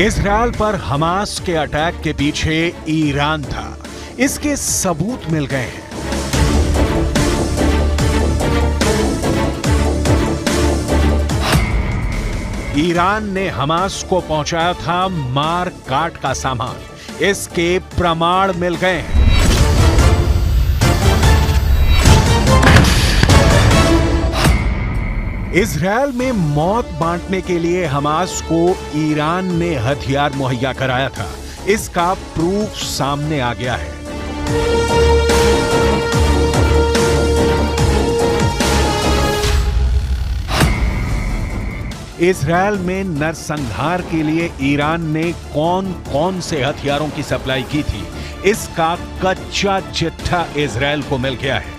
Israel पर Hamas के attack के पीछे ईरान था, इसके सबूत मिल गए हैं। ईरान ने हमास को पहुंचाया था मार काट का सामान, इसके प्रमाण मिल गए हैं। इजरायल में मौत बांटने के लिए हमास को ईरान ने हथियार मुहैया कराया था, इसका प्रूफ सामने आ गया है। इजरायल में नरसंहार के लिए ईरान ने कौन कौन से हथियारों की सप्लाई की थी, इसका कच्चा चिट्ठा इजरायल को मिल गया है।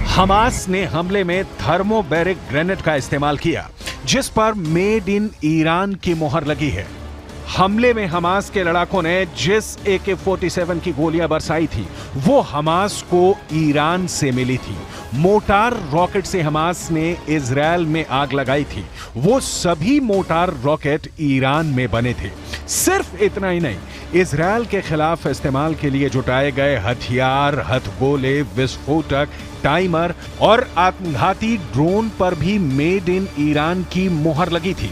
हमास ने हमले में थर्मोबैरिक ग्रेनेड का इस्तेमाल किया, जिस पर मेड इन ईरान की मोहर लगी है। हमले में हमास के लड़ाकों ने जिस AK-47 की गोलियां बरसाई थी, वो हमास को ईरान से मिली थी। मोटार रॉकेट से हमास ने इजरायल में आग लगाई थी, वो सभी मोटार रॉकेट ईरान में बने थे। सिर्फ इतना ही नहीं, इजरायल के खिलाफ इस्तेमाल के लिए जुटाए गए हथियार, हथगोले, विस्फोटक, टाइमर और आत्मघाती ड्रोन पर भी मेड इन ईरान की मोहर लगी थी।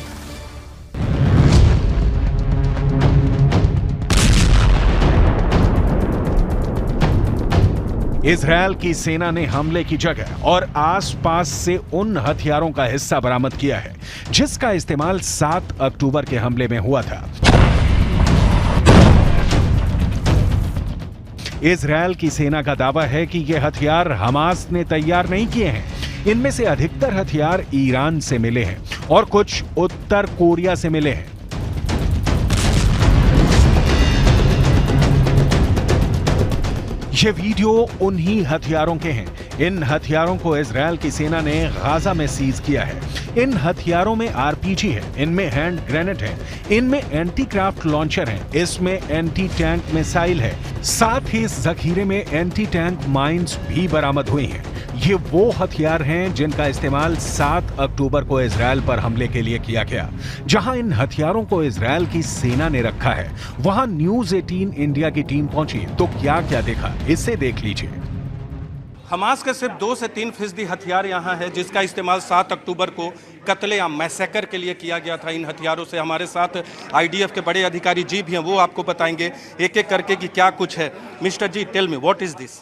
इजरायल की सेना ने हमले की जगह और आसपास से उन हथियारों का हिस्सा बरामद किया है, जिसका इस्तेमाल 7 अक्टूबर के हमले में हुआ था। इजरायल की सेना का दावा है कि ये हथियार हमास ने तैयार नहीं किए हैं। इनमें से अधिकतर हथियार ईरान से मिले हैं और कुछ उत्तर कोरिया से मिले हैं। ये वीडियो उन्हीं हथियारों के हैं। इन हथियारों को इजरायल की सेना ने गाजा में सीज किया है। इन हथियारों में RPG है, इनमें हैंड ग्रेनेड है, इनमें एंटी क्राफ्ट लॉन्चर है, इसमें एंटी टैंक मिसाइल है, साथ ही इस जखीरे में एंटी टैंक माइंस भी बरामद हुई हैं। ये वो हथियार हैं जिनका इस्तेमाल 7 अक्टूबर को इजरायल पर हमले के लिए किया गया। जहां इन हथियारों को इजरायल की सेना ने रखा है, वहां न्यूज 18 इंडिया की टीम पहुंची तो क्या क्या देखा, इसे देख लीजिए। हमास के सिर्फ 2 से 3% हथियार यहाँ है, जिसका इस्तेमाल 7 अक्टूबर को कत्ले या मैसेकर के लिए किया गया था। इन हथियारों से हमारे साथ IDF के बड़े अधिकारी जी भी हैं, वो आपको बताएंगे एक एक करके कि क्या कुछ है। Mister G, tell me what is this?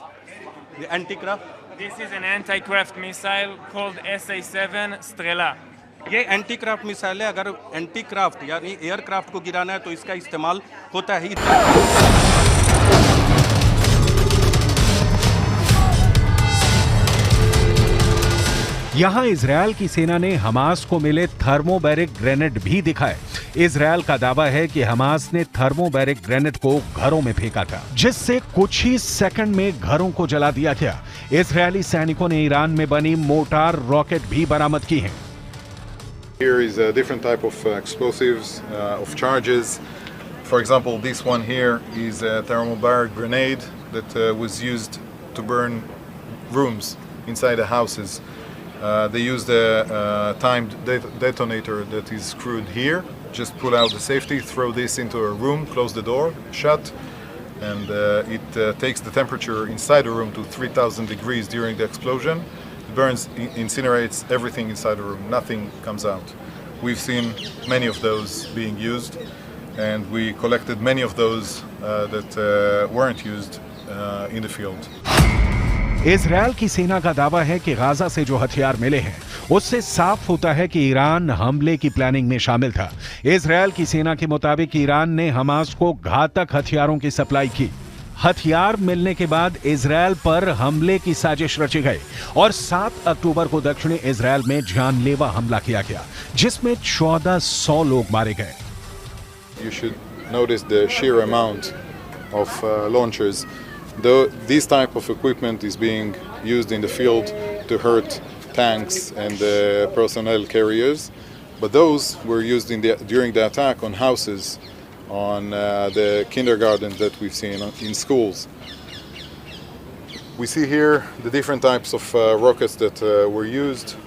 Anti craft? This is an anti-craft missile called SA-7 Strela. ये एंटी क्राफ्ट मिसाइल है। अगर एंटी क्राफ्ट यानी एयरक्राफ्ट को गिराना है तो इसका इस्तेमाल होता है। यहां इजरायल की सेना ने हमास को मिले थर्मोबैरिक ग्रेनेड भी दिखाए। इजरायल का दावा है कि हमास ने थर्मोबैरिक ग्रेनेड को घरों में फेंका था, जिससे कुछ ही सेकंड में घरों को जला दिया गया। इजरायली सैनिकों ने ईरान में बनी मोटार रॉकेट भी बरामद की हैं। Here is a different type of explosives, of charges. For example, this one here is a thermobaric grenade that was used to burn rooms inside the houses. They used a timed detonator that is screwed here. Just pull out the safety, throw this into a room, close the door, shut, and it takes the temperature inside the room to 3,000 degrees during the explosion. It burns, incinerates everything inside the room. Nothing comes out. We've seen many of those being used, and we collected many of those that weren't used in the field. Israel की सेना का दावा है कि Gaza से जो हथियार मिले हैं, उससे साफ होता है कि ईरान हमले की प्लानिंग में शामिल था। इजरायल की सेना के मुताबिक ईरान ने हमास को घातक हथियारों की सप्लाई की। हथियार मिलने के बाद इजरायल पर हमले की साजिश रची गई और 7 अक्टूबर को दक्षिणी इजरायल में जानलेवा हमला किया गया, जिसमें 1400 लोग मारे गए। You should notice the sheer amount of launchers. Though this type of equipment is being used in the field to hurt tanks and personnel carriers, but those were used during the attack on houses, on the kindergartens that we've seen in schools. We see here the different types of rockets that were used.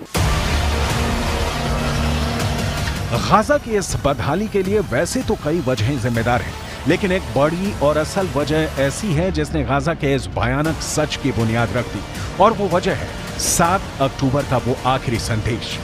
Gaza की इस बदहाली के लिए वैसे तो कई वजहें जिम्मेदार हैं, लेकिन एक बड़ी और असल वजह ऐसी है जिसने गाजा के इस भयानक सच की बुनियाद रख दी, और वो वजह है 7 अक्टूबर का वो आखिरी संदेश।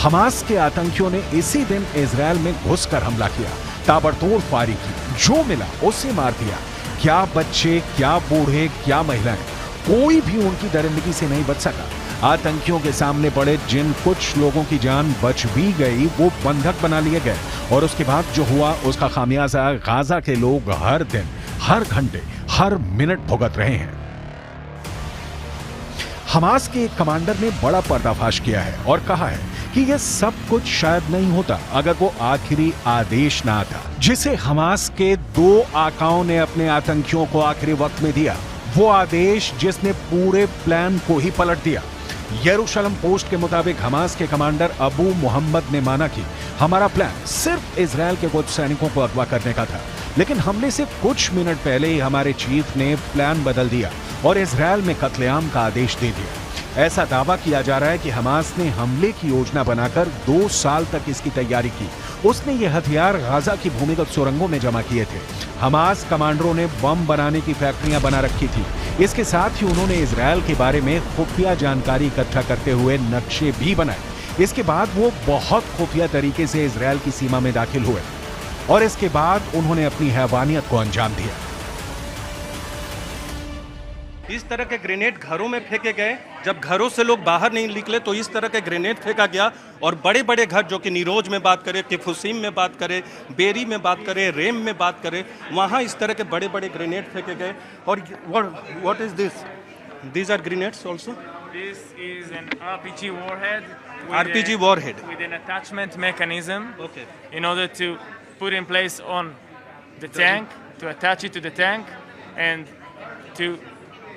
हमास के आतंकियों ने इसी दिन इजरायल में घुसकर हमला किया, ताबड़तोड़ फायरिंग की, जो मिला उसे मार दिया। क्या बच्चे, क्या बूढ़े, क्या महिलाएं, कोई भी उनकी दरिंदगी से नहीं बच सका। आतंकियों के सामने पड़े जिन कुछ लोगों की जान बच भी गई, वो बंधक बना लिए गए, और उसके बाद जो हुआ उसका खामियाजा गाजा के लोग हर दिन, हर घंटे, हर मिनट भुगत रहे हैं। हमास के एक कमांडर ने बड़ा पर्दाफाश किया है और कहा है कि यह सब कुछ शायद नहीं होता अगर वो आखिरी आदेश ना आता, जिसे हमास के 2 आकाओं ने अपने आतंकियों को आखिरी वक्त में दिया। वो आदेश जिसने पूरे प्लान को ही पलट दिया। यरूशलेम पोस्ट के मुताबिक हमास के कमांडर अबू मोहम्मद ने माना कि हमारा प्लान सिर्फ इजरायल के कुछ सैनिकों को अगवा करने का था, लेकिन हमले से कुछ मिनट पहले ही हमारे चीफ ने प्लान बदल दिया और इजरायल में कत्लेआम का आदेश दे दिया। ऐसा दावा किया जा रहा है कि हमास ने हमले की योजना बनाकर 2 साल तक इसकी तैयारी की। उसने ये हथियार गाजा की भूमिगत सुरंगों में जमा किए थे। हमास कमांडरों ने बम बनाने की फैक्ट्रियां बना रखी थी। इसके साथ ही उन्होंने इजरायल के बारे में खुफिया जानकारी इकट्ठा करते हुए नक्शे भी बनाए। इसके बाद वो बहुत खुफिया तरीके से इजरायल की सीमा में दाखिल हुए और इसके बाद उन्होंने अपनी हैवानियत को अंजाम दिया। इस तरह के ग्रेनेड घरों में फेंके गए। जब घरों से लोग बाहर नहीं निकले तो इस तरह के ग्रेनेड फेंका गया, और बड़े बड़े घर, जो कि निरोज में बात करें, किफुसीम में बात करें, बेरी में बात करें, रेम में बात करें, वहाँ इस तरह के बड़े बड़े ग्रेनेड फेंके गए। और what is this? These are grenades also? This is an RPG warhead. RPG warhead. With an attachment mechanism. Okay. In order to put in place on the tank, to attach it to the tank, and to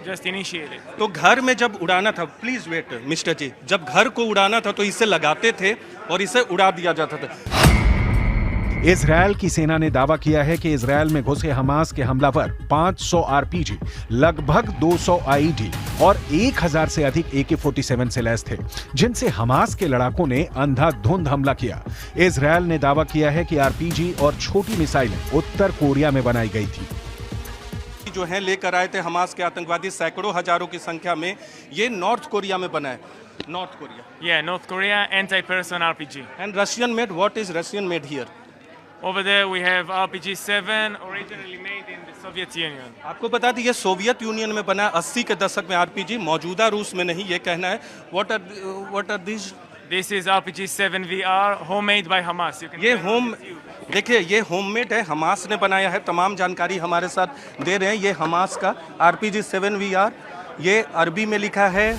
just initiate it. तो घर में जब उड़ाना था, please wait mister जी, जब घर को उड़ाना था तो इसे लगाते थे और इसे उड़ा दिया जाता था। इजरायल की सेना ने दावा किया है कि इजरायल में घुसे हमास के हमलावर 500 आरपीजी, लगभग 200 आईडी और 1000 से अधिक AK-47 से लैस थे, जिनसे हमास के लड़ाकों ने अंधाधुंध हमला किया। इजरायल ने दावा किया है कि आरपीजी और छोटी मिसाइलें उत्तर कोरिया में बनाई गई थी। जो है लेकर आए थे हमास के आतंकवादी, सैकड़ों हजारों की संख्या में। ये नॉर्थ कोरिया में बना है। North Korea. Yeah, North Korea anti-person RPG. And Russian made. What is Russian made here? Over there we have RPG-7, originally made in the Soviet Union. आपको बता दें ये सोवियत यूनियन में बना 80 के दशक में आरपीजी, मौजूदा रूस में नहीं, ये कहना है। What are these? This is RPG-7 VR, homemade by Hamas. You can ये check home, it with you. देखिए ये होममेड है, हमास ने बनाया है। तमाम जानकारी हमारे साथ दे रहे हैं। ये हमास का RPG-7 VR, ये अरबी में लिखा है।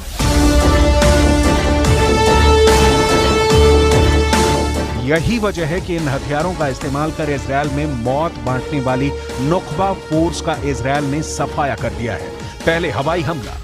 यही वजह है कि इन हथियारों का इस्तेमाल कर इजरायल में मौत बांटने वाली नुखबा फोर्स का इजरायल ने सफाया कर दिया है। पहले हवाई हमला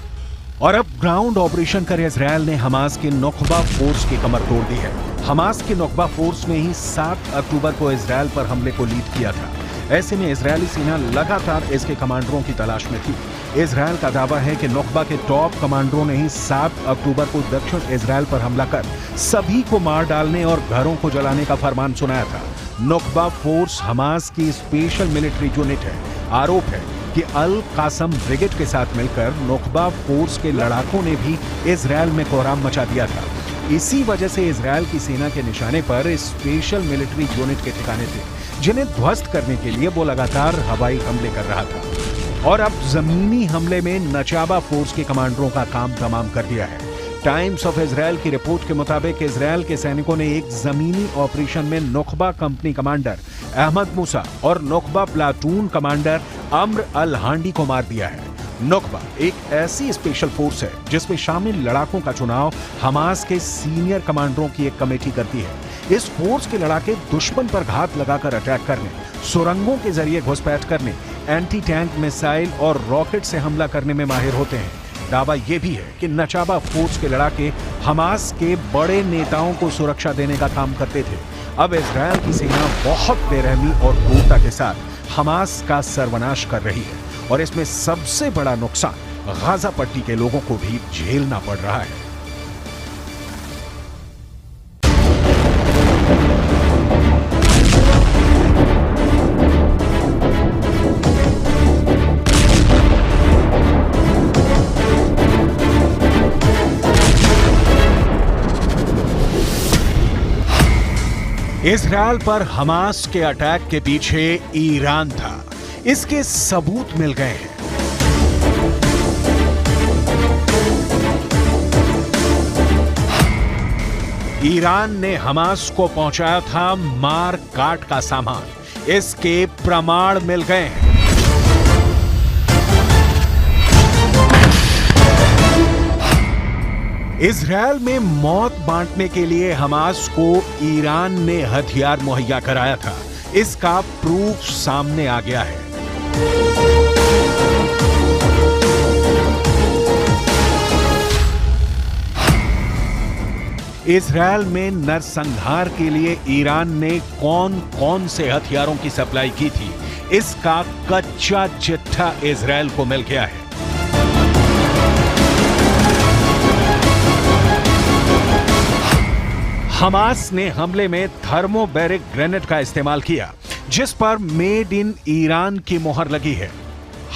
और अब ग्राउंड ऑपरेशन कर इजरायल ने हमास की नुखबा फोर्स की कमर तोड़ दी है। हमास की नुखबा फोर्स ने ही 7 अक्टूबर को इजरायल पर हमले को लीड किया था। ऐसे में इजरायली सेना लगातार इसके कमांडरों की तलाश में थी। इजरायल का दावा है कि नुखबा के टॉप कमांडरों ने ही 7 अक्टूबर को दक्षिण इजरायल पर हमला कर सभी को मार डालने और घरों को जलाने का फरमान सुनाया था। नुखबा फोर्स हमास की स्पेशल मिलिट्री यूनिट है। आरोप है कि अल कासम ब्रिगेड के साथ मिलकर नुखबा फोर्स के लड़ाकों ने भी इजरायल में कोहराम मचा दिया था। इसी वजह से इजरायल की सेना के निशाने पर स्पेशल मिलिट्री यूनिट के ठिकाने थे, जिन्हें ध्वस्त करने के लिए वो लगातार हवाई हमले कर रहा था। और अब जमीनी हमले में नचाबा फोर्स के कमांडरों का काम तमाम कर दिया है। टाइम्स ऑफ इजरायल की रिपोर्ट के मुताबिक इजरायल के सैनिकों ने एक जमीनी ऑपरेशन में नुखबा कंपनी कमांडर अहमद मूसा और नुखबा प्लाटून कमांडर अम्र अल हांडी को मार दिया है। नुखबा एक ऐसी स्पेशल फोर्स है जिसमें शामिल लड़ाकों का चुनाव हमास के सीनियर कमांडरों की एक कमेटी करती है। इस फोर्स के लड़ाके दुश्मन पर घात लगाकर अटैक करने, सुरंगों के जरिए घुसपैठ करने, एंटी टैंक मिसाइल और रॉकेट से हमला करने में माहिर होते हैं। दावा यह भी है कि नचाबा फोर्स के लड़ाके हमास के बड़े नेताओं को सुरक्षा देने का काम करते थे। अब इजरायल की सेना बहुत बेरहमी और क्रूरता के साथ हमास का सर्वनाश कर रही है और इसमें सबसे बड़ा नुकसान गाजा पट्टी के लोगों को भी झेलना पड़ रहा है। इजरायल पर हमास के अटैक के पीछे ईरान था, इसके सबूत मिल गए हैं। ईरान ने हमास को पहुंचाया था मार काट का सामान, इसके प्रमाण मिल गए हैं। इजरायल में मौत बांटने के लिए हमास को ईरान ने हथियार मुहैया कराया था, इसका प्रूफ सामने आ गया है। इजरायल में नरसंहार के लिए ईरान ने कौन कौन से हथियारों की सप्लाई की थी, इसका कच्चा चिट्ठा इजरायल को मिल गया है। हमास ने हमले में थर्मोबैरिक ग्रेनेड का इस्तेमाल किया, जिस पर मेड इन ईरान की मोहर लगी है।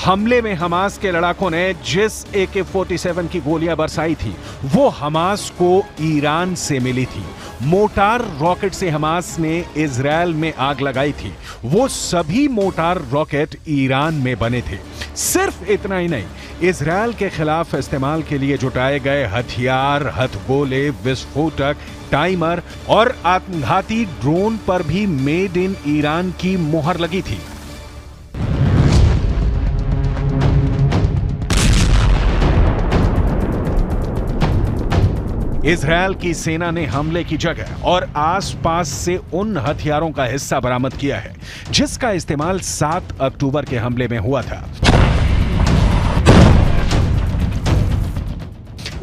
हमले में हमास के लड़ाकों ने जिस AK-47 की गोलियां बरसाई थी, वो हमास को ईरान से मिली थी। मोटार रॉकेट से हमास ने इजरायल में आग लगाई थी, वो सभी मोटार रॉकेट ईरान में बने थे। सिर्फ इतना ही नहीं, इजरायल के खिलाफ इस्तेमाल के लिए जुटाए गए हथियार, हथगोले, विस्फोटक, टाइमर और आत्मघाती ड्रोन पर भी मेड इन ईरान की मोहर लगी थी। इजरायल की सेना ने हमले की जगह और आसपास से उन हथियारों का हिस्सा बरामद किया है, जिसका इस्तेमाल 7 अक्टूबर के हमले में हुआ था।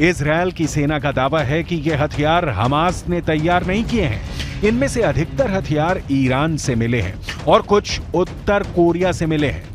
इजरायल की सेना का दावा है कि ये हथियार हमास ने तैयार नहीं किए हैं। इनमें से अधिकतर हथियार ईरान से मिले हैं और कुछ उत्तर कोरिया से मिले हैं।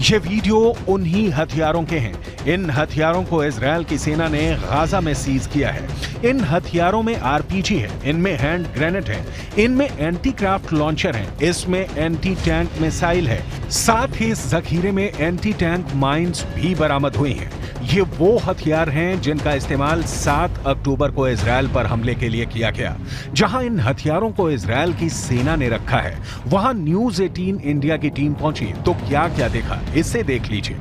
ये वीडियो उन्हीं हथियारों के हैं। इन हथियारों को इजरायल की सेना ने गाजा में सीज किया है। इन हथियारों में आरपीजी है, इनमें हैंड ग्रेनेड है, इनमें एंटी क्राफ्ट लॉन्चर है, इसमें एंटी टैंक मिसाइल है, साथ ही इस जखीरे में एंटी टैंक माइंस भी बरामद हुई हैं। ये वो हथियार हैं जिनका इस्तेमाल 7 अक्टूबर को इजरायल पर हमले के लिए किया गया। जहां इन हथियारों को इजरायल की सेना ने रखा है, वहां न्यूज 18 इंडिया की टीम पहुंची तो क्या क्या देखा, इसे देख लीजिए।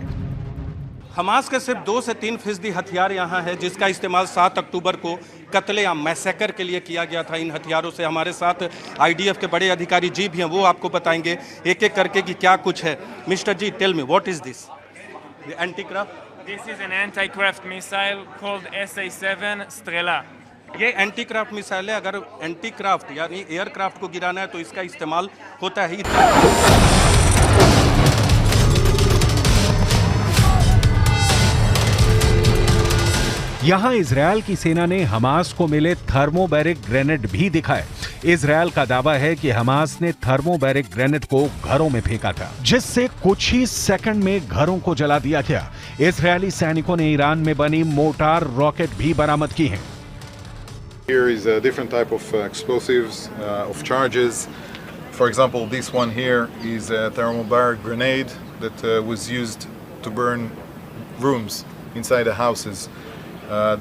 हमास के सिर्फ 2 से 3% हथियार यहाँ है, जिसका इस्तेमाल 7 अक्टूबर को कत्लेआम मैसेकर के लिए किया गया था। इन हथियारों से हमारे साथ IDF के बड़े अधिकारी जी भी हैं, वो आपको बताएंगे एक एक करके कि क्या कुछ है। Mister G, tell me what is this? Anti craft? This is an anti-craft missile called SA-7 Strela. ये एंटी क्राफ्ट मिसाइल है। अगर एंटी क्राफ्ट यानी एयरक्राफ्ट को गिराना है तो इसका इस्तेमाल होता है। यहां इजरायल की सेना ने हमास को मिले थर्मोबैरिक ग्रेनेड भी दिखाए। इजरायल का दावा है कि हमास ने थर्मोबैरिक ग्रेनेड को घरों में फेंका था, जिससे कुछ ही सेकंड में घरों को जला दिया गया। इजरायली सैनिकों ने ईरान में बनी मोटार रॉकेट भी बरामद की हैं। Here is a different type of explosives, of charges. For example, this one here is a thermobaric grenade that was used to burn rooms inside the houses.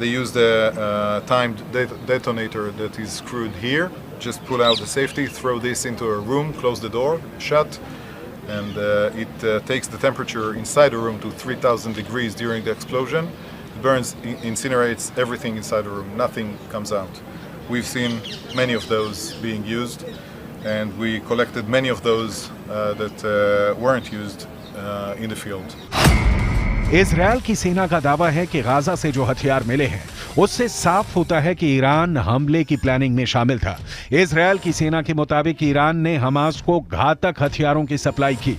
They used a timed detonator that is screwed here. Just pull out the safety, throw this into a room, close the door, shut, and it takes the temperature inside the room to 3,000 degrees during the explosion. It burns, incinerates everything inside the room. Nothing comes out. We've seen many of those being used, and we collected many of those that weren't used in the field. Israel की सेना का दावा है कि Gaza से जो हथियार मिले हैं, उससे साफ होता है कि ईरान हमले की प्लानिंग में शामिल था। इजरायल की सेना के मुताबिक ईरान ने हमास को घातक हथियारों की सप्लाई की।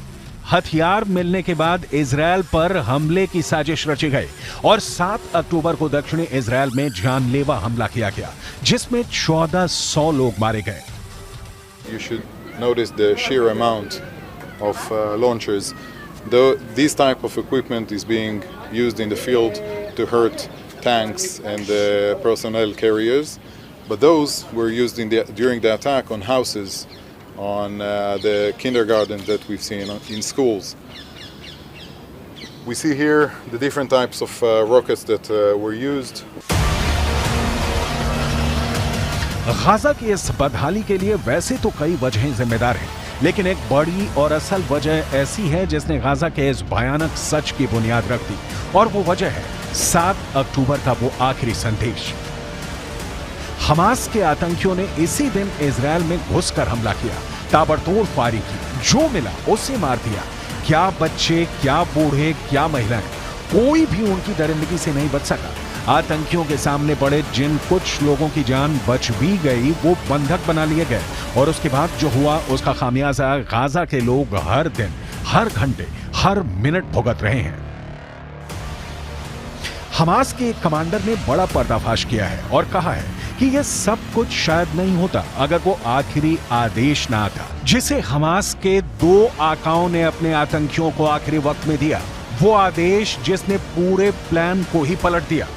हथियार मिलने के बाद इजरायल पर हमले की साजिश रची गई और 7 अक्टूबर को दक्षिणी इजरायल में जानलेवा हमला किया गया, जिसमें 1400 लोग मारे गए। You should notice the sheer amount of launchers. Though this type of equipment is being used in the field to hurt tanks and personnel carriers, but those were used during the attack on houses, on the kindergarten that we've seen in schools. We see here the different types of rockets that were used. Gaza की इस बदहाली के लिए वैसे तो कई वजहें जिम्मेदार हैं, लेकिन एक बड़ी और असल वजह ऐसी है जिसने गाजा के इस भयानक सच की बुनियाद रख दी, और वो वजह है 7 अक्टूबर का वो आखिरी संदेश। हमास के आतंकियों ने इसी दिन इजरायल में घुसकर हमला किया, ताबड़तोड़ फायरिंग की, जो मिला उसे मार दिया। क्या बच्चे, क्या बूढ़े, क्या महिलाएं, कोई भी उनकी दरिंदगी से नहीं बच सका। आतंकियों के सामने पड़े जिन कुछ लोगों की जान बच भी गई वो बंधक बना लिए गए, और उसके बाद जो हुआ उसका खामियाजा गाजा के लोग हर दिन, हर घंटे, हर मिनट भुगत रहे हैं। हमास के एक कमांडर ने बड़ा पर्दाफाश किया है और कहा है कि यह सब कुछ शायद नहीं होता अगर वो आखिरी आदेश ना आता, जिसे हमास के 2 आकाओं ने अपने आतंकियों को आखिरी वक्त में दिया। वो आदेश जिसने पूरे प्लान को ही पलट दिया।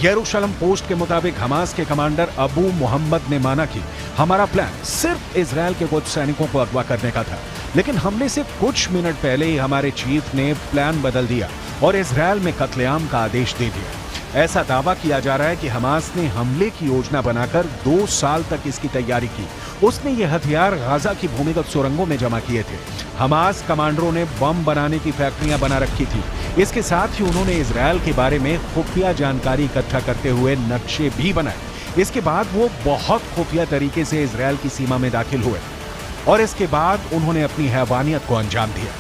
यरूशलेम पोस्ट के मुताबिक हमास के कमांडर अबू मोहम्मद ने माना कि हमारा प्लान सिर्फ इजरायल के कुछ सैनिकों को अगवा करने का था, लेकिन हमले से कुछ मिनट पहले ही हमारे चीफ ने प्लान बदल दिया और इजरायल में कत्लेआम का आदेश दे दिया। ऐसा दावा किया जा रहा है कि हमास ने हमले की योजना बनाकर 2 साल तक इसकी तैयारी की। उसने ये हथियार गाजा की भूमिगत सुरंगों में जमा किए थे। हमास कमांडरों ने बम बनाने की फैक्ट्रियां बना रखी थी। इसके साथ ही उन्होंने इजरायल के बारे में खुफिया जानकारी इकट्ठा करते हुए नक्शे भी बनाए। इसके बाद वो बहुत खुफिया तरीके से इजरायल की सीमा में दाखिल हुए और इसके बाद उन्होंने अपनी हैवानियत को अंजाम दिया।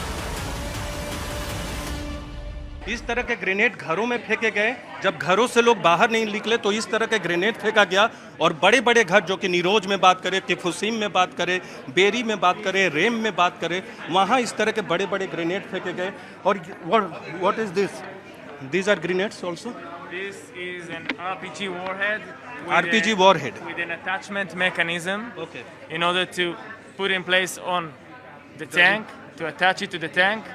इस तरह के ग्रेनेड घरों में फेंके गए। जब घरों से लोग बाहर नहीं निकले तो इस तरह के ग्रेनेड फेंका गया, और बड़े बड़े घर, जो कि नीरोज में बात करें, किफुसीम में बात करें, बेरी में बात करें, रेम में बात करें, वहाँ इस तरह के बड़े बड़े ग्रेनेड फेंके गए। और what is this? These are grenades also? This is an RPG warhead. RPG warhead. With an attachment mechanism. Okay. In order to put in place on the tank, to attach it to the tank,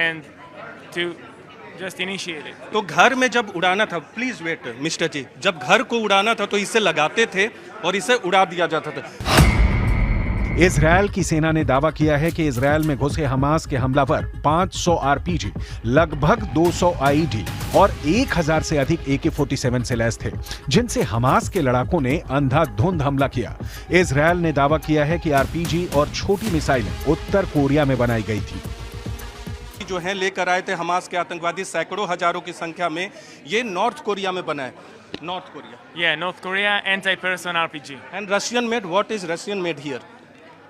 and to just initiate it. तो घर में जब उड़ाना था, please wait mister जी, जब घर को उड़ाना था तो इसे लगाते थे और इसे उड़ा दिया जाता था। इजरायल की सेना ने दावा किया है कि इजरायल में घुसे हमास के हमलावर 500 आरपीजी, लगभग 200 आईडी और 1000 से अधिक AK-47 से लैस थे, जिनसे हमास के लड़ाकों ने अंधाधुंध हमला किया। इजरायल ने दावा किया है कि आरपीजी और छोटी मिसाइलें उत्तर कोरिया में बनाई गई थी। जो है लेकर आए थे हमास के आतंकवादी, सैकड़ों हजारों की संख्या में। ये नॉर्थ कोरिया में बना है। North Korea. Yeah, North Korea anti-person RPG. And Russian made. What is Russian made here?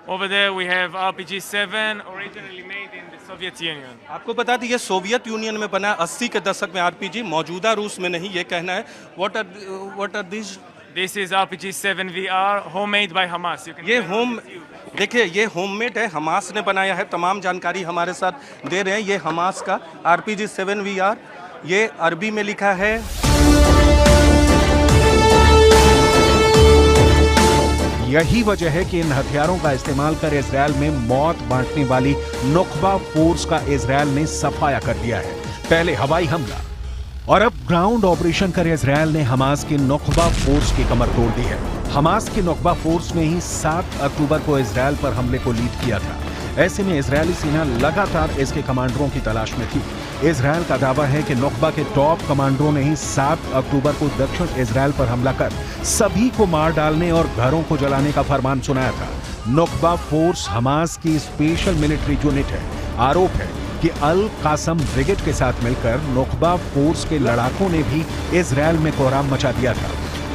Over there we have RPG-7, originally made in the Soviet Union. आपको बता दें ये सोवियत यूनियन में बना है 80 के दशक में आरपीजी, मौजूदा रूस में नहीं, ये कहना है। What are these? This is RPG-7 VR, homemade by Hamas. You can ये देखिए ये होममेड है, हमास ने बनाया है। तमाम जानकारी हमारे साथ दे रहे हैं। ये हमास का RPG-7 VR, ये अरबी में लिखा है। यही वजह है कि इन हथियारों का इस्तेमाल कर इजरायल में मौत बांटने वाली नुकबा फोर्स का इजरायल ने सफाया कर दिया है। पहले हवाई हमला और अब ग्राउंड ऑपरेशन कर इजरायल ने हमास की नुकबा फोर्स की कमर तोड़ दी है। हमास की नुकबा फोर्स ने ही 7 अक्टूबर को इजरायल पर हमले को लीड किया था। ऐसे में इजरायली सेना लगातार इसके कमांडरों की तलाश में थी। इजरायल का दावा है कि नुकबा के टॉप कमांडरों ने ही 7 अक्टूबर को दक्षिण इजरायल पर हमला कर सभी को मार डालने और घरों को जलाने का फरमान सुनाया था। नुकबा फोर्स हमास की स्पेशल मिलिट्री यूनिट है। आरोप है कि अल कासम ब्रिगेड के साथ मिलकर नुकबा फोर्स के लड़ाकों ने भी इजरायल में कोहराम मचा दिया था।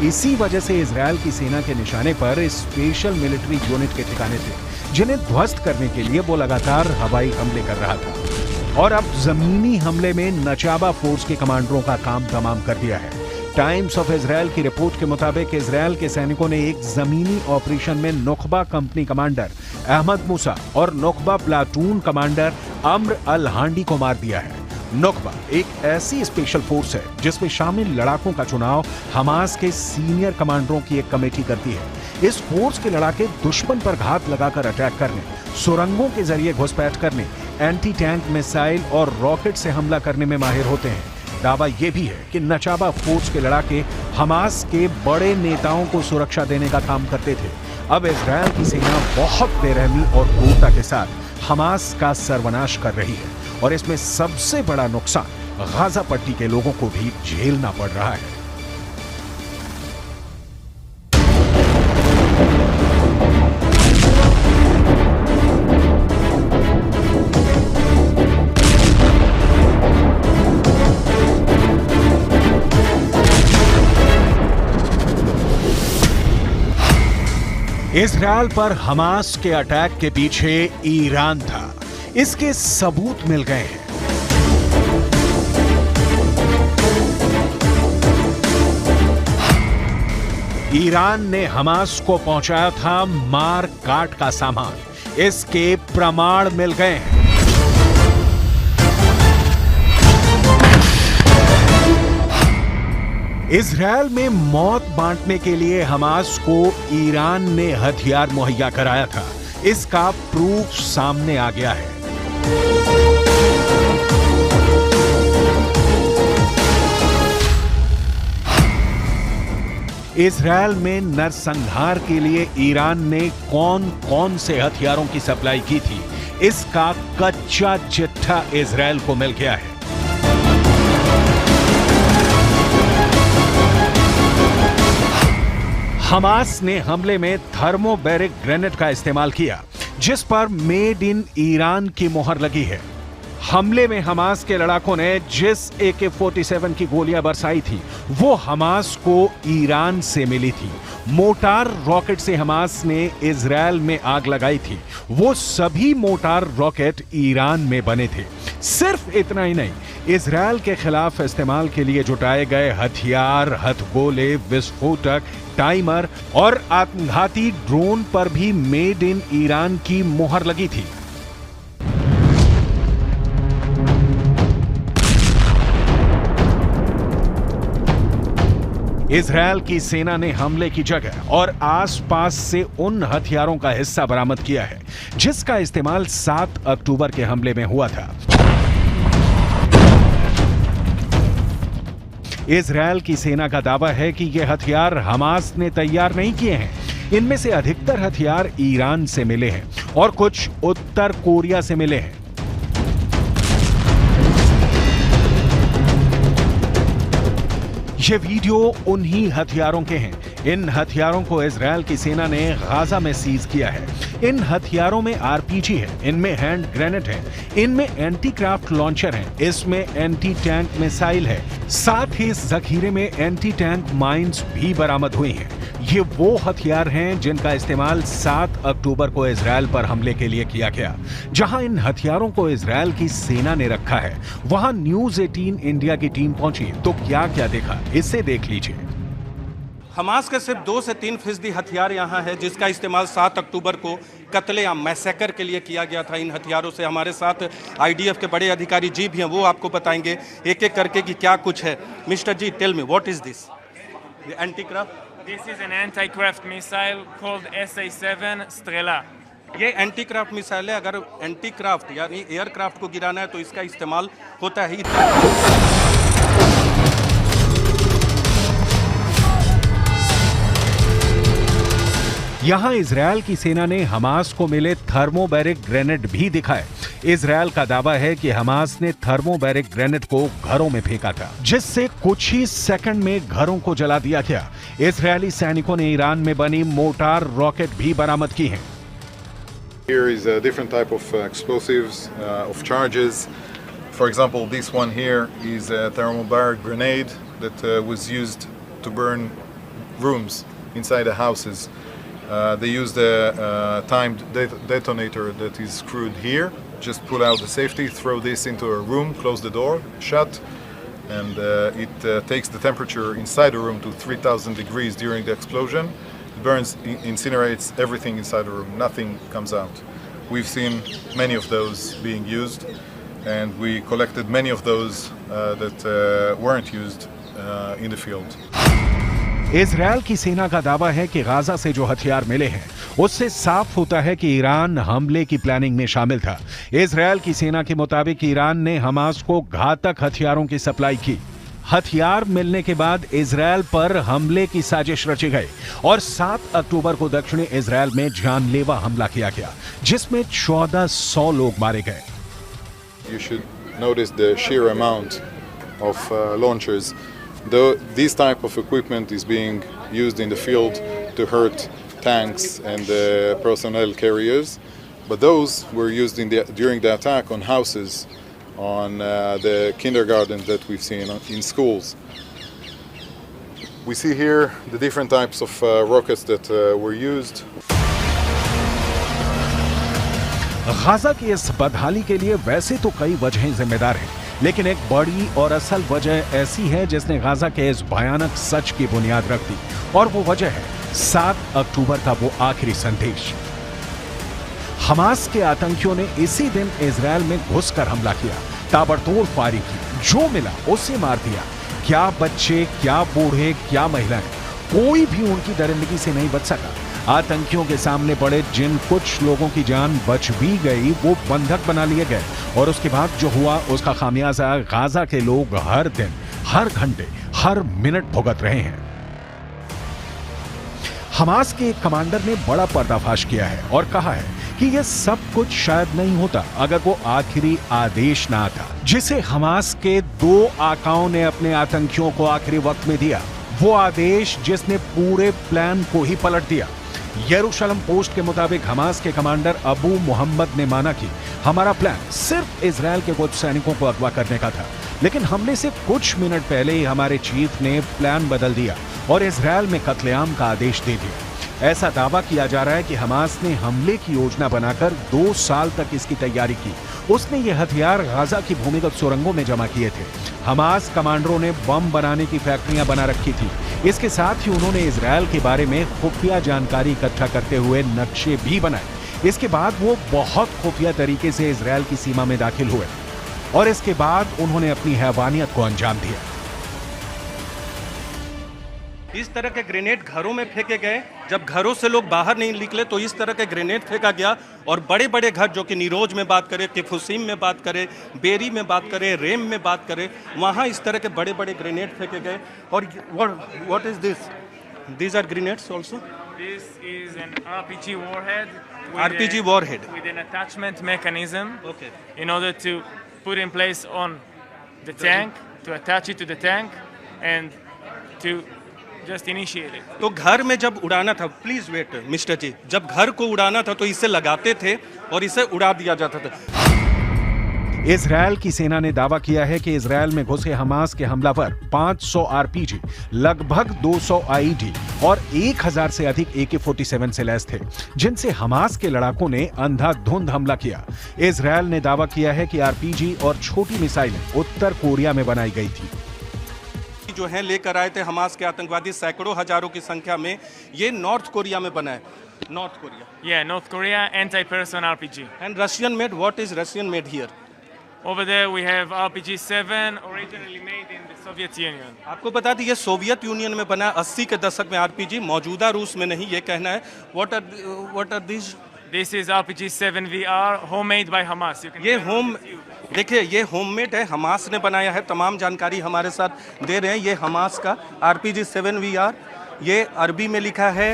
इसी वजह से इजरायल की सेना के निशाने पर स्पेशल मिलिट्री यूनिट के ठिकाने थे, जिन्हें ध्वस्त करने के लिए वो लगातार हवाई हमले कर रहा था। और अब जमीनी हमले में नचाबा फोर्स के कमांडरों का काम तमाम कर दिया है। टाइम्स ऑफ इजरायल की रिपोर्ट के मुताबिक इजरायल के सैनिकों ने एक जमीनी ऑपरेशन में नुकबा कंपनी कमांडर अहमद मूसा और नुकबा प्लाटून कमांडर अम्र अल हांडी को मार दिया है। नुकबा एक ऐसी स्पेशल फोर्स है जिसमें शामिल लड़ाकों का चुनाव हमास के सीनियर कमांडरों की एक कमेटी करती है। इस फोर्स के लड़ाके दुश्मन पर घात लगाकर अटैक करने, सुरंगों के जरिए घुसपैठ करने, एंटी टैंक मिसाइल और रॉकेट से हमला करने में माहिर होते हैं। दावा यह भी है कि नचाबा फोर्स के लड़ाके हमास के बड़े नेताओं को सुरक्षा देने का काम करते थे। अब इजरायल की सेना बहुत बेरहमी और क्रूरता के साथ हमास का सर्वनाश कर रही है और इसमें सबसे बड़ा नुकसान गाजा पट्टी के लोगों को भी झेलना पड़ रहा है। इजरायल पर हमास के अटैक के पीछे ईरान था, इसके सबूत मिल गए हैं। ईरान ने हमास को पहुंचाया था मार काट का सामान, इसके प्रमाण मिल गए हैं। इजरायल में मौत बांटने के लिए हमास को ईरान ने हथियार मुहैया कराया था, इसका प्रूफ सामने आ गया है। इजरायल में नरसंहार के लिए ईरान ने कौन कौन से हथियारों की सप्लाई की थी, इसका कच्चा चिट्ठा इजरायल को मिल गया है। हमास ने हमले में थर्मोबैरिक ग्रेनेड का इस्तेमाल किया, जिस पर मेड इन ईरान की मोहर लगी है। हमले में हमास के लड़ाकों ने जिस AK-47 की गोलियां बरसाई थी, वो हमास को ईरान से मिली थी। मोटार रॉकेट से हमास ने इजरायल में आग लगाई थी, वो सभी मोटार रॉकेट ईरान में बने थे। सिर्फ इतना ही नहीं, इजरायल के खिलाफ इस्तेमाल के लिए जुटाए गए हथियार, हथगोले, विस्फोटक, टाइमर और आत्मघाती ड्रोन पर भी मेड इन ईरान की मोहर लगी थी। इजरायल की सेना ने हमले की जगह और आसपास से उन हथियारों का हिस्सा बरामद किया है, जिसका इस्तेमाल 7 अक्टूबर के हमले में हुआ था। इजरायल की सेना का दावा है कि ये हथियार हमास ने तैयार नहीं किए हैं। इनमें से अधिकतर हथियार ईरान से मिले हैं और कुछ उत्तर कोरिया से मिले हैं। ये वीडियो उन्हीं हथियारों के हैं। इन हथियारों को इजरायल की सेना ने गाजा में सीज किया है। इन हथियारों में RPG है, इनमें हैंड ग्रेनेड है, इनमें एंटी क्राफ्ट लॉन्चर है, इसमें एंटी टैंक मिसाइल है, साथ ही इस जखीरे में एंटी टैंक माइंस भी बरामद हुई हैं। ये वो हथियार हैं जिनका इस्तेमाल 7 अक्टूबर को इजरायल पर हमले के लिए किया गया। जहां इन हथियारों को इजरायल की सेना ने रखा है, वहां न्यूज 18 इंडिया की टीम पहुंची तो क्या क्या देखा, इसे देख लीजिए। हमास के सिर्फ 2 से 3% हथियार यहाँ है, जिसका इस्तेमाल 7 अक्टूबर को कत्लेआम मैसेकर के लिए किया गया था। इन हथियारों से हमारे साथ IDF के बड़े अधिकारी जी भी हैं, वो आपको बताएंगे एक एक करके कि क्या कुछ है। Mister G, tell me what is this? Anti craft? This is an anti-craft missile called SA-7 Strela. ये एंटी क्राफ्ट मिसाइल है। अगर एंटी क्राफ्ट यानी एयरक्राफ्ट को गिराना है तो इसका इस्तेमाल होता है। यहां इजरायल की सेना ने हमास को मिले थर्मोबैरिक ग्रेनेड भी दिखाए। इजरायल का दावा है कि हमास ने थर्मोबैरिक ग्रेनेड को घरों में फेंका था, जिससे कुछ ही सेकंड में घरों को जला दिया गया। इजरायली सैनिकों ने ईरान में बनी मोटार रॉकेट भी बरामद की हैं। Here is a different type of explosives, of charges. For example, this one here is a thermobaric grenade that was used to burn rooms inside the houses. They used a timed detonator that is screwed here. Just pull out the safety, throw this into a room, close the door, shut, and it takes the temperature inside the room to 3,000 degrees during the explosion. It burns, incinerates everything inside the room. Nothing comes out. We've seen many of those being used, and we collected many of those that weren't used in the field. Israel की सेना का दावा है कि Gaza से जो हथियार मिले हैं, उससे साफ होता है कि ईरान हमले की प्लानिंग में शामिल था। इजरायल की सेना के मुताबिक ईरान ने हमास को घातक हथियारों की सप्लाई की। हथियार मिलने के बाद इजरायल पर हमले की साजिश रची गई और 7 अक्टूबर को दक्षिणी इजरायल में जानलेवा हमला किया गया, जिसमें 1400 लोग मारे गए। You should notice the sheer amount of launchers. Though this type of equipment is being used in the field to hurt tanks and personnel carriers, but those were used during the attack on houses, on the kindergartens that we've seen in schools. We see here the different types of rockets that were used. Gaza की इस बदहाली के लिए वैसे तो कई वजहें जिम्मेदार हैं, लेकिन एक बड़ी और असल वजह ऐसी है जिसने गाजा के इस भयानक सच की बुनियाद रख दी, और वो वजह है 7 अक्टूबर का वो आखिरी संदेश। हमास के आतंकियों ने इसी दिन इजरायल में घुसकर हमला किया, ताबड़तोड़ फायरिंग की, जो मिला उसे मार दिया। क्या बच्चे, क्या बूढ़े, क्या महिलाएं, कोई भी उनकी दरिंदगी से नहीं बच सका। आतंकियों के सामने पड़े जिन कुछ लोगों की जान बच भी गई, वो बंधक बना लिए गए, और उसके बाद जो हुआ उसका खामियाजा गाजा के लोग हर दिन, हर घंटे, हर मिनट भुगत रहे हैं। हमास के एक कमांडर ने बड़ा पर्दाफाश किया है और कहा है कि यह सब कुछ शायद नहीं होता अगर वो आखिरी आदेश ना आता, जिसे हमास के 2 आकाओं ने अपने आतंकियों को आखिरी वक्त में दिया। वो आदेश जिसने पूरे प्लान को ही पलट दिया। यरूशलेम पोस्ट के मुताबिक हमास के कमांडर अबू मोहम्मद ने माना कि हमारा प्लान सिर्फ इजरायल के कुछ सैनिकों को अगवा करने का था, लेकिन हमले से कुछ मिनट पहले ही हमारे चीफ ने प्लान बदल दिया और इजरायल में कत्लेआम का आदेश दे दिया। ऐसा दावा किया जा रहा है कि हमास ने हमले की योजना बनाकर 2 साल तक इसकी तैयारी की। उसने ये हथियार गाजा की भूमिगत सुरंगों में जमा किए थे। हमास कमांडरों ने बम बनाने की फैक्ट्रियां बना रखी थी। इसके साथ ही उन्होंने इजरायल के बारे में खुफिया जानकारी इकट्ठा करते हुए नक्शे भी बनाए। इसके बाद वो बहुत खुफिया तरीके से इजरायल की सीमा में दाखिल हुए और इसके बाद उन्होंने अपनी हैवानियत को अंजाम दिया। इस तरह के ग्रेनेड घरों में फेंके गए। जब घरों से लोग बाहर नहीं निकले तो इस तरह के ग्रेनेड फेंका गया, और बड़े बड़े घर, जो कि नीरोज में बात करें, किफुसीम में बात करें, बेरी में बात करें, रेम में बात करें, वहाँ इस तरह के बड़े बड़े ग्रेनेड फेंके गए। और what is this? These are grenades also? This is an RPG warhead. RPG warhead. With an attachment mechanism. Okay. In order to put in place on the tank, to attach it to the tank, and to just initiate it. तो घर में जब उड़ाना था, please wait mister जी, जब घर को उड़ाना था तो इसे लगाते थे और इसे उड़ा दिया जाता था। इजरायल की सेना ने दावा किया है कि इजरायल में घुसे हमास के हमलावर 500 आरपीजी, लगभग 200 आईडी और 1000 से अधिक AK-47 से लैस थे, जिनसे हमास के लड़ाकों ने अंधाधुंध हमला किया। इजरायल ने दावा किया है कि आरपीजी और छोटी मिसाइलें उत्तर कोरिया में बनाई गई थी। जो है लेकर आए थे हमास के आतंकवादी, सैकड़ों हजारों की संख्या में। ये नॉर्थ कोरिया में बना है। North Korea. Yeah, North Korea anti-person RPG. And Russian made. What is Russian made here? Over there we have RPG-7, originally made in the Soviet Union. आपको बता दी ये सोवियत यूनियन में बना, 80 के दशक में आरपीजी, मौजूदा रूस में नहीं, ये कहना है। What are these? This is RPG-7 VR, homemade by Hamas. You can ये होम, देखिए ये होममेड है, हमास ने बनाया है। तमाम जानकारी हमारे साथ दे रहे हैं। ये हमास का RPG-7 VR, ये अरबी में लिखा है।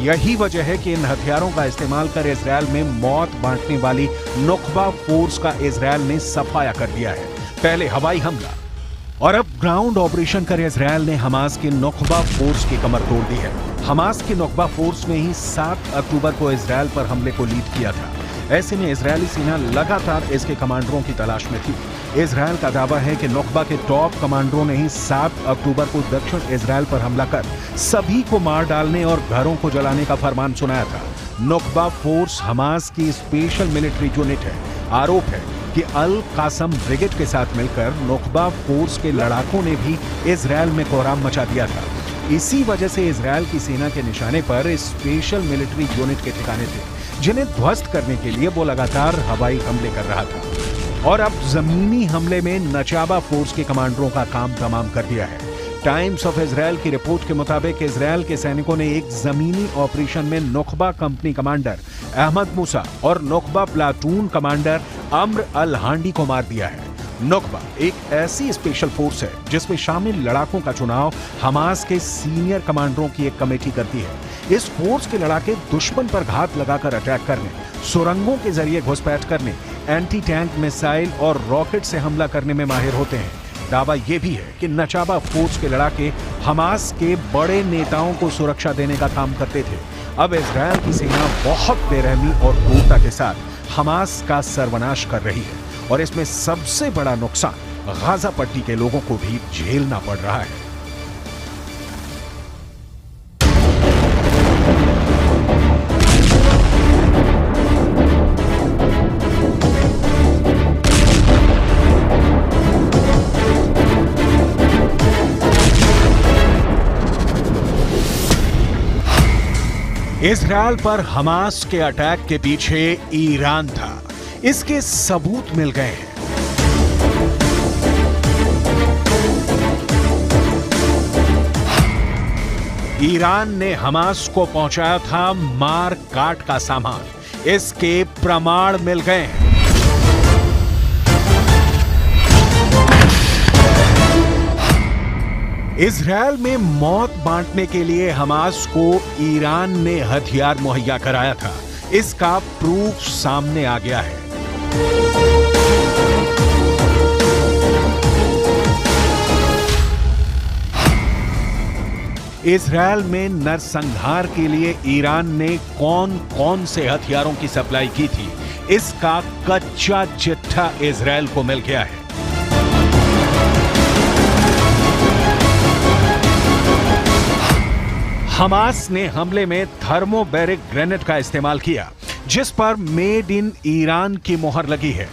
यही वजह है कि इन हथियारों का इस्तेमाल कर इजरायल में मौत बांटने वाली नुकबा फोर्स का इजरायल ने सफाया कर दिया है। पहले हवाई हमला और अब ग्राउंड ऑपरेशन कर इजरायल ने हमास के नुकबा फोर्स की कमर तोड़ दी है। हमास के नुकबा फोर्स ने ही 7 अक्टूबर को इजरायल पर हमले को लीड किया था। ऐसे में इजरायली सेना लगातार इसके कमांडरों की तलाश में थी। इजरायल का दावा है कि नुकबा के टॉप कमांडरों ने ही 7 अक्टूबर को दक्षिण इजरायल पर हमला कर सभी को मार डालने और घरों को जलाने का फरमान सुनाया था। नुकबा फोर्स हमास की स्पेशल मिलिट्री यूनिट है। आरोप है कि अल कासम ब्रिगेड के साथ मिलकर नुकबा फोर्स के लड़ाकों ने भी इजरायल में कोहराम मचा दिया था। इसी वजह से इजरायल की सेना के निशाने पर स्पेशल मिलिट्री यूनिट के ठिकाने थे, जिन्हें ध्वस्त करने के लिए वो लगातार हवाई हमले कर रहा था। और अब जमीनी हमले में नचाबा फोर्स के कमांडरों का काम तमाम कर दिया है। टाइम्स ऑफ इजरायल की रिपोर्ट के मुताबिक इजरायल के सैनिकों ने एक जमीनी ऑपरेशन में नुकबा कंपनी कमांडर अहमद मूसा और नुकबा प्लाटून कमांडर अम्र अल हांडी को मार दिया है। नुकबा एक ऐसी स्पेशल फोर्स है जिसमें शामिल लड़ाकों का चुनाव हमास के सीनियर कमांडरों की एक कमेटी करती है। इस फोर्स के लड़ाके दुश्मन पर घात लगाकर अटैक करने, सुरंगों के जरिए घुसपैठ करने, एंटी टैंक मिसाइल और रॉकेट से हमला करने में माहिर होते हैं। दावा यह भी है कि नचाबा फोर्स के लड़ाके हमास के बड़े नेताओं को सुरक्षा देने का काम करते थे। अब इजरायल की सेना बहुत बेरहमी और क्रूरता के साथ हमास का सर्वनाश कर रही है और इसमें सबसे बड़ा नुकसान गाजा पट्टी के लोगों को भी झेलना पड़ रहा है। इजरायल पर हमास के अटैक के पीछे ईरान था, इसके सबूत मिल गए हैं। ईरान ने हमास को पहुंचाया था मार काट का सामान, इसके प्रमाण मिल गए हैं। इजरायल में मौत बांटने के लिए हमास को ईरान ने हथियार मुहैया कराया था, इसका प्रूफ सामने आ गया है। इजरायल में नरसंहार के लिए ईरान ने कौन कौन से हथियारों की सप्लाई की थी, इसका कच्चा चिट्ठा इजरायल को मिल गया है। हमास ने हमले में थर्मोबैरिक ग्रेनेड का इस्तेमाल किया, जिस पर मेड इन ईरान की मोहर लगी है।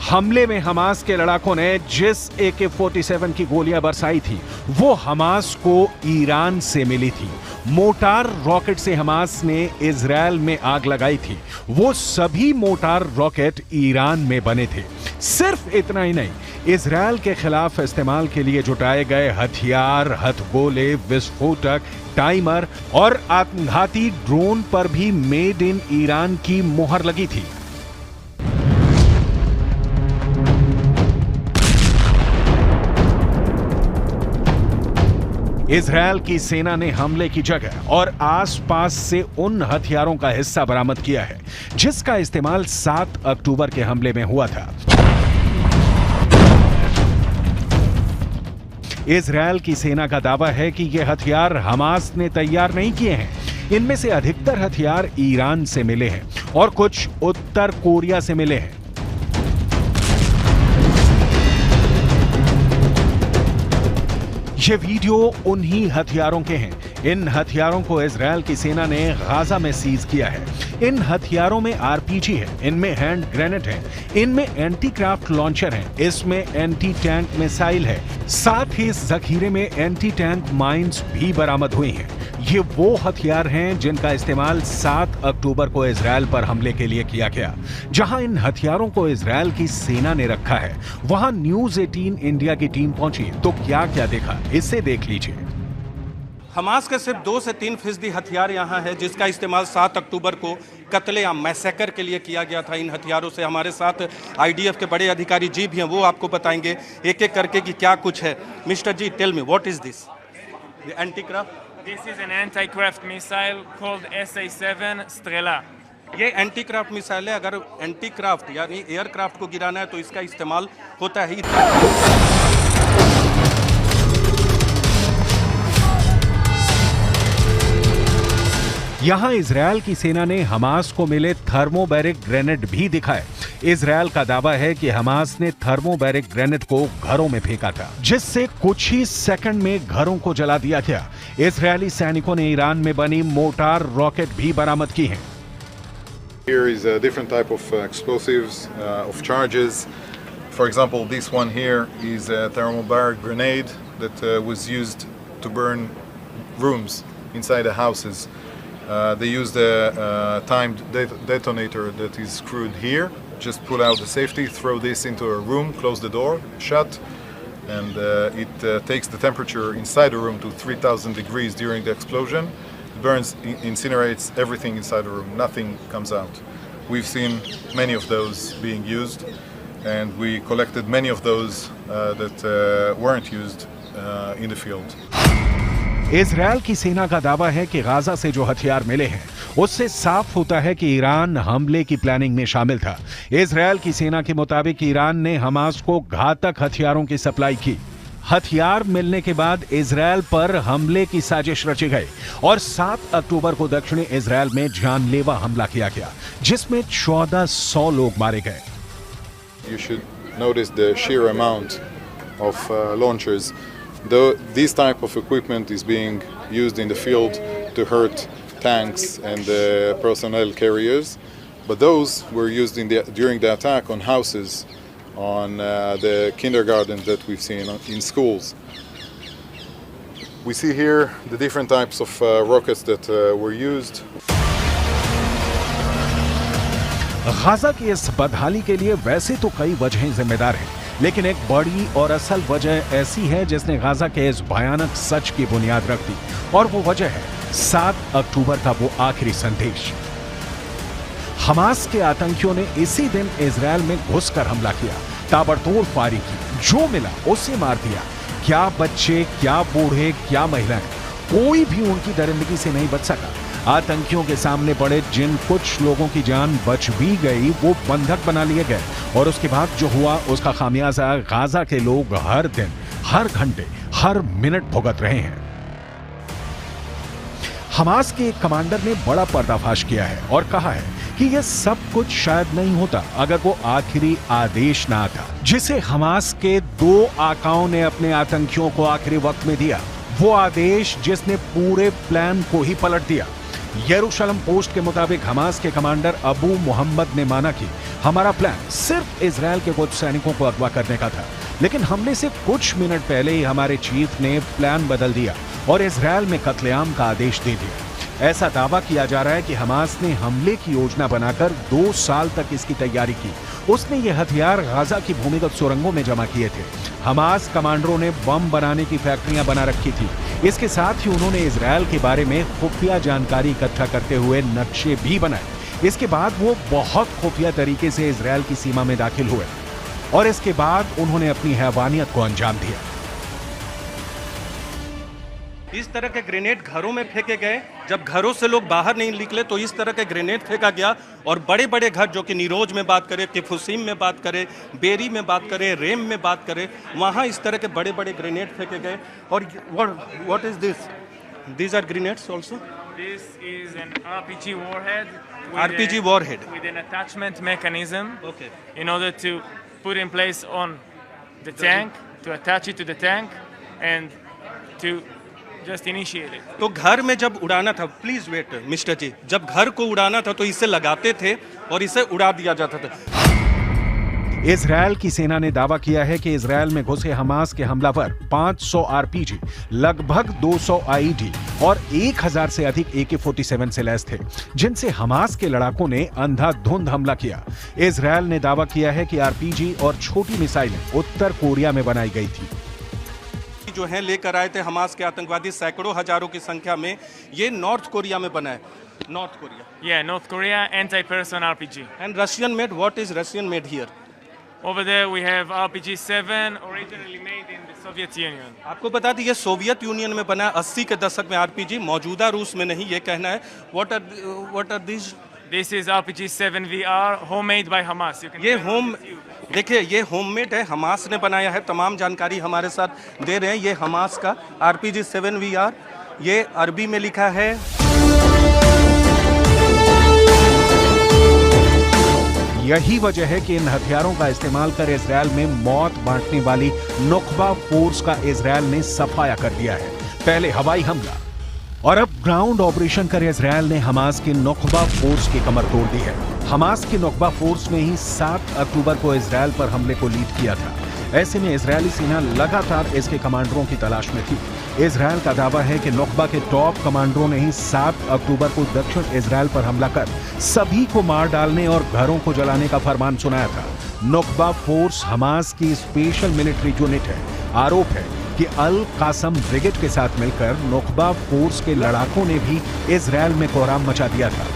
हमले में हमास के लड़ाकों ने जिस AK-47 की गोलियां बरसाई थी, वो हमास को ईरान से मिली थी। मोटार रॉकेट से हमास ने इजरायल में आग लगाई थी, वो सभी मोटार रॉकेट ईरान में बने थे। सिर्फ इतना ही नहीं, इजरायल के खिलाफ इस्तेमाल के लिए जुटाए गए हथियार, हथगोले, विस्फोटक, टाइमर और आत्मघाती ड्रोन पर भी मेड इन ईरान की मोहर लगी थी। इजरायल की सेना ने हमले की जगह और आसपास से उन हथियारों का हिस्सा बरामद किया है, जिसका इस्तेमाल 7 अक्टूबर के हमले में हुआ था। इजरायल की सेना का दावा है कि ये हथियार हमास ने तैयार नहीं किए हैं। इनमें से अधिकतर हथियार ईरान से मिले हैं और कुछ उत्तर कोरिया से मिले हैं। ये वीडियो उन्हीं हथियारों के हैं। इन हथियारों को इजरायल की सेना ने गाजा में सीज किया है। इन हथियारों में RPG है, इनमें हैंड ग्रेनेड है, इनमें एंटी क्राफ्ट लॉन्चर है, इसमें एंटी टैंक मिसाइल है, साथ ही इस जखीरे में एंटी टैंक माइंस भी बरामद हुई हैं। ये वो हथियार हैं जिनका इस्तेमाल 7 अक्टूबर को इजरायल पर हमले के लिए किया गया। जहां इन हथियारों को इजरायल की सेना ने रखा है, वहां न्यूज़ 18 इंडिया की टीम पहुंची तो क्या क्या देखा, इसे देख लीजिए। हमास के सिर्फ 2 से 3% हथियार यहाँ है, जिसका इस्तेमाल 7 अक्टूबर को कत्लेआम मैसेकर के लिए किया गया था। इन हथियारों से हमारे साथ IDF के बड़े अधिकारी जी भी हैं, वो आपको बताएंगे एक एक करके कि क्या कुछ है। Mister G, tell me what is this? Anti craft? This is an anti-craft missile called SA-7 Strela. ये एंटी क्राफ्ट मिसाइल है। अगर एंटी क्राफ्ट यानी एयरक्राफ्ट को गिराना है तो इसका इस्तेमाल होता है। यहां इजरायल की सेना ने हमास को मिले थर्मोबैरिक ग्रेनेड भी दिखाए। इजरायल का दावा है कि हमास ने थर्मोबैरिक ग्रेनेड को घरों में फेंका था, जिससे कुछ ही सेकंड में घरों को जला दिया गया। इजरायली सैनिकों ने ईरान में बनी मोटार रॉकेट भी बरामद की हैं। Here is a different type of explosives, of charges. For example, this one here is a thermobaric grenade that was used to burn rooms inside the houses. They used a timed detonator that is screwed here. Just pull out the safety, throw this into a room, close the door, shut, and it takes the temperature inside the room to 3,000 degrees during the explosion. It burns, incinerates everything inside the room. Nothing comes out. We've seen many of those being used, and we collected many of those that weren't used in the field. Israel की सेना का दावा है कि Gaza से जो हथियार मिले हैं, उससे साफ होता है कि ईरान हमले की प्लानिंग में शामिल था। इजरायल की सेना के मुताबिक ईरान ने हमास को घातक हथियारों की सप्लाई की। हथियार मिलने के बाद इजरायल पर हमले की साजिश रची गई और 7 अक्टूबर को दक्षिणी इजरायल में जानलेवा हमला किया गया, जिसमें 1400 लोग मारे गए। You should notice the sheer amount of launchers. This type of equipment is being used in the field to hurt tanks and personnel carriers, but those were used during the attack on houses, on the kindergarten that we've seen in schools. We see here the different types of rockets that were used. Gaza की इस बदहाली के लिए वैसे तो कई वजहें जिम्मेदार हैं, लेकिन एक बड़ी और असल वजह ऐसी है जिसने गाजा के इस भयानक सच की बुनियाद रख दी, और वो वजह है 7 अक्टूबर का वो आखिरी संदेश। हमास के आतंकियों ने इसी दिन इजरायल में घुसकर हमला किया, ताबड़तोड़ फायरिंग की, जो मिला उसे मार दिया। क्या बच्चे, क्या बूढ़े, क्या महिलाएं, कोई भी उनकी दरिंदगी से नहीं बच सका। आतंकियों के सामने पड़े जिन कुछ लोगों की जान बच भी गई, वो बंधक बना लिए गए, और उसके बाद जो हुआ उसका खामियाजा गाजा के लोग हर दिन, हर घंटे, हर मिनट भुगत रहे हैं। हमास के एक कमांडर ने बड़ा पर्दाफाश किया है और कहा है कि यह सब कुछ शायद नहीं होता अगर वो आखिरी आदेश ना आता, जिसे हमास के 2 आकाओं ने अपने आतंकियों को आखिरी वक्त में दिया। वो आदेश जिसने पूरे प्लान को ही पलट दिया। यरूशलेम पोस्ट के मुताबिक हमास के कमांडर अबू मोहम्मद ने माना कि हमारा प्लान सिर्फ इजरायल के कुछ सैनिकों को अगवा करने का था, लेकिन हमले से कुछ मिनट पहले ही हमारे चीफ ने प्लान बदल दिया और इजरायल में कत्लेआम का आदेश दे दिया। ऐसा दावा किया जा रहा है कि हमास ने हमले की योजना बनाकर 2 साल तक इसकी तैयारी की। उसने ये हथियार गाजा की भूमिगत सुरंगों में जमा किए थे। हमास कमांडरों ने बम बनाने की फैक्ट्रियां बना रखी थी। इसके साथ ही उन्होंने इजरायल के बारे में खुफिया जानकारी इकट्ठा करते हुए नक्शे भी बनाए। इसके बाद वो बहुत खुफिया तरीके से इजरायल की सीमा में दाखिल हुए और इसके बाद उन्होंने अपनी हैवानियत को अंजाम दिया। इस तरह के ग्रेनेड घरों में फेंके गए। जब घरों से लोग बाहर नहीं निकले तो इस तरह के ग्रेनेड फेंका गया, और बड़े बड़े घर, जो कि निरोज में बात करें, किफुसीम में बात करें, बेरी में बात करें, रेम में बात करें, वहाँ इस तरह के बड़े बड़े ग्रेनेड फेंके गए। और what is this? These are grenades also? This is an RPG warhead. RPG warhead. With an attachment mechanism. Okay. In order to put in place on the tank, to attach it to the tank, and to just initiate it. तो घर में जब उड़ाना था, please wait mister जी, जब घर को उड़ाना था तो इसे लगाते थे और इसे उड़ा दिया जाता था। इजरायल की सेना ने दावा किया है कि इजरायल में घुसे हमास के हमलावर 500 आरपीजी, लगभग 200 आईडी और 1000 से अधिक AK-47 से लैस थे, जिनसे हमास के लड़ाकों ने अंधाधुंध हमला किया। इजरायल ने दावा किया है कि आरपीजी और छोटी मिसाइलें उत्तर कोरिया में बनाई गई थी। जो है लेकर आए थे हमास के आतंकवादी, सैकड़ों हजारों की संख्या में। ये नॉर्थ कोरिया में बना है। North Korea. Yeah, North Korea anti-person RPG. And Russian made. What is Russian made here? Over there we have RPG-7, originally made in the Soviet Union. आपको बता दी ये सोवियत यूनियन में बना है, 80 के दशक में आरपीजी, मौजूदा रूस में नहीं, ये कहना है। What are these? This is RPG-7 VR, homemade by Hamas. You can ये देखिए, ये होममेड है, हमास ने बनाया है। तमाम जानकारी हमारे साथ दे रहे हैं। ये हमास का RPG-7 VR, ये अरबी में लिखा है। यही वजह है कि इन हथियारों का इस्तेमाल कर इजरायल में मौत बांटने वाली नुकबा फोर्स का इजरायल ने सफाया कर दिया है। पहले हवाई हमला और अब ग्राउंड ऑपरेशन कर इजरायल ने हमास की नुकबा फोर्स की कमर तोड़ दी है। हमास की नुकबा फोर्स ने ही 7 अक्टूबर को इजरायल पर हमले को लीड किया था। ऐसे में इजरायली सेना लगातार इसके कमांडरों की तलाश में थी। इजरायल का दावा है कि नुकबा के टॉप कमांडरों ने ही 7 अक्टूबर को दक्षिण इजरायल पर हमला कर सभी को मार डालने और घरों को जलाने का फरमान सुनाया था। नुकबा फोर्स हमास की स्पेशल मिलिट्री यूनिट है। आरोप है कि अल कासम ब्रिगेड के साथ मिलकर नुकबा फोर्स के लड़ाकों ने भी इजरायल में कोहराम मचा दिया था।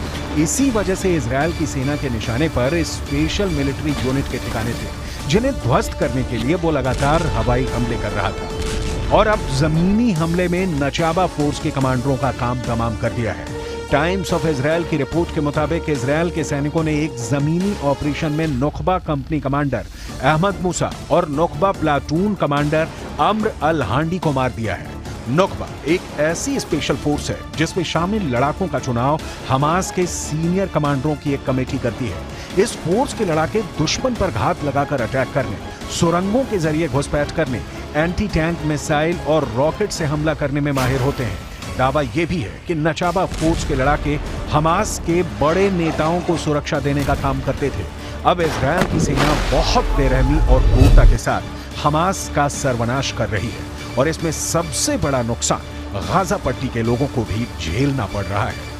इसी वजह से इजरायल की सेना के निशाने पर इस स्पेशल मिलिट्री यूनिट के ठिकाने थे, जिन्हें ध्वस्त करने के लिए वो लगातार हवाई हमले कर रहा था। और अब जमीनी हमले में नचाबा फोर्स के कमांडरों का काम तमाम कर दिया है। टाइम्स ऑफ इजरायल की रिपोर्ट के मुताबिक इजरायल के सैनिकों ने एक जमीनी ऑपरेशन में नुकबा कंपनी कमांडर अहमद मूसा और नुकबा प्लाटून कमांडर अम्र अल हांडी को मार दिया है। नुकबा एक ऐसी स्पेशल फोर्स है जिसमें शामिल लड़ाकों का चुनाव हमास के सीनियर कमांडरों की एक कमेटी करती है। इस फोर्स के लड़ाके दुश्मन पर घात लगाकर अटैक करने, सुरंगों के जरिए घुसपैठ करने, एंटी टैंक मिसाइल और रॉकेट से हमला करने में माहिर होते हैं। दावा यह भी है कि नचाबा फोर्स के लड़ाके हमास के बड़े नेताओं को सुरक्षा देने का काम करते थे। अब इजरायल की सेना बहुत बेरहमी और क्रूरता के साथ हमास का सर्वनाश कर रही है और इसमें सबसे बड़ा नुकसान गाजा पट्टी के लोगों को भी झेलना पड़ रहा है।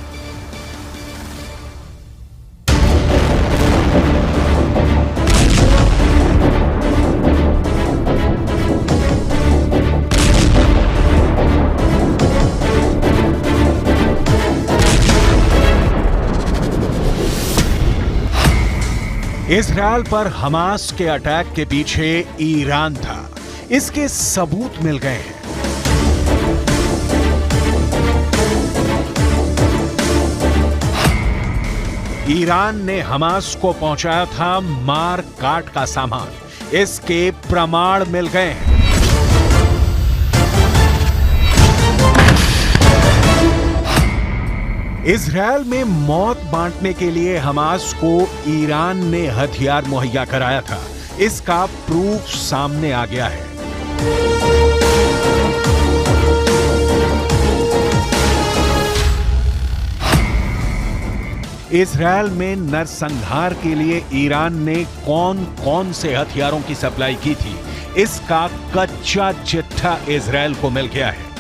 इजरायल पर हमास के अटैक के पीछे ईरान था, इसके सबूत मिल गए हैं। ईरान ने हमास को पहुंचाया था मार काट का सामान, इसके प्रमाण मिल गए हैं। इजरायल में मौत बांटने के लिए हमास को ईरान ने हथियार मुहैया कराया था, इसका प्रूफ सामने आ गया है। इजरायल में नरसंहार के लिए ईरान ने कौन कौन से हथियारों की सप्लाई की थी, इसका कच्चा चिट्ठा इजरायल को मिल गया है।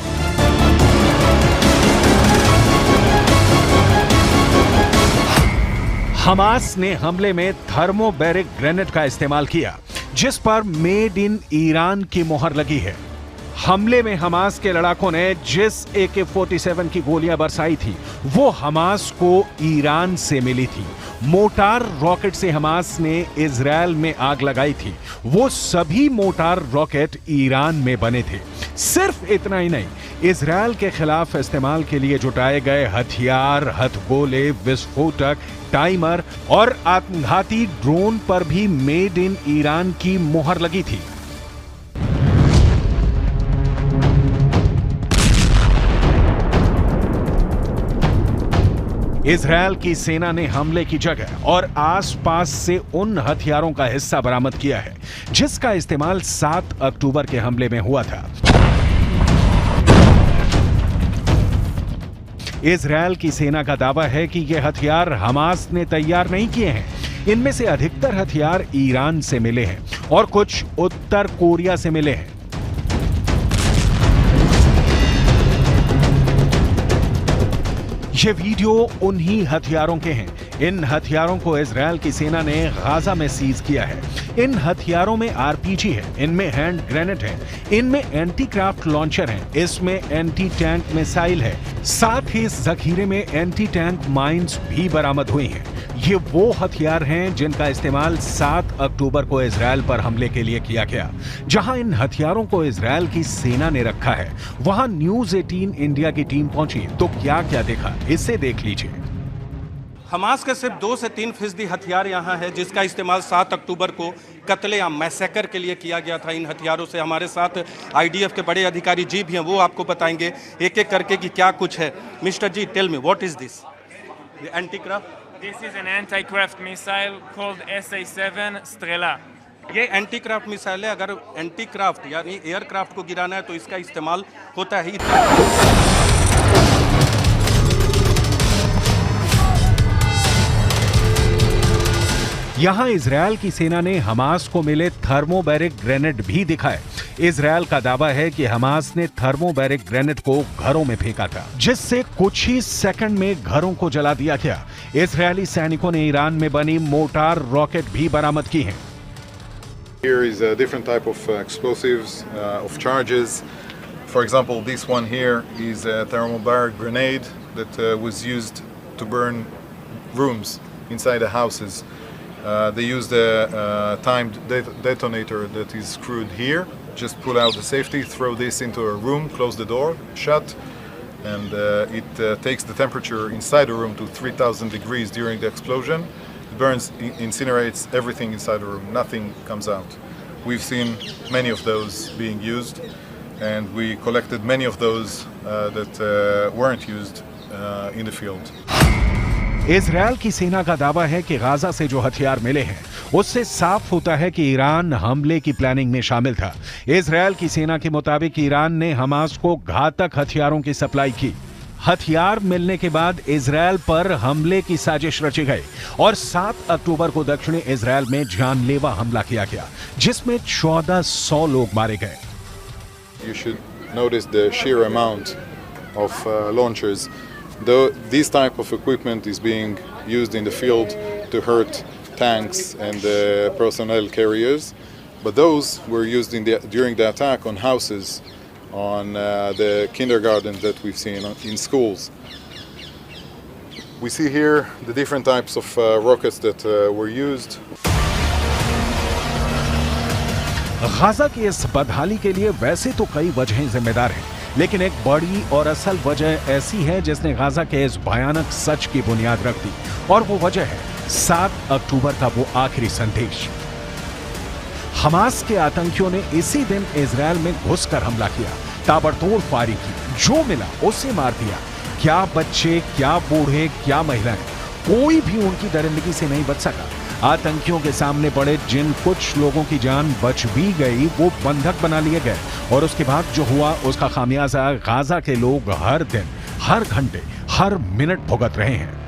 हमास ने हमले में थर्मोबैरिक ग्रेनेड का इस्तेमाल किया, जिस पर मेड इन ईरान की मोहर लगी है। हमले में हमास के लड़ाकों ने जिस AK-47 की गोलियां बरसाई थी, वो हमास को ईरान से मिली थी। मोटार रॉकेट से हमास ने इजरायल में आग लगाई थी, वो सभी मोटार रॉकेट ईरान में बने थे। सिर्फ इतना ही नहीं, इजरायल के खिलाफ इस्तेमाल के लिए जुटाए गए हथियार, हथगोले, विस्फोटक, टाइमर और आत्मघाती ड्रोन पर भी मेड इन ईरान की मोहर लगी थी। इजरायल की सेना ने हमले की जगह और आसपास से उन हथियारों का हिस्सा बरामद किया है, जिसका इस्तेमाल 7 अक्टूबर के हमले में हुआ था। इजरायल की सेना का दावा है कि ये हथियार हमास ने तैयार नहीं किए हैं। इनमें से अधिकतर हथियार ईरान से मिले हैं और कुछ उत्तर कोरिया से मिले हैं। ये वीडियो उन्हीं हथियारों के हैं। इन हथियारों को इजरायल की सेना ने गाजा में सीज किया है। इन हथियारों में RPG है, इनमें हैंड ग्रेनेड है, इनमें एंटी क्राफ्ट लॉन्चर है, इसमें एंटी टैंक मिसाइल है, साथ ही इस जखीरे में एंटी टैंक माइंस भी बरामद हुई हैं। ये वो हथियार हैं जिनका इस्तेमाल 7 अक्टूबर को इजरायल पर हमले के लिए किया गया। जहां इन हथियारों को इजरायल की सेना ने रखा है, वहां न्यूज 18 इंडिया की टीम पहुंची तो क्या क्या देखा, इसे देख लीजिए। हमास के सिर्फ 2 से 3% हथियार यहाँ है, जिसका इस्तेमाल 7 अक्टूबर को कत्लेआम मैसेकर के लिए किया गया था। इन हथियारों से हमारे साथ IDF के बड़े अधिकारी जी भी हैं, वो आपको बताएंगे एक एक करके कि क्या कुछ है। Mister G, tell me what is this? Anti craft? This is an anti-craft missile called SA-7 Strela. ये एंटी क्राफ्ट मिसाइल है। अगर एंटी क्राफ्ट यानी एयरक्राफ्ट को गिराना है तो इसका इस्तेमाल होता है। यहां इजरायल की सेना ने हमास को मिले थर्मोबैरिक ग्रेनेड भी दिखाए। इजरायल का दावा है कि हमास ने थर्मोबैरिक ग्रेनेड को घरों में फेंका था, जिससे कुछ ही सेकंड में घरों को जला दिया गया। इजरायली सैनिकों ने ईरान में बनी मोटार रॉकेट भी बरामद की हैं। Here is a different type of explosives, of charges. For example, this one here is a thermobaric grenade that was used to burn rooms inside the houses. They used a timed detonator that is screwed here. Just pull out the safety, throw this into a room, close the door, shut, and it takes the temperature inside the room to 3,000 degrees during the explosion. It burns, incinerates everything inside the room. Nothing comes out. We've seen many of those being used, and we collected many of those that weren't used in the field. Israel की सेना का दावा है कि Gaza से जो हथियार मिले हैं, उससे साफ होता है कि ईरान हमले की प्लानिंग में शामिल था। इजरायल की सेना के मुताबिक ईरान ने हमास को घातक हथियारों की सप्लाई की। हथियार मिलने के बाद इजरायल पर हमले की साजिश रची गई और 7 अक्टूबर को दक्षिणी इजरायल में जानलेवा हमला किया गया, जिसमें 1400 लोग मारे गए। You should notice the sheer amount of launchers. Though this type of equipment is being used in the field to hurt tanks and personnel carriers, but those were used during the attack on houses, on the kindergartens that we've seen in schools. We see here the different types of rockets that were used. Gaza की इस बदहाली के लिए वैसे तो कई वजहें जिम्मेदार हैं, लेकिन एक बड़ी और असल वजह ऐसी है जिसने गाजा के इस भयानक सच की बुनियाद रख दी, और वो वजह है 7 अक्टूबर का वो आखिरी संदेश। हमास के आतंकियों ने इसी दिन इजरायल में घुसकर हमला किया, ताबड़तोड़ फायरिंग की, जो मिला उससे मार दिया। क्या बच्चे, क्या बूढ़े, क्या महिलाएं, कोई भी उनकी दरिंदगी से नहीं बच सका। आतंकियों के सामने पड़े जिन कुछ लोगों की जान बच भी गई, वो बंधक बना लिए गए, और उसके बाद जो हुआ उसका खामियाजा गाजा के लोग हर दिन, हर घंटे, हर मिनट भुगत रहे हैं।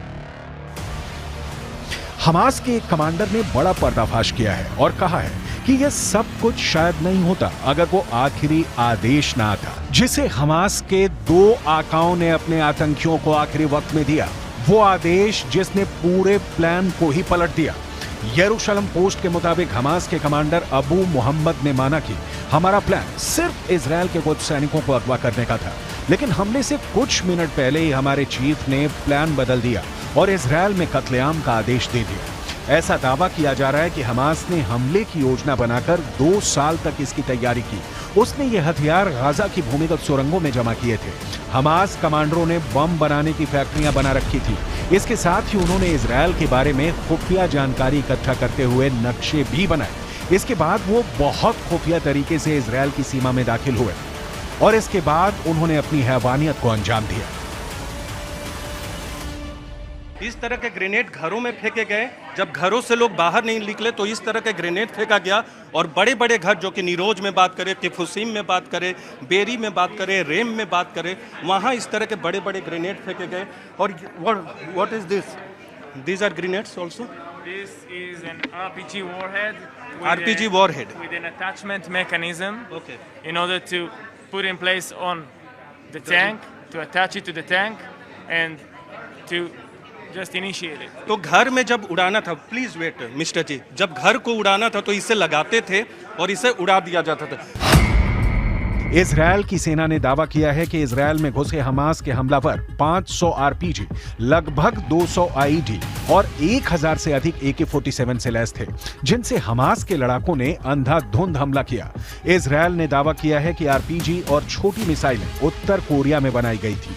हमास के एक कमांडर ने बड़ा पर्दाफाश किया है और कहा है कि यह सब कुछ शायद नहीं होता अगर वो आखिरी आदेश ना आता, जिसे हमास के 2 आकाओं ने अपने आतंकियों को आखिरी वक्त में दिया। वो आदेश जिसने पूरे प्लान को ही पलट दिया। यरूशलेम पोस्ट के मुताबिक हमास के कमांडर अबू मोहम्मद ने माना कि हमारा प्लान सिर्फ इजरायल के कुछ सैनिकों को अगवा करने का था, लेकिन हमले से कुछ मिनट पहले ही हमारे चीफ ने प्लान बदल दिया और इजरायल में कत्लेआम का आदेश दे दिया। ऐसा दावा किया जा रहा है कि हमास ने हमले की योजना बनाकर 2 साल तक इसकी तैयारी की। उसने ये हथियार गाजा की भूमिगत सुरंगों में जमा किए थे। हमास कमांडरों ने बम बनाने की फैक्ट्रियां बना रखी थी। इसके साथ ही उन्होंने इजरायल के बारे में खुफिया जानकारी इकट्ठा करते हुए नक्शे भी बनाए। इसके बाद वो बहुत खुफिया तरीके से इजरायल की सीमा में दाखिल हुए और इसके बाद उन्होंने अपनी हैवानियत को अंजाम दिया। इस तरह के ग्रेनेड घरों में फेंके गए। जब घरों से लोग बाहर नहीं निकले तो इस तरह के ग्रेनेड फेंका गया, और बड़े बड़े घर, जो कि नीरोज में बात करें, किफुसीम में बात करें, बेरी में बात करें, रेम में बात करें, वहाँ इस तरह के बड़े बड़े ग्रेनेड फेंके गए। और what is this? These are grenades also? This is an RPG warhead. RPG warhead. With an attachment mechanism. Okay. In order to put in place on the tank, to attach it to the tank, and to just initiate it. तो घर में जब उड़ाना था, please wait mister जी, जब घर को उड़ाना था तो इसे लगाते थे और इसे उड़ा दिया जाता था। इजरायल की सेना ने दावा किया है कि इजरायल में घुसे हमास के हमलावर 500 आरपीजी, लगभग 200 आईडी और 1000 से अधिक AK-47 से लैस थे, जिनसे हमास के लड़ाकों ने अंधाधुंध हमला किया। इजरायल ने दावा किया है कि आरपीजी और छोटी मिसाइलें उत्तर कोरिया में बनाई गई थी।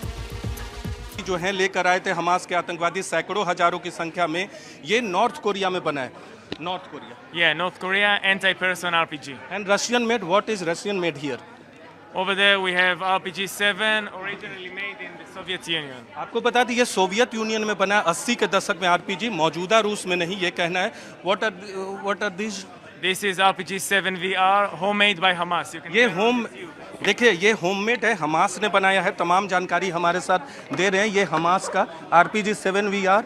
जो है लेकर आए थे हमास के आतंकवादी, सैकड़ों हजारों की संख्या में। ये नॉर्थ कोरिया में बना है। North Korea. Yeah, North Korea anti-person RPG. And Russian made. What is Russian made here? Over there we have RPG-7, originally made in the Soviet Union. आपको बता दें ये सोवियत यूनियन में बना है, 80 के दशक में आरपीजी, मौजूदा रूस में नहीं, ये कहना है। What are these? This is RPG-7 VR, homemade by Hamas. You can ये check home, it with you. देखिए ये होममेड है, हमास ने बनाया है। तमाम जानकारी हमारे साथ दे रहे हैं। ये हमास का RPG-7 VR,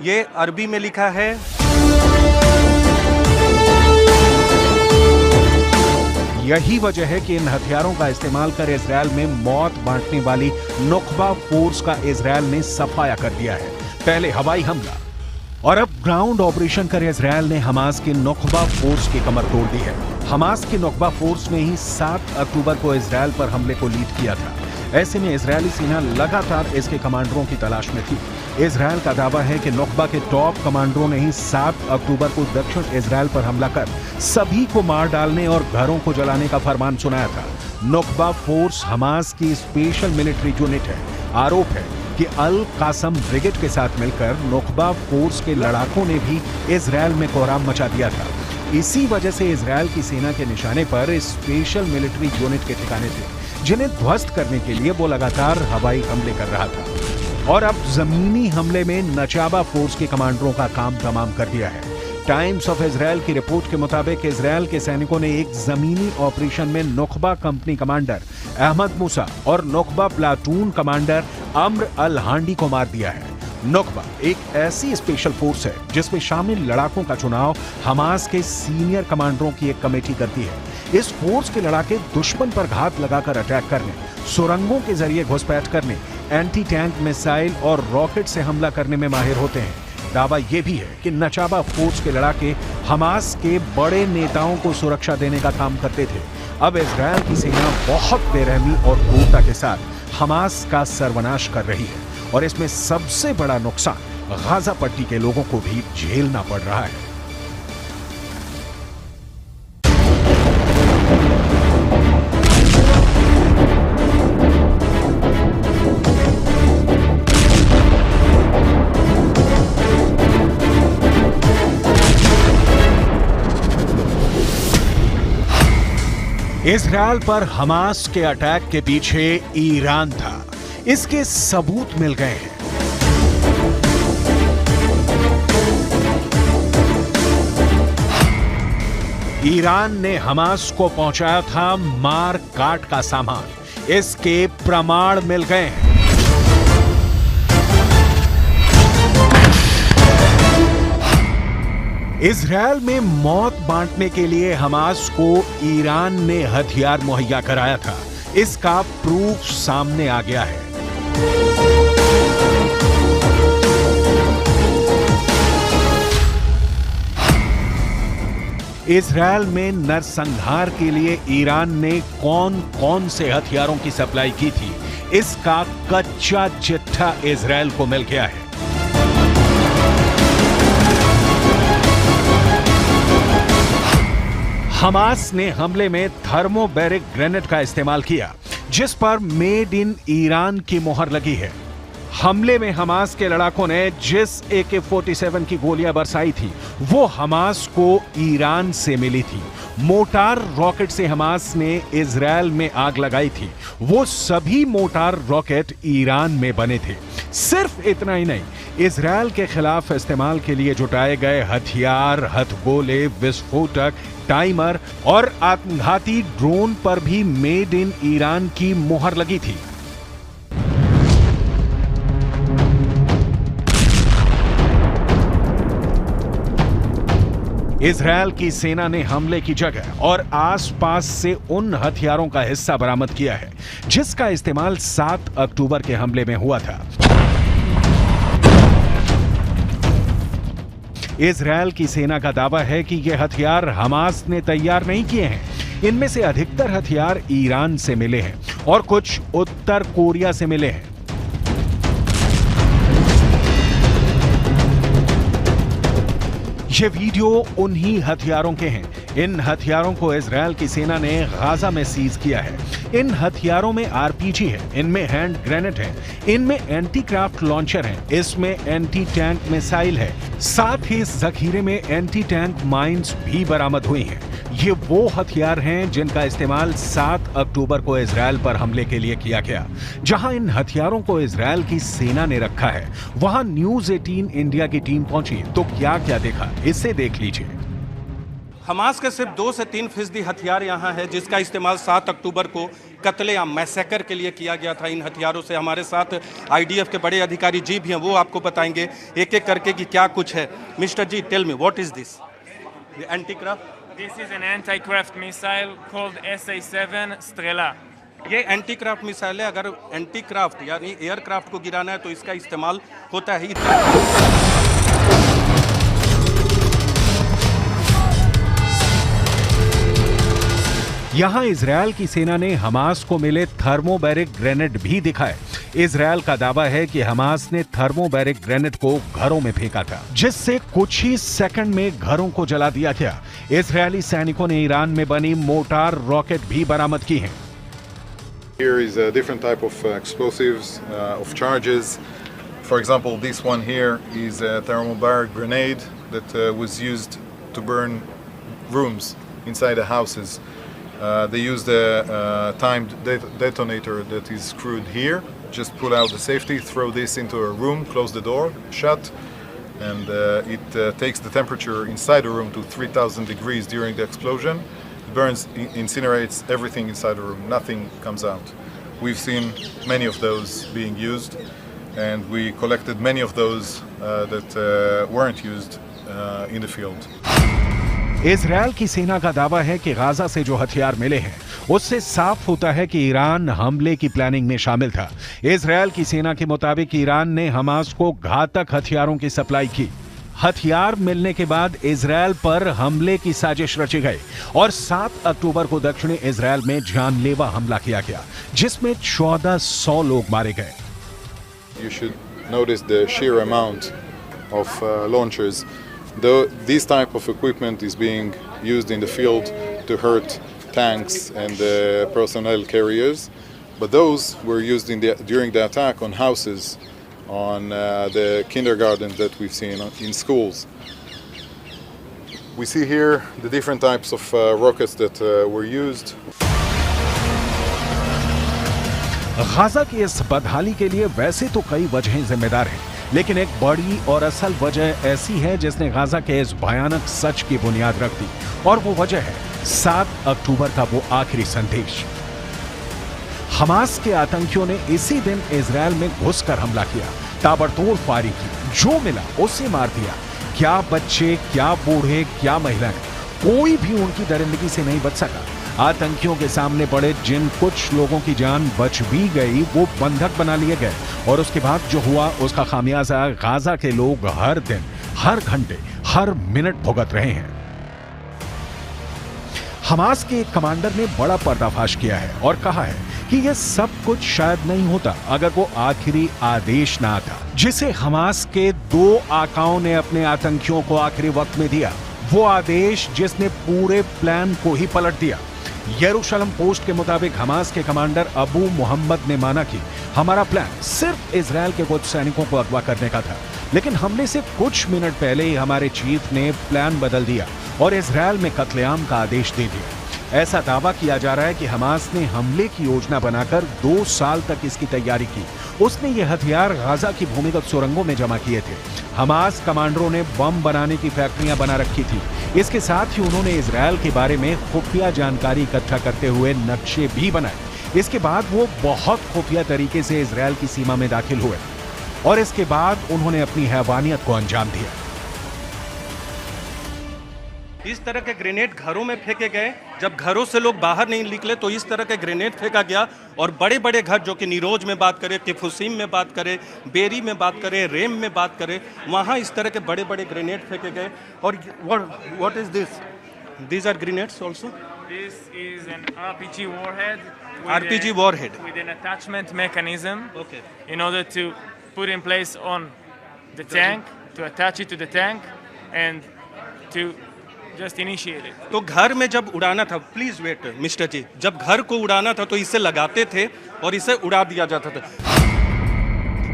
ये अरबी में लिखा है। यही वजह है कि इन हथियारों का इस्तेमाल कर इजरायल में मौत बांटने वाली नुकबा फोर्स का इजरायल ने सफाया कर दिया है। पहले हवाई हमला और अब ग्राउंड ऑपरेशन कर इजरायल ने हमास की नुकबा फोर्स की कमर तोड़ दी है। हमास की नुकबा फोर्स ने ही 7 अक्टूबर को इजरायल पर हमले को लीड किया था। ऐसे में इजरायली सेना लगातार इसके कमांडरों की तलाश में थी। इजरायल का दावा है कि नुकबा के टॉप कमांडरों ने ही 7 अक्टूबर को दक्षिण इजरायल पर हमला कर सभी को मार डालने और घरों को जलाने का फरमान सुनाया था। नुकबा फोर्स हमास की स्पेशल मिलिट्री यूनिट है। आरोप है कि अल कासम ब्रिगेड के साथ मिलकर नुकबा फोर्स के लड़ाकों ने भी इजरायल में कोहराम मचा दिया था। इसी वजह से इजरायल की सेना के निशाने पर स्पेशल मिलिट्री यूनिट के ठिकाने थे, जिन्हें ध्वस्त करने के लिए वो लगातार हवाई हमले कर रहा था। और अब जमीनी हमले में नचाबा फोर्स के कमांडरों का काम तमाम कर दिया है। टाइम्स ऑफ इजरायल की रिपोर्ट के मुताबिक इजरायल के सैनिकों ने एक जमीनी ऑपरेशन में नुकबा कंपनी कमांडर अहमद मूसा और नुकबा प्लाटून कमांडर अम्र अल हांडी को मार दिया है। नुकबा एक ऐसी स्पेशल फोर्स है जिसमें शामिल लड़ाकों का चुनाव हमास के सीनियर कमांडरों की एक कमेटी करती है। इस फोर्स के लड़ाके दुश्मन पर घात लगाकर अटैक करने, सुरंगों के जरिए घुसपैठ करने, एंटी टैंक मिसाइल और रॉकेट से हमला करने में माहिर होते हैं। दावा यह भी है कि नचाबा फोर्स के लड़ाके हमास के बड़े नेताओं को सुरक्षा देने का काम करते थे। अब इजरायल की सेना बहुत बेरहमी और क्रूरता के साथ हमास का सर्वनाश कर रही है और इसमें सबसे बड़ा नुकसान गाजा पट्टी के लोगों को भी झेलना पड़ रहा है। इजरायल पर हमास के अटैक के पीछे ईरान था, इसके सबूत मिल गए हैं। ईरान ने हमास को पहुंचाया था मार काट का सामान, इसके प्रमाण मिल गए हैं। इजरायल में मौत बांटने के लिए हमास को ईरान ने हथियार मुहैया कराया था, इसका प्रूफ सामने आ गया है। इजरायल में नरसंहार के लिए ईरान ने कौन कौन से हथियारों की सप्लाई की थी, इसका कच्चा चिट्ठा इजरायल को मिल गया है। हमास ने हमले में थर्मोबैरिक ग्रेनेड का इस्तेमाल किया, जिस पर मेड इन ईरान की मोहर लगी है। हमले में हमास के लड़ाकों ने जिस AK-47 की गोलियां बरसाई थी, वो हमास को ईरान से मिली थी। मोटार रॉकेट से हमास ने इजरायल में आग लगाई थी, वो सभी मोटार रॉकेट ईरान में बने थे। सिर्फ इतना ही नहीं, इजरायल के खिलाफ इस्तेमाल के लिए जुटाए गए हथियार, हथगोले, विस्फोटक, टाइमर और आत्मघाती ड्रोन पर भी मेड इन ईरान की मोहर लगी थी। इजरायल की सेना ने हमले की जगह और आसपास से उन हथियारों का हिस्सा बरामद किया है, जिसका इस्तेमाल 7 अक्टूबर के हमले में हुआ था। इजरायल की सेना का दावा है कि ये हथियार हमास ने तैयार नहीं किए हैं। इनमें से अधिकतर हथियार ईरान से मिले हैं और कुछ उत्तर कोरिया से मिले हैं। ये वीडियो उन्हीं हथियारों के हैं। इन हथियारों को इजरायल की सेना ने गाजा में सीज किया है। इन हथियारों में RPG है, इनमें हैंड ग्रेनेड है, इनमें एंटी क्राफ्ट लॉन्चर है, इसमें एंटी टैंक मिसाइल है, साथ ही इस जखीरे में एंटी टैंक माइंस भी बरामद हुई हैं। ये वो हथियार हैं जिनका इस्तेमाल 7 अक्टूबर को इजरायल पर हमले के लिए किया गया। जहां इन हथियारों को इजरायल की सेना ने रखा है, वहां न्यूज़ 18 इंडिया की टीम पहुंची तो क्या क्या देखा, इसे देख लीजिए। हमास के सिर्फ 2 से 3% हथियार यहाँ है, जिसका इस्तेमाल 7 अक्टूबर को कत्लेआम मैसेकर के लिए किया गया था। इन हथियारों से हमारे साथ IDF के बड़े अधिकारी जी भी हैं, वो आपको बताएंगे एक एक करके कि क्या कुछ है। Mister G, tell me what is this? Anti craft? This is an anti-craft missile called SA-7 Strela. ये एंटी क्राफ्ट मिसाइल है। अगर एंटी क्राफ्ट यानी एयरक्राफ्ट को गिराना है तो इसका इस्तेमाल होता है। यहां इजरायल की सेना ने हमास को मिले थर्मोबैरिक ग्रेनेड भी दिखाए। इजरायल का दावा है कि हमास ने थर्मोबैरिक ग्रेनेड को घरों में फेंका था, जिससे कुछ ही सेकंड में घरों को जला दिया गया। इजरायली सैनिकों ने ईरान में बनी मोटार रॉकेट भी बरामद की हैं। Here is a different type of explosives, of charges. For example, this one here is a thermobaric grenade that was used to burn rooms inside the houses. They used a timed detonator that is screwed here. Just pull out the safety, throw this into a room, close the door, shut, and it takes the temperature inside the room to 3,000 degrees during the explosion. It burns, incinerates everything inside the room. Nothing comes out. We've seen many of those being used, and we collected many of those that weren't used in the field. Israel की सेना का दावा है कि Gaza से जो हथियार मिले हैं, उससे साफ होता है कि ईरान हमले की प्लानिंग में शामिल था। इजरायल की सेना के मुताबिक ईरान ने हमास को घातक हथियारों की सप्लाई की। हथियार मिलने के बाद इजरायल पर हमले की साजिश रची गई और 7 अक्टूबर को दक्षिणी इजरायल में जानलेवा हमला किया गया, जिसमें 1400 लोग मारे गए। You should notice the sheer amount of launchers. Though this type of equipment is being used in the field to hurt tanks and personnel carriers, but those were used during the attack on houses, on the kindergartens that we've seen in schools. We see here the different types of rockets that were used. Gaza की इस बदहाली के लिए वैसे तो कई वजहें जिम्मेदार हैं, लेकिन एक बड़ी और असल वजह ऐसी है जिसने गाजा के इस भयानक सच की बुनियाद रख दी, और वो वजह है 7 अक्टूबर का वो आखिरी संदेश। हमास के आतंकियों ने इसी दिन इजरायल में घुसकर हमला किया, ताबड़तोड़ फायरिंग की, जो मिला उससे मार दिया। क्या बच्चे, क्या बूढ़े, क्या महिलाएं, कोई भी उनकी दरिंदगी से नहीं बच सका। आतंकियों के सामने पड़े जिन कुछ लोगों की जान बच भी गई वो बंधक बना लिए गए, और उसके बाद जो हुआ उसका खामियाजा गाजा के लोग हर दिन, हर घंटे, हर मिनट भुगत रहे हैं। हमास के एक कमांडर ने बड़ा पर्दाफाश किया है और कहा है कि यह सब कुछ शायद नहीं होता अगर वो आखिरी आदेश ना आता, जिसे हमास के 2 आकाओं ने अपने आतंकियों को आखिरी वक्त में दिया। वो आदेश जिसने पूरे प्लान को ही पलट दिया। यरूशलेम पोस्ट के मुताबिक हमास के कमांडर अबू मोहम्मद ने माना कि हमारा प्लान सिर्फ इजरायल के कुछ सैनिकों को अगवा करने का था, लेकिन हमले से कुछ मिनट पहले ही हमारे चीफ ने प्लान बदल दिया और इजरायल में कत्लेआम का आदेश दे दिया। ऐसा दावा किया जा रहा है कि हमास ने हमले की योजना बनाकर 2 साल तक इसकी तैयारी की। उसने ये हथियार गाजा की भूमिगत सुरंगों में जमा किए थे। हमास कमांडरों ने बम बनाने की फैक्ट्रियां बना रखी थी। इसके साथ ही उन्होंने इजरायल के बारे में खुफिया जानकारी इकट्ठा करते हुए नक्शे भी बनाए। इसके बाद वो बहुत खुफिया तरीके से इजरायल की सीमा में दाखिल हुए और इसके बाद उन्होंने अपनी हैवानियत को अंजाम दिया। इस तरह के ग्रेनेड घरों में फेंके गए। जब घरों से लोग बाहर नहीं निकले तो इस तरह के ग्रेनेड फेंका गया, और बड़े बड़े घर, जो कि नीरोज में बात करें, किफुसीम में बात करें, बेरी में बात करें, रेम में बात करें, वहाँ इस तरह के बड़े बड़े ग्रेनेड फेंके गए। और what is this? These are grenades also? This is an RPG warhead. RPG warhead. With an attachment mechanism. Okay. In order to put in place on the tank, to attach it to the tank, and to just initiate it. तो घर में जब उड़ाना था, please wait mister जी, जब घर को उड़ाना था तो इसे लगाते थे और इसे उड़ा दिया जाता था।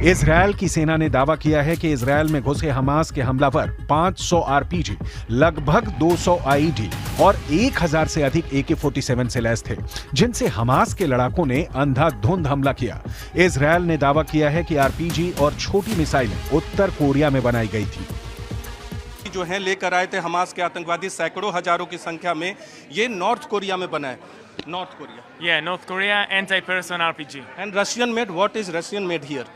इजरायल की सेना ने दावा किया है कि इजरायल में घुसे हमास के हमलावर 500 आरपीजी, लगभग 200 आईईडी और 1000 से अधिक AK-47 से लैस थे, जिनसे हमास के लड़ाकों ने अंधाधुंध हमला किया। इजरायल ने दावा किया है कि आरपीजी और छोटी मिसाइलें उत्तर कोरिया में बनाई गई थी। जो हैं लेकर आए थे हमास के आतंकवादी, सैकड़ों हजारों की संख्या में, ये नॉर्थ कोरिया में बना है। North Korea? Yeah, North Korea anti-person RPG. And Russian made? What is Russian made here?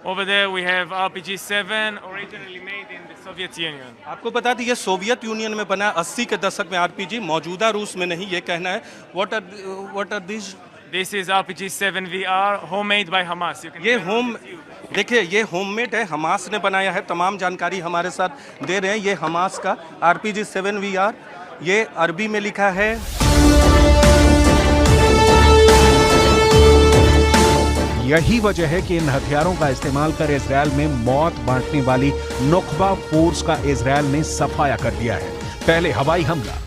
Over there we have RPG-7, originally made in the Soviet Union. आपको बता दें ये सोवियत यूनियन में बना है 80 के दशक में आरपीजी, मौजूदा रूस में नहीं, ये कहना है। What are these? This is RPG-7 VR, homemade by Hamas. You can ये check होम, on YouTube. देखिए ये होममेड है, हमास ने बनाया है। तमाम जानकारी हमारे साथ दे रहे हैं। ये हमास का RPG-7 VR, ये अरबी में लिखा है। यही वजह है कि इन हथियारों का इस्तेमाल कर इजरायल में मौत बांटने वाली नुकबा फोर्स का इजरायल ने सफाया कर दिया है। पहले हवाई हमला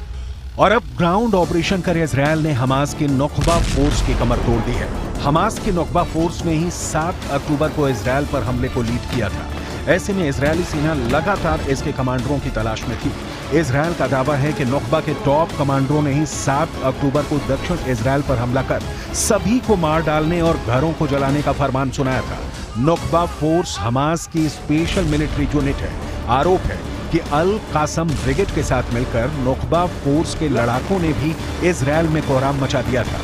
और अब ग्राउंड ऑपरेशन कर इजरायल ने हमास की नुकबा फोर्स की कमर तोड़ दी है। हमास की नुकबा फोर्स ने ही 7 अक्टूबर को इजरायल पर हमले को लीड किया था। ऐसे में इजरायली सेना लगातार इसके कमांडरों की तलाश में थी। इजरायल का दावा है कि नुकबा के टॉप कमांडरों ने ही 7 अक्टूबर को दक्षिण इजरायल पर हमला कर सभी को मार डालने और घरों को जलाने का फरमान सुनाया था। नुकबा फोर्स हमास की स्पेशल मिलिट्री यूनिट है। आरोप है कि अल कासम ब्रिगेड के साथ मिलकर नुकबा फोर्स के लड़ाकों ने भी इजरायल में कोहराम मचा दिया था।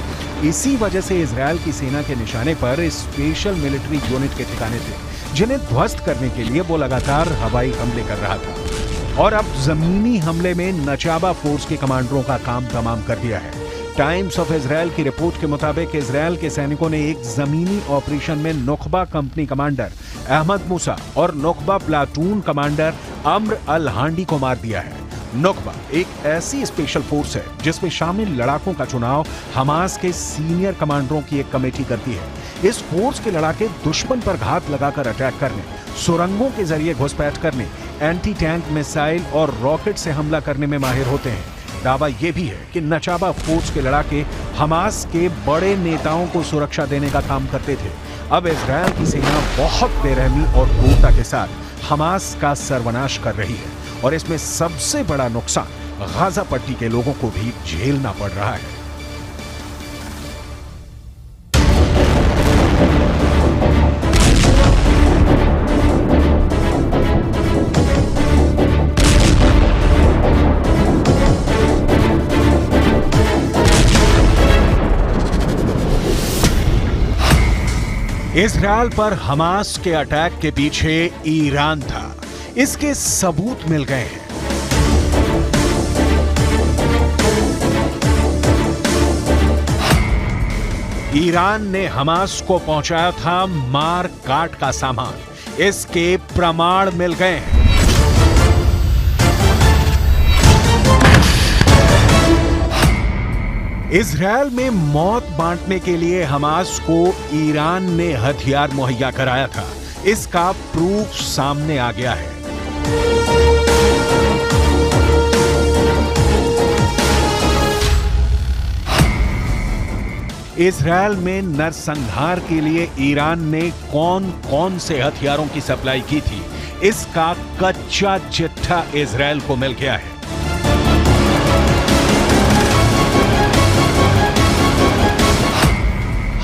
इसी वजह से इजरायल की सेना के निशाने पर स्पेशल मिलिट्री यूनिट के ठिकाने थे, जिन्हें ध्वस्त करने के लिए वो लगातार हवाई हमले कर रहा था। और अब जमीनी हमले में नचाबा फोर्स के कमांडरों का काम तमाम कर दिया है। टाइम्स ऑफ इजरायल की रिपोर्ट के मुताबिक इजरायल के सैनिकों ने एक जमीनी ऑपरेशन में नुकबा कंपनी कमांडर अहमद मूसा और नुकबा प्लाटून कमांडर अम्र अल हांडी को मार दिया है। नुकबा एक ऐसी स्पेशल फोर्स है जिसमें शामिल लड़ाकों का चुनाव हमास के सीनियर कमांडरों की एक कमेटी करती है। इस फोर्स के लड़ाके दुश्मन पर घात लगाकर अटैक करने, सुरंगों के जरिए घुसपैठ करने, एंटी टैंक मिसाइल और रॉकेट से हमला करने में माहिर होते हैं। दावा यह भी है कि नचाबा फोर्स के लड़ाके हमास के बड़े नेताओं को सुरक्षा देने का काम करते थे। अब इजरायल की सेना बहुत बेरहमी और क्रूरता के साथ हमास का सर्वनाश कर रही है और इसमें सबसे बड़ा नुकसान गाजा पट्टी के लोगों को भी झेलना पड़ रहा है। इजरायल पर हमास के अटैक के पीछे ईरान था, इसके सबूत मिल गए हैं। ईरान ने हमास को पहुंचाया था मार काट का सामान, इसके प्रमाण मिल गए हैं। इजरायल में मौत बांटने के लिए हमास को ईरान ने हथियार मुहैया कराया था, इसका प्रूफ सामने आ गया है। इजरायल में नरसंहार के लिए ईरान ने कौन कौन से हथियारों की सप्लाई की थी, इसका कच्चा चिट्ठा इजरायल को मिल गया है।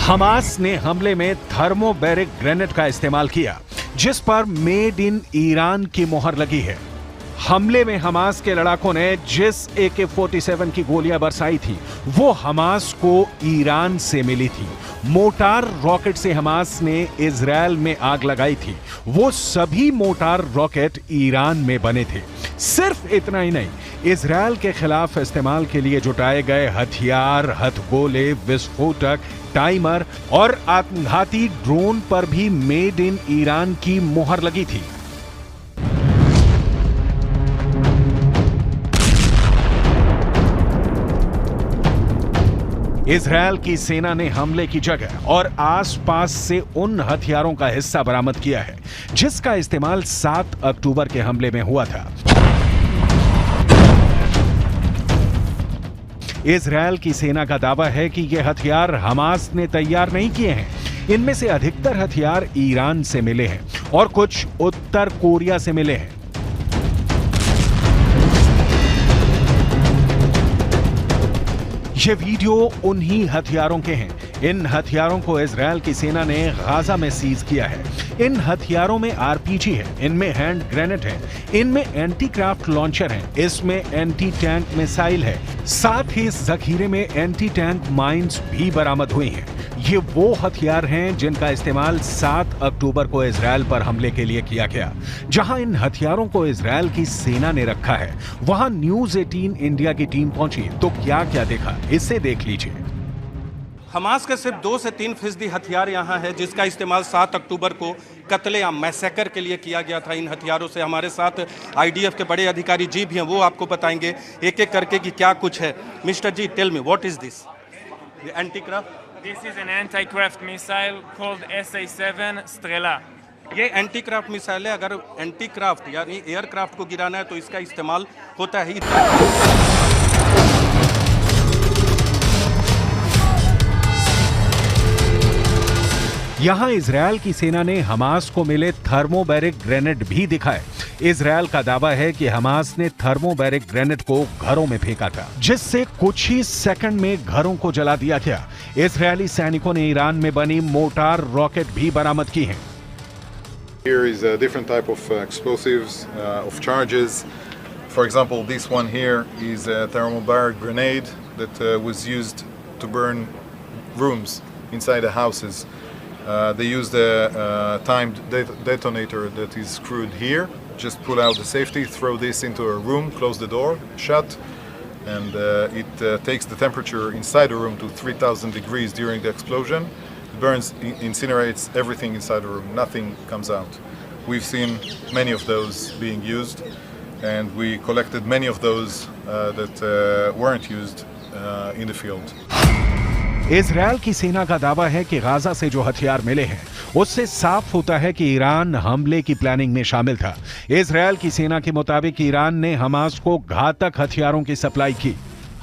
हमास ने हमले में थर्मोबैरिक ग्रेनेड का इस्तेमाल किया, जिस पर मेड इन ईरान की मोहर लगी है। हमले में हमास के लड़ाकों ने जिस AK-47 की गोलियां बरसाई थी, वो हमास को ईरान से मिली थी। मोटार रॉकेट से हमास ने इजरायल में आग लगाई थी, वो सभी मोटार रॉकेट ईरान में बने थे। सिर्फ इतना ही नहीं, इजरायल के खिलाफ इस्तेमाल के लिए जुटाए गए हथियार, हथगोले, विस्फोटक, टाइमर और आत्मघाती ड्रोन पर भी मेड इन ईरान की मोहर लगी थी। इजरायल की सेना ने हमले की जगह और आसपास से उन हथियारों का हिस्सा बरामद किया है, जिसका इस्तेमाल 7 अक्टूबर के हमले में हुआ था। इजरायल की सेना का दावा है कि ये हथियार हमास ने तैयार नहीं किए हैं। इनमें से अधिकतर हथियार ईरान से मिले हैं और कुछ उत्तर कोरिया से मिले हैं। ये वीडियो उन्हीं हथियारों के हैं। इन हथियारों को इजरायल की सेना ने गाजा में सीज किया है। इन हथियारों में आरपीजी है, इनमें हैंड ग्रेनेड है, इनमें एंटी क्राफ्ट लॉन्चर है, इसमें एंटी टैंक मिसाइल है, साथ ही इस जखीरे में एंटी टैंक माइंस भी बरामद हुई हैं। ये वो हथियार हैं जिनका इस्तेमाल 7 अक्टूबर को इजरायल पर हमले के लिए किया गया। जहां इन हथियारों को इजरायल की सेना ने रखा है, वहां न्यूज 18 इंडिया की टीम पहुंची तो क्या क्या देखा, इसे देख लीजिए। हमास के सिर्फ 2 से 3% हथियार यहाँ है, जिसका इस्तेमाल 7 अक्टूबर को कत्लेआम मैसेकर के लिए किया गया था। इन हथियारों से हमारे साथ IDF के बड़े अधिकारी जी भी हैं, वो आपको बताएंगे एक एक करके कि क्या कुछ है। Mister G, tell me what is this? Anti craft? This is an anti-craft missile called SA-7 Strela. ये एंटी क्राफ्ट मिसाइल है। अगर एंटी क्राफ्ट यानी एयरक्राफ्ट को गिराना है तो इसका इस्तेमाल होता है। यहां इजरायल की सेना ने हमास को मिले थर्मोबैरिक ग्रेनेड भी दिखाए। इजरायल का दावा है कि हमास ने थर्मोबैरिक ग्रेनेड को घरों में फेंका था, जिससे कुछ ही सेकंड में घरों को जला दिया गया। इजरायली सैनिकों ने ईरान में बनी मोटार रॉकेट भी बरामद की हैं। Here is a different type of explosives, of charges. For example, this one here is a thermobaric grenade that was used to burn rooms inside the houses. They used a timed detonator that is screwed here. Just pull out the safety, throw this into a room, close the door, shut, and it takes the temperature inside the room to 3000 degrees during the explosion. It burns, incinerates everything inside the room. Nothing comes out. We've seen many of those being used, and we collected many of those that weren't used in the field. Israel की सेना का दावा है कि Gaza से जो हथियार मिले हैं, उससे साफ होता है कि ईरान हमले की प्लानिंग में शामिल था। इजरायल की सेना के मुताबिक ईरान ने हमास को घातक हथियारों की सप्लाई की।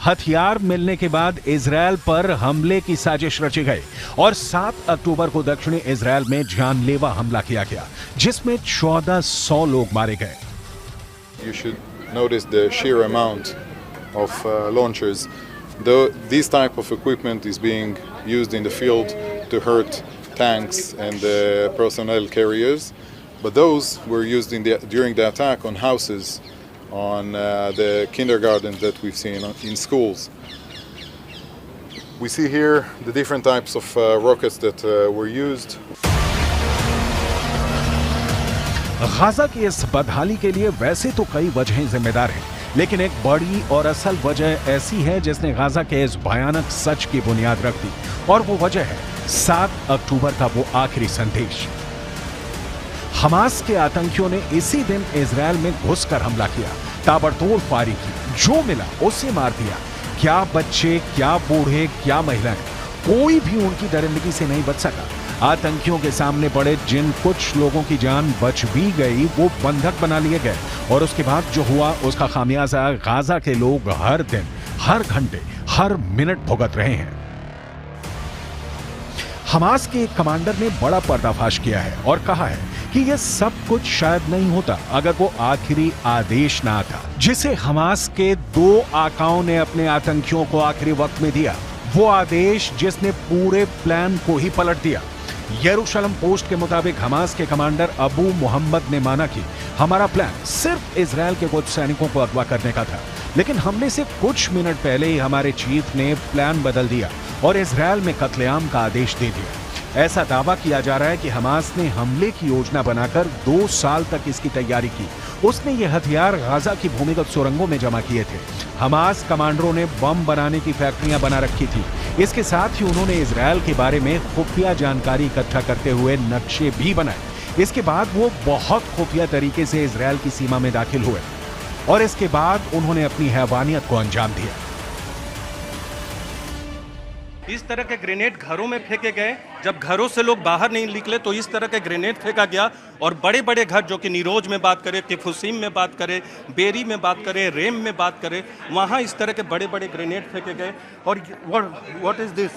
हथियार मिलने के बाद इजरायल पर हमले की साजिश रची गई और 7 अक्टूबर को दक्षिणी इजरायल में जानलेवा हमला किया गया, जिसमें 1400 लोग मारे गए। You should notice the sheer amount of launchers. Though this type of equipment is being used in the field to hurt tanks and personnel carriers, but those were used during the attack on houses, on the kindergartens that we've seen in schools. We see here the different types of rockets that were used. Gaza की इस बदहाली के लिए वैसे तो कई वजहें जिम्मेदार हैं, लेकिन एक बड़ी और असल वजह ऐसी है जिसने गाजा के इस भयानक सच की बुनियाद रख दी, और वो वजह है 7 अक्टूबर का वो आखिरी संदेश। हमास के आतंकियों ने इसी दिन इजरायल में घुसकर हमला किया, ताबड़तोड़ फायरिंग की, जो मिला उसे मार दिया। क्या बच्चे, क्या बूढ़े, क्या महिलाएं, कोई भी उनकी दरिंदगी से नहीं बच सका। आतंकियों के सामने पड़े जिन कुछ लोगों की जान बच भी गई वो बंधक बना लिए गए, और उसके बाद जो हुआ उसका खामियाजा गाजा के लोग हर दिन, हर घंटे, हर मिनट भुगत रहे हैं। हमास के एक कमांडर ने बड़ा पर्दाफाश किया है और कहा है कि यह सब कुछ शायद नहीं होता अगर वो आखिरी आदेश ना आता, जिसे हमास के 2 आकाओं ने अपने आतंकियों को आखिरी वक्त में दिया। वो आदेश जिसने पूरे प्लान को ही पलट दिया। यरूशलेम पोस्ट के मुताबिक हमास के कमांडर अबू मोहम्मद ने माना कि हमारा प्लान सिर्फ इजरायल के कुछ सैनिकों को अगवा करने का था, लेकिन हमले से कुछ मिनट पहले ही हमारे चीफ ने प्लान बदल दिया और इजरायल में कत्लेआम का आदेश दे दिया। ऐसा दावा किया जा रहा है कि हमास ने हमले की योजना बनाकर 2 साल तक इसकी तैयारी की। उसने ये हथियार गाजा की भूमिगत सुरंगों में जमा किए थे। हमास कमांडरों ने बम बनाने की फैक्ट्रियां बना रखी थी। इसके साथ ही उन्होंने इजरायल के बारे में खुफिया जानकारी इकट्ठा करते हुए नक्शे भी बनाए। इसके बाद वो बहुत खुफिया तरीके से इजरायल की सीमा में दाखिल हुए और इसके बाद उन्होंने अपनी हैवानियत को अंजाम दिया। इस तरह के ग्रेनेड घरों में फेंके गए। जब घरों से लोग बाहर नहीं निकले तो इस तरह के ग्रेनेड फेंका गया, और बड़े बड़े घर जो कि नीरोज में बात करें, किफुसीम में बात करें, बेरी में बात करें, रेम में बात करें, वहाँ इस तरह के बड़े बड़े ग्रेनेड फेंके गए। और what is this?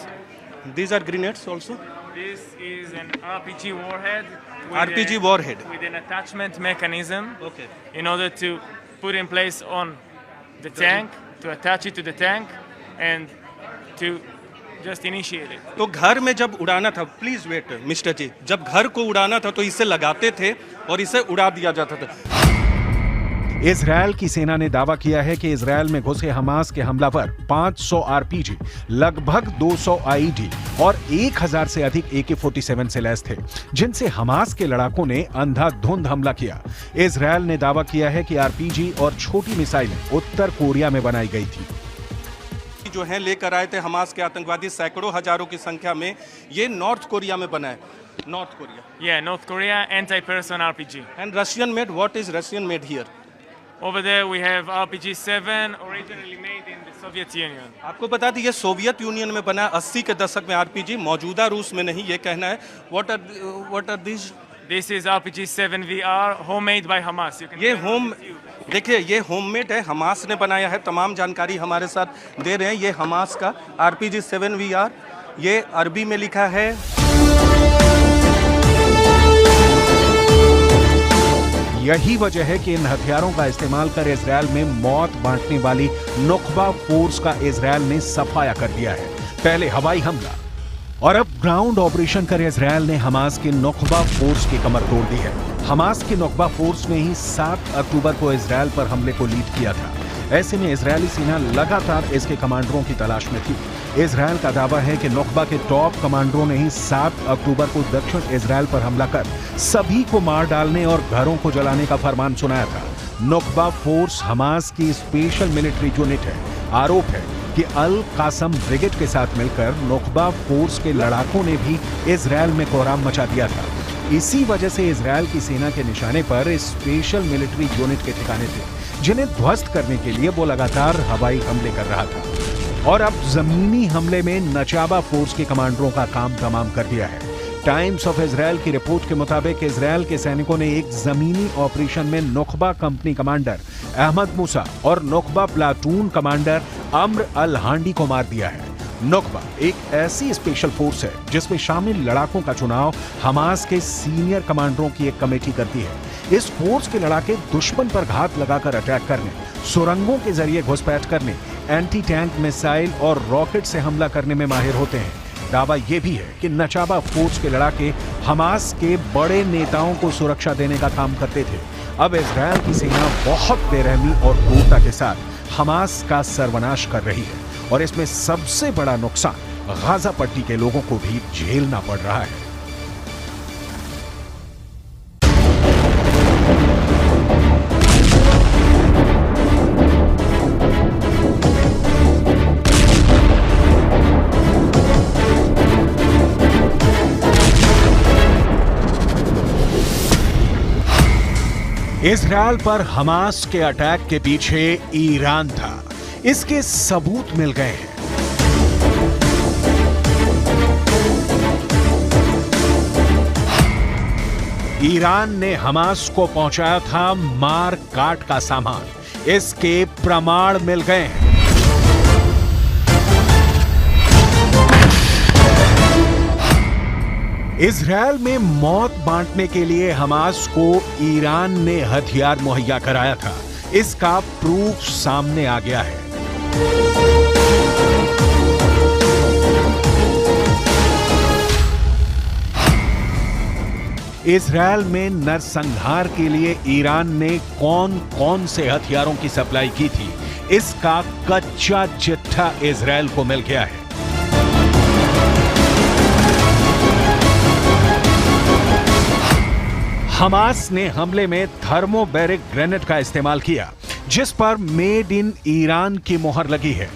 These are grenades also? This is an RPG warhead. RPG warhead. With an attachment mechanism. Okay. In order to put in place on the tank, to attach it to the tank, and to just initiate it. तो घर में जब उड़ाना था, please wait mister जी, जब घर को उड़ाना था तो इसे लगाते थे और इसे उड़ा दिया जाता था। इजरायल की सेना ने दावा किया है कि इजरायल में घुसे हमास के हमलावर 500 आरपीजी, लगभग 200 आईडी और 1000 से अधिक AK-47 से लैस थे, जिनसे हमास के लड़ाकों ने अंधाधुंध हमला किया। इजरायल ने दावा किया है कि आरपीजी और छोटी मिसाइलें उत्तर कोरिया में बनाई गई थी। जो है लेकर आए थे हमास के आतंकवादी, सैकड़ों हजारों की संख्या में। ये नॉर्थ कोरिया में बना है। North Korea. Yeah, North Korea anti-person RPG. And Russian made. What is Russian made here? Over there we have RPG-7, originally made in the Soviet Union. आपको बता दी ये सोवियत यूनियन में बना, 80 के दशक में आरपीजी, मौजूदा रूस में नहीं, ये कहना है। What are these? This is RPG-7 VR, homemade by Hamas. You can ये check होम, on YouTube. देखिए ये होममेड है, हमास ने बनाया है। तमाम जानकारी हमारे साथ दे रहे हैं। ये हमास का RPG-7 VR, ये अरबी में लिखा है। यही वजह है कि इन हथियारों का इस्तेमाल कर इजरायल में मौत बांटने वाली नुकबा फोर्स का इजरायल ने सफाया कर दिया है। पहले हवाई हमला और अब ग्राउंड ऑपरेशन कर इजरायल ने हमास के नुकबा फोर्स की कमर तोड़ दी है। हमास की नुकबा फोर्स ने ही 7 अक्टूबर को इजरायल पर हमले को लीड किया था। ऐसे में इजरायली सेना लगातार इसके कमांडरों की तलाश में थी। इजरायल का दावा है कि नुकबा के टॉप कमांडरों ने ही 7 अक्टूबर को दक्षिण इजरायल पर हमला कर सभी को मार डालने और घरों को जलाने का फरमान सुनाया था। नुकबा फोर्स हमास की स्पेशल मिलिट्री यूनिट है। आरोप है कि अल कासम ब्रिगेड के साथ मिलकर नुकबा फोर्स के लड़ाकों ने भी इजरायल में कोहराम मचा दिया था। इसी वजह से इजरायल की सेना के निशाने पर स्पेशल मिलिट्री यूनिट के ठिकाने थे, जिन्हें ध्वस्त करने के लिए वो लगातार हवाई हमले कर रहा था। और अब जमीनी हमले में नचाबा फोर्स के कमांडरों का काम तमाम कर दिया है। टाइम्स ऑफ इजरायल की रिपोर्ट के मुताबिक इजरायल के सैनिकों ने एक जमीनी ऑपरेशन में नुकबा कंपनी कमांडर अहमद मूसा और नुकबा प्लाटून कमांडर अम्र अल हांडी को मार दिया है। नुकबा एक ऐसी स्पेशल फोर्स है जिसमें शामिल लड़ाकों का चुनाव हमास के सीनियर कमांडरों की एक कमेटी करती है। इस फोर्स के लड़ाके दुश्मन पर घात लगाकर अटैक करने, सुरंगों के जरिए घुसपैठ करने, एंटी टैंक मिसाइल और रॉकेट से हमला करने में माहिर होते हैं। दावा यह भी है कि नचाबा फोर्स के लड़ाके हमास के बड़े नेताओं को सुरक्षा देने का काम करते थे। अब इजरायल की सेना बहुत बेरहमी और क्रूरता के साथ हमास का सर्वनाश कर रही है और इसमें सबसे बड़ा नुकसान गाजा पट्टी के लोगों को भी झेलना पड़ रहा है। इजरायल पर हमास के अटैक के पीछे ईरान था, इसके सबूत मिल गए हैं। ईरान ने हमास को पहुंचाया था मार काट का सामान, इसके प्रमाण मिल गए हैं। इजरायल में मौत बांटने के लिए हमास को ईरान ने हथियार मुहैया कराया था, इसका प्रूफ सामने आ गया है। इजरायल में नरसंहार के लिए ईरान ने कौन कौन से हथियारों की सप्लाई की थी, इसका कच्चा चिट्ठा इजरायल को मिल गया है। हमास ने हमले में थर्मोबैरिक ग्रेनेड का इस्तेमाल किया, जिस पर मेड इन ईरान की मोहर लगी है।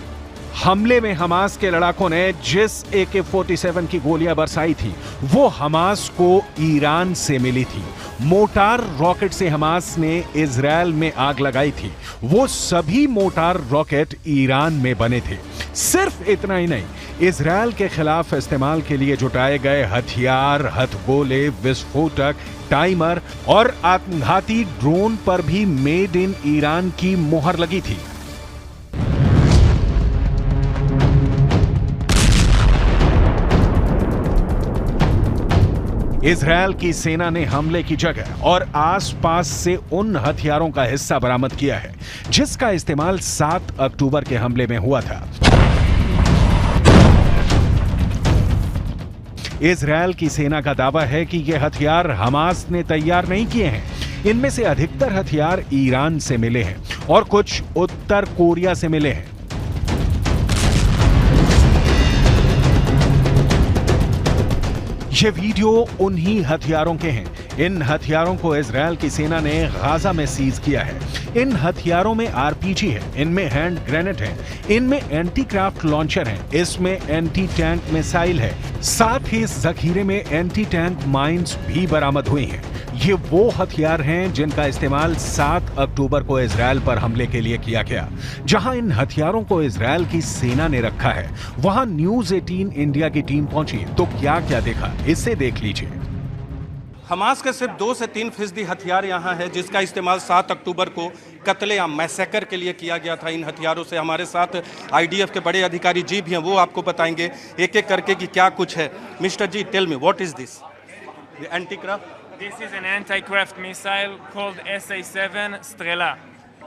हमले में हमास के लड़ाकों ने जिस AK-47 की गोलियां बरसाई थी, वो हमास को ईरान से मिली थी। मोटार रॉकेट से हमास ने इजरायल में आग लगाई थी, वो सभी मोटार रॉकेट ईरान में बने थे। सिर्फ इतना ही नहीं, इजरायल के खिलाफ इस्तेमाल के लिए जुटाए गए हथियार, हथगोले, विस्फोटक, टाइमर और आत्मघाती ड्रोन पर भी मेड इन ईरान की मोहर लगी थी। इजरायल की सेना ने हमले की जगह और आसपास से उन हथियारों का हिस्सा बरामद किया है, जिसका इस्तेमाल 7 अक्टूबर के हमले में हुआ था। इजरायल की सेना का दावा है कि यह हथियार हमास ने तैयार नहीं किए हैं। इनमें से अधिकतर हथियार ईरान से मिले हैं और कुछ उत्तर कोरिया से मिले हैं। ये वीडियो उन्हीं हथियारों के हैं। इन हथियारों को इजरायल की सेना ने गाजा में सीज किया है। इन हथियारों में RPG है, इनमें हैंड ग्रेनेड है, इनमें एंटी क्राफ्ट लॉन्चर है, इसमें एंटी टैंक मिसाइल है, साथ ही इस जखीरे में एंटी टैंक माइंस भी बरामद हुई हैं। ये वो हथियार हैं जिनका इस्तेमाल 7 अक्टूबर को इजरायल पर हमले के लिए किया गया। जहां इन हथियारों को इजरायल की सेना ने रखा है, वहां न्यूज 18 इंडिया की टीम पहुंची तो क्या क्या देखा, इसे देख लीजिए। हमास के सिर्फ 2 से 3% हथियार यहाँ है, जिसका इस्तेमाल 7 अक्टूबर को कत्लेआम मैसेकर के लिए किया गया था। इन हथियारों से हमारे साथ IDF के बड़े अधिकारी जी भी हैं, वो आपको बताएंगे एक एक करके कि क्या कुछ है। Mister G, tell me what is this? Anti craft? This is an anti-craft missile called SA-7 Strela.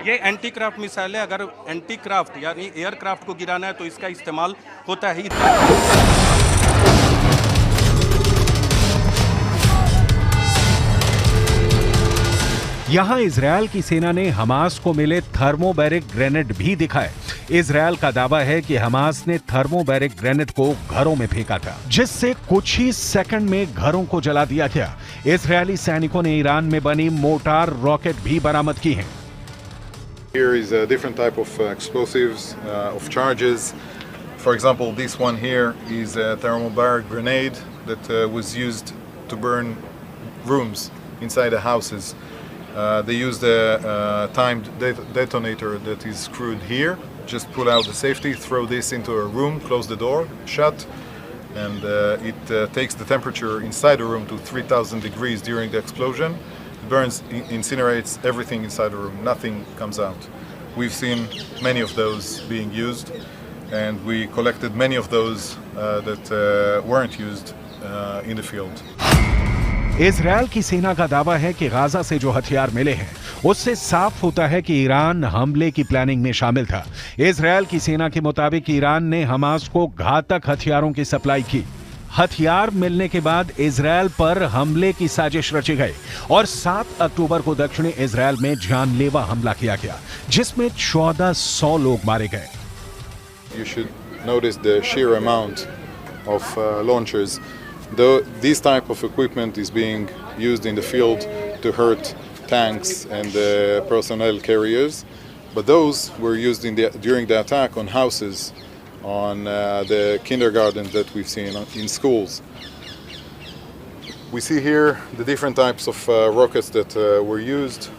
ये एंटी क्राफ्ट मिसाइल है। अगर एंटी क्राफ्ट यानी एयरक्राफ्ट को गिराना है तो इसका इस्तेमाल होता है। यहां इजरायल की सेना ने हमास को मिले थर्मोबैरिक ग्रेनेड भी दिखाए। इजरायल का दावा है कि हमास ने थर्मोबैरिक ग्रेनेड को घरों में फेंका था, जिससे कुछ ही सेकंड में घरों को जला दिया गया। इजरायली सैनिकों ने ईरान में बनी मोटार रॉकेट भी बरामद की हैं। Here is a different type of explosives, of charges. For example, this one here is a thermobaric grenade that was used to burn rooms inside the houses. They used a timed detonator that is screwed here. Just pull out the safety, throw this into a room, close the door, shut, and it takes the temperature inside the room to 3,000 degrees during the explosion. It burns, incinerates everything inside the room. Nothing comes out. We've seen many of those being used, and we collected many of those that weren't used in the field. Israel की सेना का दावा है कि Gaza से जो हथियार मिले हैं, उससे साफ होता है कि ईरान हमले की प्लानिंग में शामिल था। इजरायल की सेना के मुताबिक ईरान ने हमास को घातक हथियारों की सप्लाई की। हथियार मिलने के बाद इजरायल पर हमले की साजिश रची गई और 7 अक्टूबर को दक्षिणी इजरायल में जानलेवा हमला किया गया, जिसमें 1400 लोग मारे गए। You should notice the sheer amount of launchers. Though this type of equipment is being used in the field to hurt tanks and personnel carriers, but those were used during the attack on houses, on the kindergartens that we've seen in schools. We see here the different types of rockets that were used.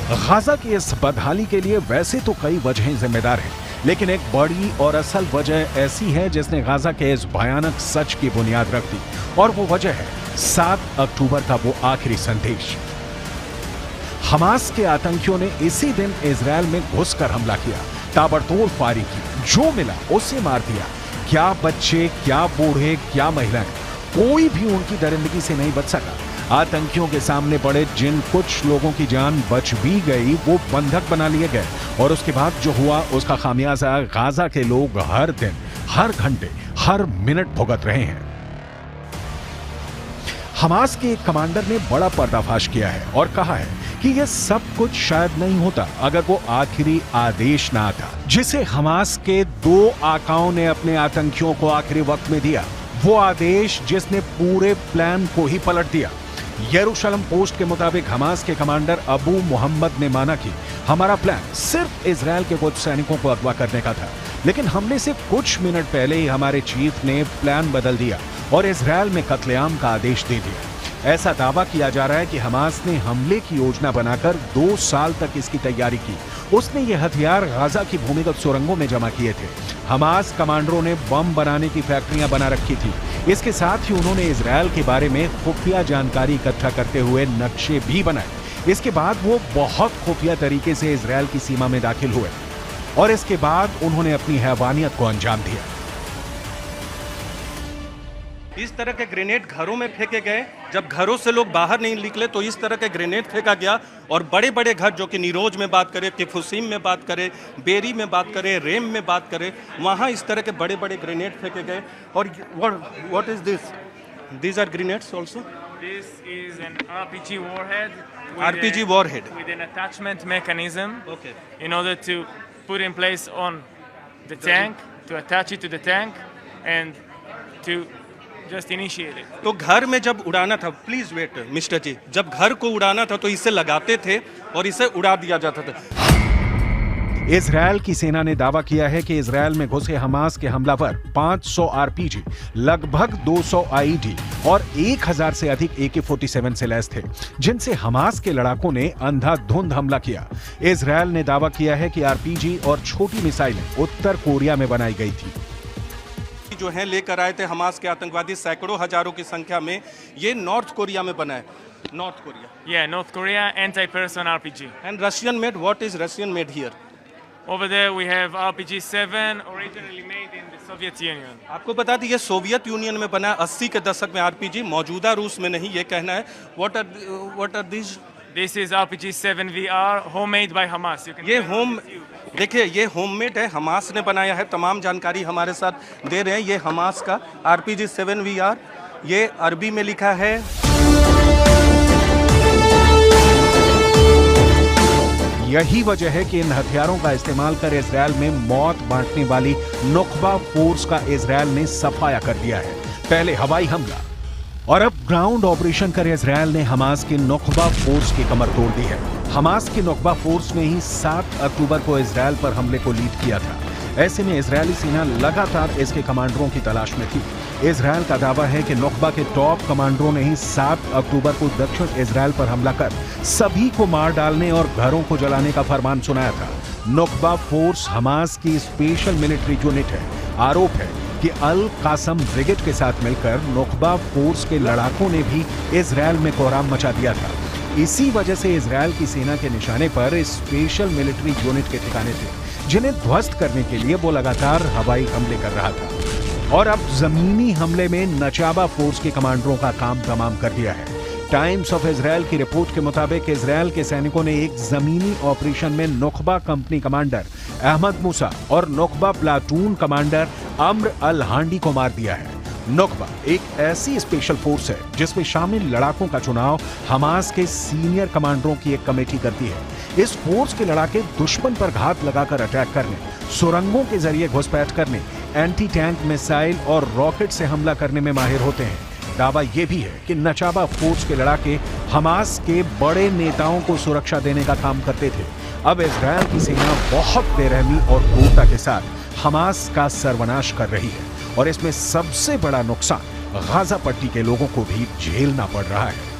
Gaza की इस बदहाली के लिए वैसे तो कई वजहें जिम्मेदार हैं, लेकिन एक बड़ी और असल वजह ऐसी है जिसने गाजा के इस भयानक सच की बुनियाद रख दी, और वो वजह है 7 अक्टूबर का वो आखिरी संदेश। हमास के आतंकियों ने इसी दिन इजराइल में घुसकर हमला किया, ताबड़तोड़ फायरिंग की, जो मिला उसे मार दिया। क्या बच्चे, क्या बूढ़े, क्या महिलाएं, कोई भी उनकी दरिंदगी से नहीं बच सका। आतंकियों के सामने पड़े जिन कुछ लोगों की जान बच भी गई वो बंधक बना लिए गए, और उसके बाद जो हुआ उसका खामियाजा गाजा के लोग हर दिन, हर घंटे, हर मिनट भुगत रहे हैं। हमास के एक कमांडर ने बड़ा पर्दाफाश किया है और कहा है कि यह सब कुछ शायद नहीं होता अगर वो आखिरी आदेश ना आता, जिसे हमास के 2 आकाओं ने अपने आतंकियों को आखिरी वक्त में दिया। वो आदेश जिसने पूरे प्लान को ही पलट दिया। यरूशलेम पोस्ट के मुताबिक हमास के कमांडर अबू मोहम्मद ने माना कि हमारा प्लान सिर्फ इजराइल के कुछ सैनिकों को अगवा करने का था, लेकिन हमले से कुछ मिनट पहले ही हमारे चीफ ने प्लान बदल दिया और इजराइल में कत्लेआम का आदेश दे दिया। ऐसा दावा किया जा रहा है कि हमास ने हमले की योजना बनाकर 2 साल तक इसकी तैयारी की। उसने ये हथियार गाजा की भूमिगत सुरंगों में जमा किए थे। हमास कमांडरों ने बम बनाने की फैक्ट्रियां बना रखी थी। इसके साथ ही उन्होंने इजराइल के बारे में खुफिया जानकारी इकट्ठा करते हुए नक्शे भी बनाए। इसके बाद वो बहुत खुफिया तरीके से इजराइल की सीमा में दाखिल हुए और इसके बाद उन्होंने अपनी हैवानियत को अंजाम दिया। इस तरह के ग्रेनेड घरों में फेंके गए। जब घरों से लोग बाहर नहीं निकले तो इस तरह के ग्रेनेड फेंका गया, और बड़े बड़े घर, जो कि नीरोज में बात करें, किफुसीम में बात करें, बेरी में बात करें, रेम में बात करें, वहाँ इस तरह के बड़े बड़े ग्रेनेड फेंके गए। और what is this? These are grenades also? This is an RPG warhead. RPG warhead. With an attachment mechanism. Okay. In order to put in place on the tank, to attach it to the tank, and to just initiate it. तो घर में जब उड़ाना था, please wait mister जी, जब घर को उड़ाना था तो इसे लगाते थे और इसे उड़ा दिया जाता था। इजराइल की सेना ने दावा किया है कि इजराइल में घुसे हमास के हमलावर 500 आरपीजी, लगभग 200 आईईडी और 1000 से अधिक AK-47 से लैस थे, जिनसे हमास के लड़ाकों ने अंधाधुंध हमला किया। इजराइल ने दावा किया है कि आरपीजी और छोटी मिसाइलें उत्तर कोरिया में बनाई गई थी। जो है लेकर आए थे हमास के आतंकवादी, सैकड़ों हजारों की संख्या में। ये नॉर्थ कोरिया में बना है। North Korea. Yeah, North Korea anti-person RPG. And Russian made. What is Russian made here? Over there we have RPG-7, originally made in the Soviet Union. आपको बता दी ये सोवियत यूनियन में बना है 80 के दशक में आरपीजी, मौजूदा रूस में नहीं, ये कहना है। What are these? This is RPG-7VR, homemade by Hamas. You can ये होम, देखिए ये होममेड है, हमास ने बनाया है। तमाम जानकारी हमारे साथ दे रहे हैं। ये हमास का RPG-7VR, ये अरबी में लिखा है। यही वजह है कि इन हथियारों का इस्तेमाल कर इजराइल में मौत बांटने वाली नुकबा फोर्स का इजराइल ने सफाया कर दिया है। पहले हवाई हमला और अब ग्राउंड ऑपरेशन कर इजराइल ने हमास की नुकबा फोर्स की कमर तोड़ दी है। हमास की नुकबा फोर्स ने ही 7 अक्टूबर को इजराइल पर हमले को लीड किया था। ऐसे में इजरायली सेना लगातार इसके कमांडरों की तलाश में थी। इजराइल का दावा है कि नुकबा के टॉप कमांडरों ने ही 7 अक्टूबर को दक्षिण इजराइल पर हमला कर सभी को मार डालने और घरों को जलाने का फरमान सुनाया था। नुकबा फोर्स हमास की स्पेशल मिलिट्री यूनिट है। आरोप है कि अल कासम ब्रिगेड के साथ मिलकर नुकबा फोर्स के लड़ाकों ने भी इजराइल में कोहराम मचा दिया था। इसी वजह से इजराइल की सेना के निशाने पर स्पेशल मिलिट्री यूनिट के ठिकाने थे, जिन्हें ध्वस्त करने के लिए वो लगातार हवाई हमले कर रहा था। और अब जमीनी हमले में नचाबा फोर्स के कमांडरों का काम तमाम कर दिया है। टाइम्स ऑफ इजराइल की रिपोर्ट के मुताबिक इजराइल के सैनिकों ने एक जमीनी ऑपरेशन में नुकबा कंपनी कमांडर अहमद मूसा और नुकबा प्लाटून कमांडर अम्र अल हांडी को मार दिया है। नुकबा एक ऐसी स्पेशल फोर्स है जिसमें शामिल लड़ाकों का चुनाव हमास के सीनियर कमांडरों की एक कमेटी करती है। इस फोर्स के लड़ाके दुश्मन पर घात लगाकर अटैक करने, सुरंगों के जरिए घुसपैठ करने, एंटी टैंक मिसाइल और रॉकेट से हमला करने में माहिर होते हैं। दावा यह भी है कि नचाबा फोर्स के लड़ाके हमास के बड़े नेताओं को सुरक्षा देने का काम करते थे। अब इजराइल की सेना बहुत बेरहमी और क्रूरता के साथ हमास का सर्वनाश कर रही है और इसमें सबसे बड़ा नुकसान गाजा पट्टी के लोगों को भी झेलना पड़ रहा है।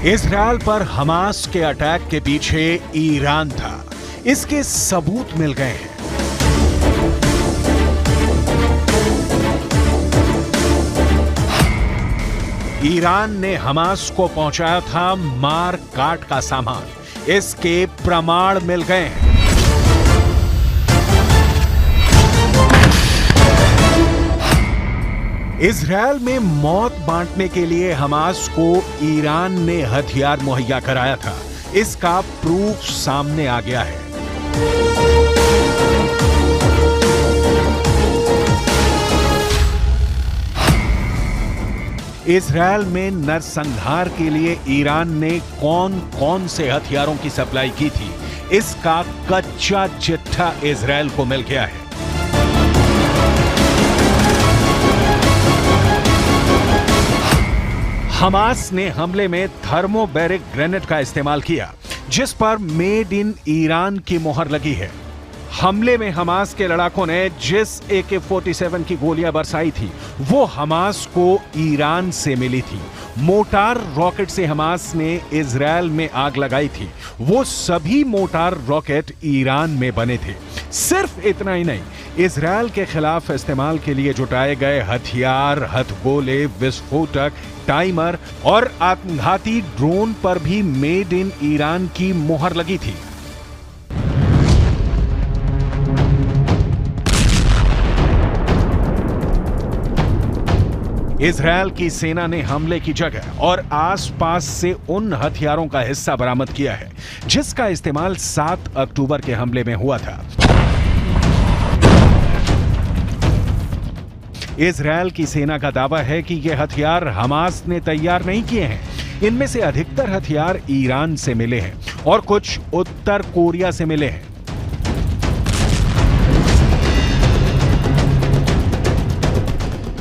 इजरायल पर हमास के अटैक के पीछे ईरान था, इसके सबूत मिल गए हैं। ईरान ने हमास को पहुंचाया था मार काट का सामान, इसके प्रमाण मिल गए हैं। इजरायल में मौत बांटने के लिए हमास को ईरान ने हथियार मुहैया कराया था, इसका प्रूफ सामने आ गया है। इजरायल में नरसंहार के लिए ईरान ने कौन कौन से हथियारों की सप्लाई की थी, इसका कच्चा चिट्ठा इजरायल को मिल गया है। हमास ने हमले में थर्मोबैरिक ग्रेनेड का इस्तेमाल किया, जिस पर मेड इन ईरान की मोहर लगी है। हमले में हमास के लड़ाकों ने जिस AK-47 की गोलियां बरसाई थी, वो हमास को ईरान से मिली थी। मोटार रॉकेट से हमास ने इजरायल में आग लगाई थी, वो सभी मोटार रॉकेट ईरान में बने थे। सिर्फ इतना ही नहीं, इजरायल के खिलाफ इस्तेमाल के लिए जुटाए गए हथियार, हथगोले, विस्फोटक, टाइमर और आत्मघाती ड्रोन पर भी मेड इन ईरान की मोहर लगी थी। इजरायल की सेना ने हमले की जगह और आसपास से उन हथियारों का हिस्सा बरामद किया है, जिसका इस्तेमाल 7 अक्टूबर के हमले में हुआ था। इजरायल की सेना का दावा है कि ये हथियार हमास ने तैयार नहीं किए हैं। इनमें से अधिकतर हथियार ईरान से मिले हैं और कुछ उत्तर कोरिया से मिले हैं।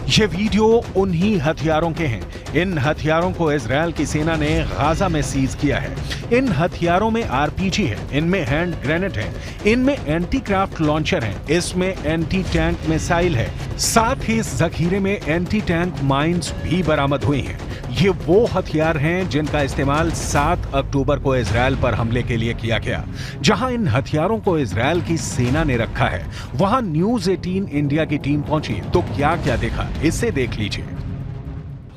ये वीडियो उन्हीं हथियारों के हैं। इन हथियारों को इजरायल की सेना ने गाजा में सीज किया है। इन हथियारों में RPG है, इनमें हैंड ग्रेनेड है, इनमें एंटी क्राफ्ट लॉन्चर है, इसमें एंटी टैंक मिसाइल है, साथ ही इस जखीरे में एंटी टैंक माइंस भी बरामद हुई हैं। ये वो हथियार हैं जिनका इस्तेमाल 7 अक्टूबर को इजरायल पर हमले के लिए किया गया। जहां इन हथियारों को इजरायल की सेना ने रखा है, वहां न्यूज़ 18 इंडिया की टीम पहुंची तो क्या क्या देखा, इसे देख लीजिए।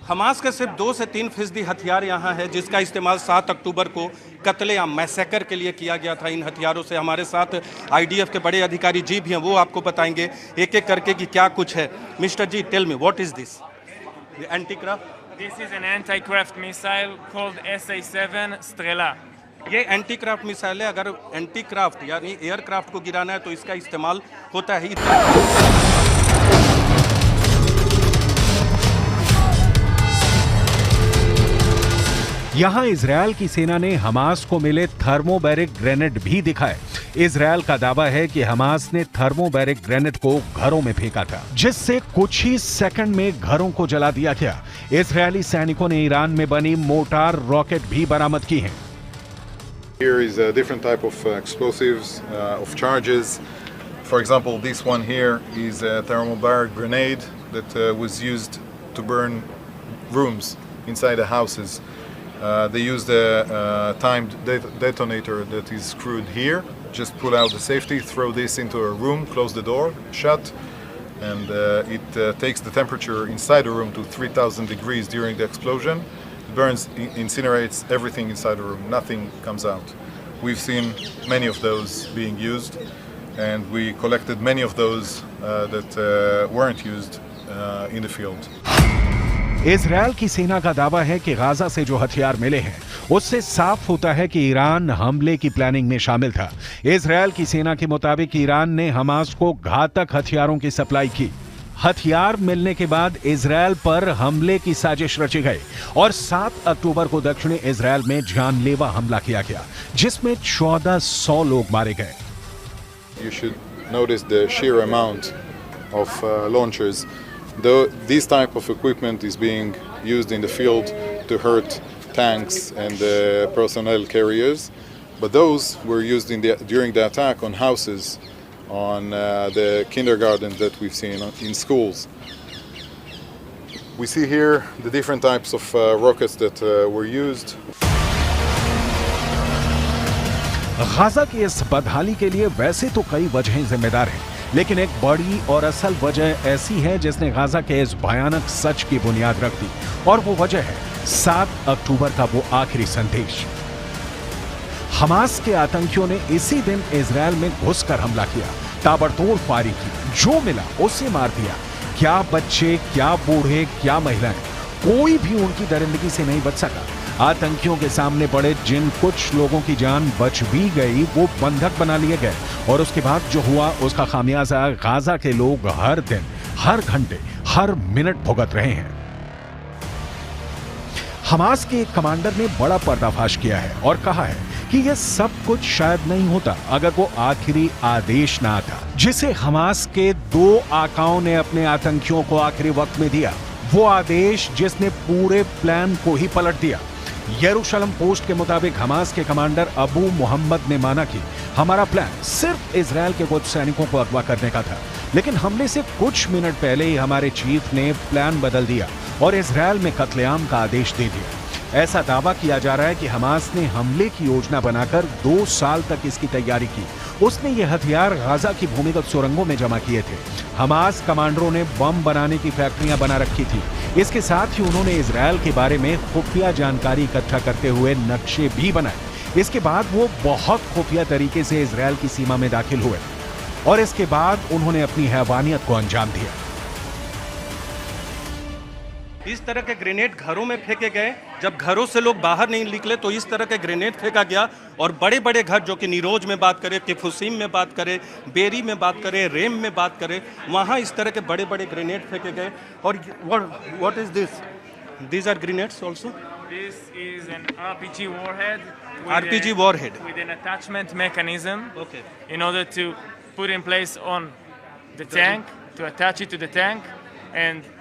हमास के सिर्फ 2 से 3% हथियार यहाँ है, जिसका इस्तेमाल 7 अक्टूबर को कत्लेआम मैसेकर के लिए किया गया था। इन हथियारों से हमारे साथ IDF के बड़े अधिकारी जी भी हैं, वो आपको बताएंगे एक एक करके कि क्या कुछ है। Mister G, tell me what is this? Anti craft? This is an anti-craft missile called SA-7 Strela. ये एंटी क्राफ्ट मिसाइल है। अगर एंटी क्राफ्ट यानी एयरक्राफ्ट को गिराना है तो इसका इस्तेमाल होता है। यहां इजरायल की सेना ने हमास को मिले थर्मोबैरिक ग्रेनेड भी दिखाए। इजरायल का दावा है कि हमास ने थर्मोबैरिक ग्रेनेड को घरों में फेंका था, जिससे कुछ ही सेकंड में घरों को जला दिया गया। इजरायली सैनिकों ने ईरान में बनी मोटार रॉकेट भी बरामद की हैं। Here is a different type of explosives, of charges. For example, this one here is a thermobaric grenade that was used to burn rooms inside the houses. They used a timed detonator that is screwed here. Just pull out the safety, throw this into a room, close the door, shut, and it takes the temperature inside the room to 3,000 degrees during the explosion. It burns, incinerates everything inside the room. Nothing comes out. We've seen many of those being used, and we collected many of those that weren't used in the field. Israel की सेना का दावा है कि Gaza से जो हथियार मिले हैं, उससे साफ होता है कि ईरान हमले की प्लानिंग में शामिल था। इजरायल की सेना के मुताबिक ईरान ने हमास को घातक हथियारों की सप्लाई की। हथियार मिलने के बाद इजरायल पर हमले की साजिश रची गई और 7 अक्टूबर को दक्षिणी इजरायल में जानलेवा हमला किया गया, जिसमें 1400 लोग मारे गए। You should notice the sheer amount of launchers. Though this type of equipment is being used in the field to hurt tanks and personnel carriers, but those were used during the attack on houses, on the kindergartens that we've seen in schools. We see here the different types of rockets that were used. Gaza की इस बदहाली के लिए वैसे तो कई वजहें जिम्मेदार हैं, लेकिन एक बड़ी और असल वजह ऐसी है जिसने गाजा के इस भयानक सच की बुनियाद रख दी, और वो वजह है 7 अक्टूबर का वो आखिरी संदेश। हमास के आतंकियों ने इसी दिन इजरायल में घुसकर हमला किया, ताबड़तोड़ फायरिंग की, जो मिला उसे मार दिया। क्या बच्चे, क्या बूढ़े, क्या महिलाएं, कोई भी उनकी दरिंदगी से नहीं बच सका। आतंकियों के सामने पड़े जिन कुछ लोगों की जान बच भी गई वो बंधक बना लिए गए, और उसके बाद जो हुआ उसका खामियाजा गाजा के लोग हर दिन, हर घंटे, हर मिनट भुगत रहे हैं। हमास के एक कमांडर ने बड़ा पर्दाफाश किया है और कहा है कि यह सब कुछ शायद नहीं होता अगर वो आखिरी आदेश ना आता, जिसे हमास के 2 आकाओं ने अपने आतंकियों को आखिरी वक्त में दिया। वो आदेश जिसने पूरे प्लान को ही पलट दिया। यरूशलेम पोस्ट के मुताबिक हमास के कमांडर अबू मोहम्मद ने माना कि हमारा प्लान सिर्फ इजरायल के कुछ सैनिकों को अगवा करने का था, लेकिन हमले से कुछ मिनट पहले ही हमारे चीफ ने प्लान बदल दिया और इजरायल में कत्लेआम का आदेश दे दिया। ऐसा दावा किया जा रहा है कि हमास ने हमले की योजना बनाकर 2 साल तक इसकी तैयारी की। उसने ये हथियार गाजा की भूमिगत सुरंगों में जमा किए थे। हमास कमांडरों ने बम बनाने की फैक्ट्रियां बना रखी थी। इसके साथ ही उन्होंने इजरायल के बारे में खुफिया जानकारी इकट्ठा करते हुए नक्शे भी बनाए। इसके बाद वो बहुत खुफिया तरीके से इजरायल की सीमा में दाखिल हुए और इसके बाद उन्होंने अपनी हैवानियत को अंजाम दिया। इस तरह के ग्रेनेड घरों में फेंके गए। जब घरों से लोग बाहर नहीं निकले तो इस तरह के ग्रेनेड फेंका गया, और बड़े बड़े घर जो कि निरोज में बात करें, किफुसीम में बात करें, बेरी में बात करें, रेम में बात करें, वहाँ इस तरह के बड़े बड़े ग्रेनेड फेंके गए। और what is this? These are grenades also? This is an RPG warhead. RPG warhead. With an attachment mechanism. Okay. In order to put in place on the tank, to attach it to the tank, and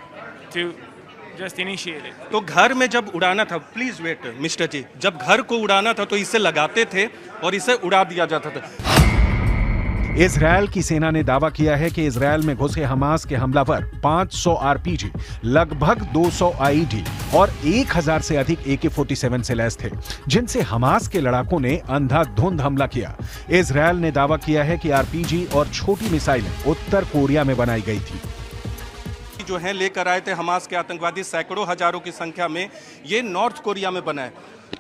to just initiate it. तो घर में जब उड़ाना था, please wait mister जी, जब घर को उड़ाना था तो इसे लगाते थे और इसे उड़ा दिया जाता था। इजरायल की सेना ने दावा किया है कि इजरायल में घुसे हमास के हमलावर 500 आरपीजी, लगभग 200 आईडी और 1000 से अधिक AK-47 से लैस थे, जिनसे हमास के लड़ाकों ने अंधाधुंध हमला किया। इजरायल ने दावा किया है कि आरपीजी और छोटी मिसाइलें उत्तर कोरिया में बनाई गई थी। जो है लेकर आए थे हमास के आतंकवादी सैकड़ों हजारों की संख्या में, ये नॉर्थ कोरिया में बना है।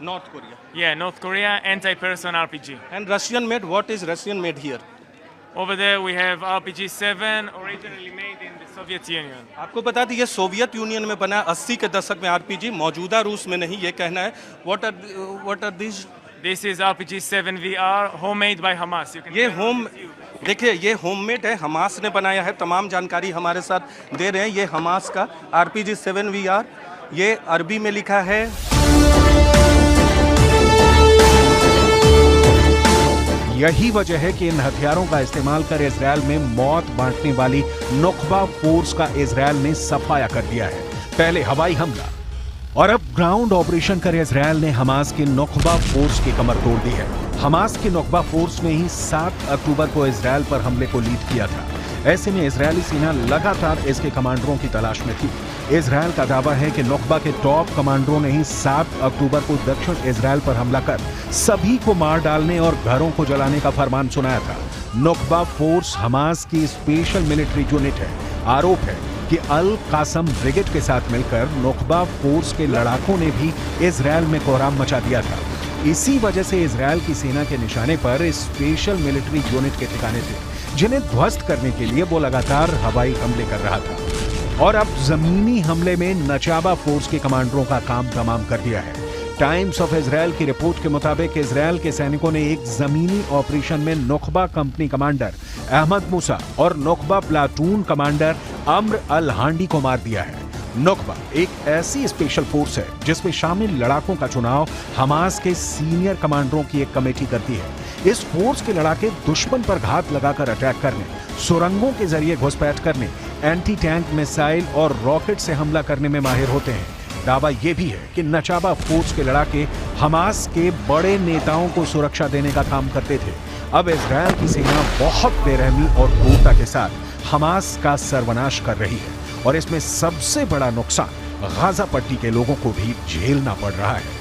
North Korea, Yeah, North Korea anti-person RPG. And Russian made, what is Russian made here? Over there we have RPG-7, originally made in the Soviet Union. आपको बता दी ये सोवियत यूनियन में बना 80 के दशक में आरपीजी, मौजूदा रूस में नहीं, ये कहना है। What are this? This is RPG-7 VR, homemade by Hamas. You can ये check home, it with you. देखिए ये होममेड है, हमास ने बनाया है। तमाम जानकारी हमारे साथ दे रहे हैं। ये हमास का RPG-7 VR, ये अरबी में लिखा है। यही वजह है कि इन हथियारों का इस्तेमाल कर इजरायल में मौत बांटने वाली नुकबा फोर्स का इजरायल ने सफाया कर दिया है। पहले हवाई हमला और अब ग्राउंड ऑपरेशन कर इजरायल ने हमास की नुकबा फोर्स की कमर तोड़ दी है। हमास की नुकबा फोर्स ने ही 7 अक्टूबर को इजरायल पर हमले को लीड किया था। ऐसे में इजरायली सेना लगातार इसके कमांडरों की तलाश में थी। इजरायल का दावा है कि नुकबा के टॉप कमांडरों ने ही 7 अक्टूबर को दक्षिण इजरायल पर हमला कर सभी को मार डालने और घरों को जलाने का फरमान सुनाया था। नुकबा फोर्स हमास की स्पेशल मिलिट्री यूनिट है। आरोप है कि अल कासम ब्रिगेड के साथ मिलकर नुकबा फोर्स के लड़ाकों ने भी इजरायल में कोहराम मचा दिया था। इसी वजह से इजरायल की सेना के निशाने पर इस स्पेशल मिलिट्री यूनिट के ठिकाने थे, जिन्हें ध्वस्त करने के लिए वो लगातार हवाई हमले कर रहा था। और अब जमीनी हमले में नचाबा फोर्स के कमांडरों का काम तमाम कर दिया है। टाइम्स ऑफ इजरायल की रिपोर्ट के मुताबिक इजरायल के सैनिकों ने एक जमीनी ऑपरेशन में नुकबा कंपनी कमांडर अहमद मूसा और नुकबा प्लाटून कमांडर अम्र अल हांडी को मार दिया है। नुकबा एक ऐसी स्पेशल फोर्स है जिसमें शामिल लड़ाकों का चुनाव हमास के सीनियर कमांडरों की एक कमेटी करती है। इस फोर्स के लड़ाके दुश्मन पर घात लगाकर अटैक करने, सुरंगों के जरिए घुसपैठ करने, एंटी टैंक मिसाइल और रॉकेट से हमला करने में माहिर होते हैं। दावा यह भी है कि नचाबा फोर्स के लड़ाके हमास के बड़े नेताओं को सुरक्षा देने का काम करते थे। अब इजरायल की सेना बहुत बेरहमी और क्रूरता के साथ हमास का सर्वनाश कर रही है और इसमें सबसे बड़ा नुकसान गाजा पट्टी के लोगों को भी झेलना पड़ रहा है।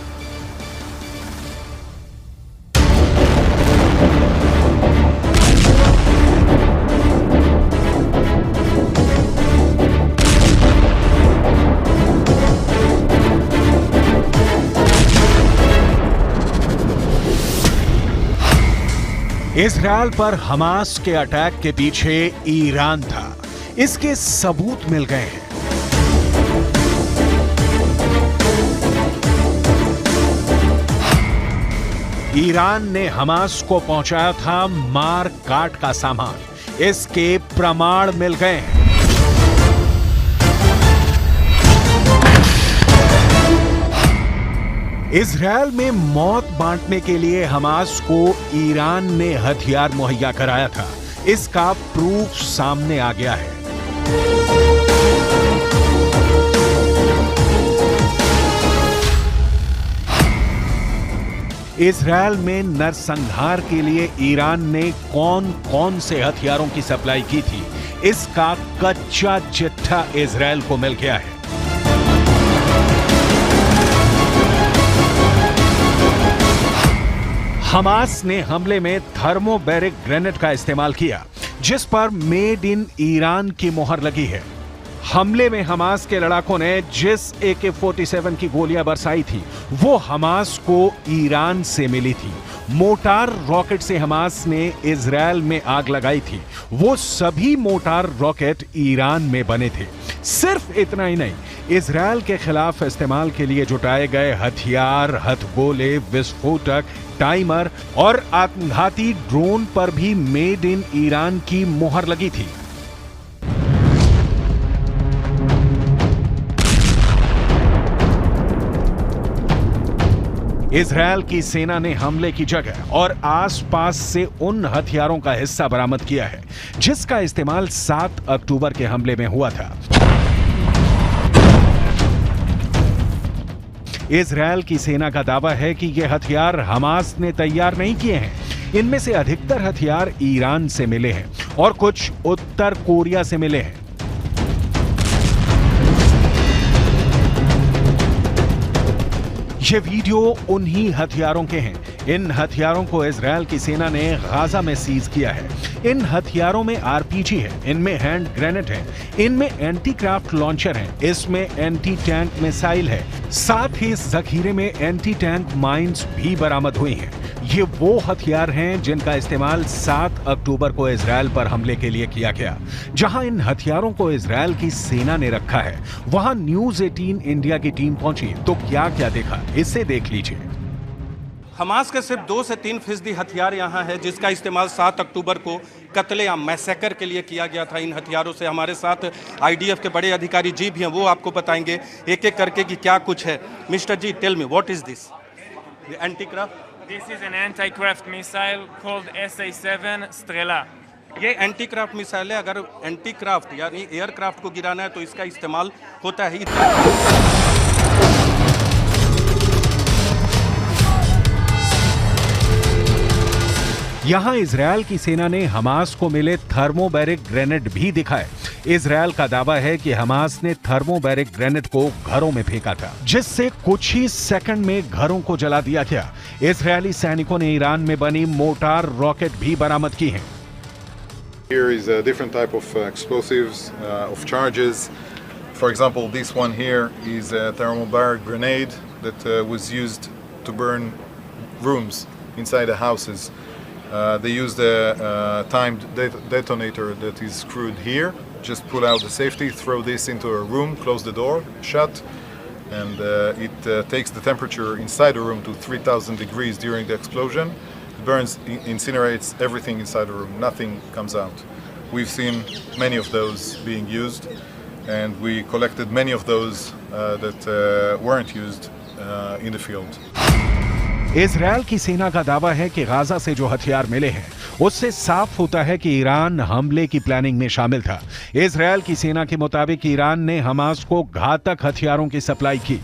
इजरायल पर हमास के अटैक के पीछे ईरान था, इसके सबूत मिल गए हैं। ईरान ने हमास को पहुंचाया था मार काट का सामान, इसके प्रमाण मिल गए हैं। इजरायल में मौत बांटने के लिए हमास को ईरान ने हथियार मुहैया कराया था, इसका प्रूफ सामने आ गया है। इजरायल में नरसंहार के लिए ईरान ने कौन कौन से हथियारों की सप्लाई की थी, इसका कच्चा चिट्ठा इजरायल को मिल गया है। हमास ने हमले में थर्मोबैरिक ग्रेनेड का इस्तेमाल किया, जिस पर मेड इन ईरान की मोहर लगी है। हमले में हमास के लड़ाकों ने जिस AK-47 की गोलियां बरसाई थी, वो हमास को ईरान से मिली थी। मोटार रॉकेट से हमास ने इजरायल में आग लगाई थी, वो सभी मोटार रॉकेट ईरान में बने थे। सिर्फ इतना ही नहीं, इजरायल के खिलाफ इस्तेमाल के लिए जुटाए गए हथियार, हथगोले, विस्फोटक, टाइमर और आत्मघाती ड्रोन पर भी मेड इन ईरान की मोहर लगी थी। इजरायल की सेना ने हमले की जगह और आसपास से उन हथियारों का हिस्सा बरामद किया है, जिसका इस्तेमाल 7 अक्टूबर के हमले में हुआ था। इजरायल की सेना का दावा है कि ये हथियार हमास ने तैयार नहीं किए हैं। इनमें से अधिकतर हथियार ईरान से मिले हैं और कुछ उत्तर कोरिया से मिले हैं। ये वीडियो उन्हीं हथियारों के हैं। इन हथियारों को इजरायल की सेना ने गाजा में सीज किया है। इन हथियारों में RPG है, इनमें हैंड ग्रेनेड है, इनमें एंटी क्राफ्ट लॉन्चर है, इसमें एंटी टैंक मिसाइल है, साथ ही इस जखीरे में एंटी टैंक माइंस भी बरामद हुई हैं। ये वो हथियार हैं जिनका इस्तेमाल 7 अक्टूबर को इजरायल पर हमले के लिए किया गया। जहां इन हथियारों को इजरायल की सेना ने रखा है, वहां न्यूज 18 इंडिया की टीम पहुंची तो क्या क्या देखा, इसे देख लीजिए। हमास के सिर्फ 2 से 3% हथियार यहाँ है, जिसका इस्तेमाल 7 अक्टूबर को कत्लेआम मैसेकर के लिए किया गया था। इन हथियारों से हमारे साथ IDF के बड़े अधिकारी जी भी हैं, वो आपको बताएंगे एक एक करके कि क्या कुछ है। Mister G, tell me what is this? Anti craft? This is an anti-craft missile called SA-7 Strela. ये एंटी क्राफ्ट मिसाइल है। अगर एंटी क्राफ्ट यानी एयरक्राफ्ट को गिराना है तो इसका इस्तेमाल होता है। यहां इजरायल की सेना ने हमास को मिले थर्मोबैरिक ग्रेनेड भी दिखाए। इजरायल का दावा है कि हमास ने थर्मोबैरिक ग्रेनेड को घरों में फेंका था, जिससे कुछ ही सेकंड में घरों को जला दिया गया। इजरायली सैनिकों ने ईरान में बनी मोटार रॉकेट भी बरामद की हैं। Here is a different type of explosives, of charges. For example, this one here is a thermobaric grenade that was used to burn rooms inside the houses. They used a timed detonator that is screwed here. Just pull out the safety, throw this into a room, close the door, shut, and it takes the temperature inside the room to 3,000 degrees during the explosion. It burns, incinerates everything inside the room. Nothing comes out. We've seen many of those being used, and we collected many of those that weren't used in the field. Israel की सेना का दावा है कि Gaza से जो हथियार मिले हैं, उससे साफ होता है कि ईरान हमले की प्लानिंग में शामिल था। इजरायल की सेना के मुताबिक ईरान ने हमास को घातक हथियारों की सप्लाई की।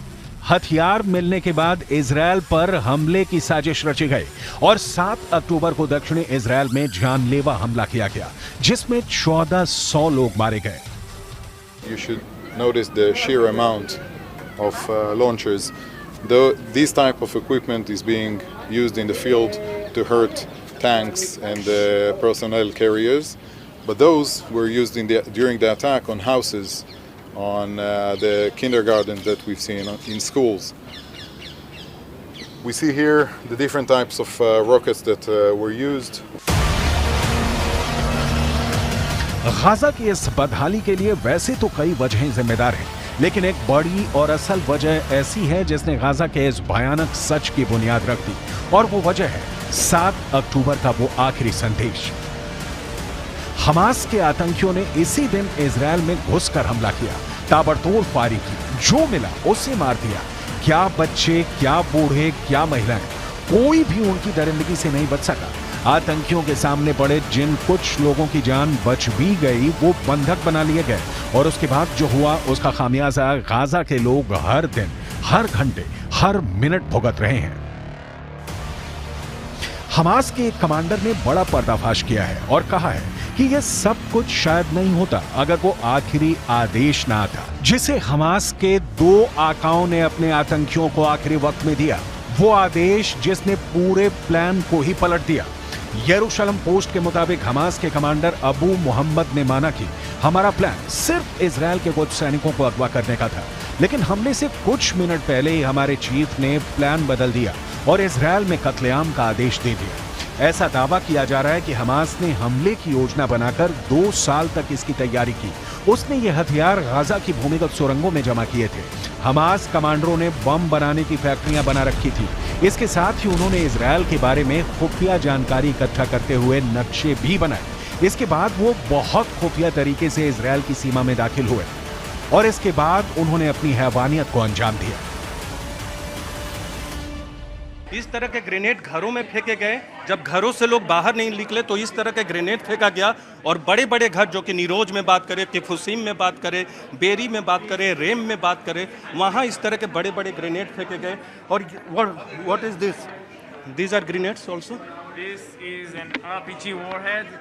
हथियार मिलने के बाद इजरायल पर हमले की साजिश रची गई और 7 अक्टूबर को दक्षिणी इजरायल में जानलेवा हमला किया गया, जिसमें 1400 लोग मारे गए। You should notice the sheer amount of launchers. Though this type of equipment is being used in the field to hurt tanks and personnel carriers, but those were used during the attack on houses, on the kindergartens that we've seen in schools. We see here the different types of rockets that were used. Gaza की इस बदहाली के लिए वैसे तो कई वजहें जिम्मेदार हैं, लेकिन एक बड़ी और असल वजह ऐसी है जिसने गाजा के इस भयानक सच की बुनियाद रख दी, और वो वजह है 7 अक्टूबर का वो आखिरी संदेश। हमास के आतंकियों ने इसी दिन इजरायल में घुसकर हमला किया, ताबड़तोड़ फायरिंग की, जो मिला उससे मार दिया। क्या बच्चे, क्या बूढ़े, क्या महिलाएं, कोई भी उनकी दरिंदगी से नहीं बच सका। आतंकियों के सामने पड़े जिन कुछ लोगों की जान बच भी गई, वो बंधक बना लिए गए, और उसके बाद जो हुआ उसका खामियाजा गाजा के लोग हर दिन, हर घंटे, हर मिनट भुगत रहे हैं। हमास के एक कमांडर ने बड़ा पर्दाफाश किया है और कहा है कि यह सब कुछ शायद नहीं होता अगर वो आखिरी आदेश ना आता, जिसे हमास के 2 आकाओं ने अपने आतंकियों को आखिरी वक्त में दिया। वो आदेश जिसने पूरे प्लान को ही पलट दिया। यरूशलेम पोस्ट के मुताबिक हमास के कमांडर अबू मोहम्मद ने माना कि हमारा प्लान सिर्फ इजरायल के कुछ सैनिकों को अगवा करने का था, लेकिन हमले से कुछ मिनट पहले ही हमारे चीफ ने प्लान बदल दिया और इजरायल में कत्लेआम का आदेश दे दिया। ऐसा दावा किया जा रहा है कि हमास ने हमले की योजना बनाकर 2 साल तक इसकी तैयारी की। उसने ये हथियार गाजा की भूमिगत सुरंगों में जमा किए थे। हमास कमांडरों ने बम बनाने की फैक्ट्रियां बना रखी थी। इसके साथ ही उन्होंने इजरायल के बारे में खुफिया जानकारी इकट्ठा करते हुए नक्शे भी बनाए। इसके बाद वो बहुत खुफिया तरीके से इजरायल की सीमा में दाखिल हुए और इसके बाद उन्होंने अपनी हैवानियत को अंजाम दिया। इस तरह के ग्रेनेड घरों में फेंके गए। जब घरों से लोग बाहर नहीं निकले तो इस तरह के ग्रेनेड फेंका गया, और बड़े बड़े घर, जो कि निरोज में बात करें, किफुसीम में बात करें, बेरी में बात करें, रेम में बात करें, वहाँ इस तरह के बड़े बड़े ग्रेनेड फेंके गए। और what is this? These are grenades also? This is an RPG warhead.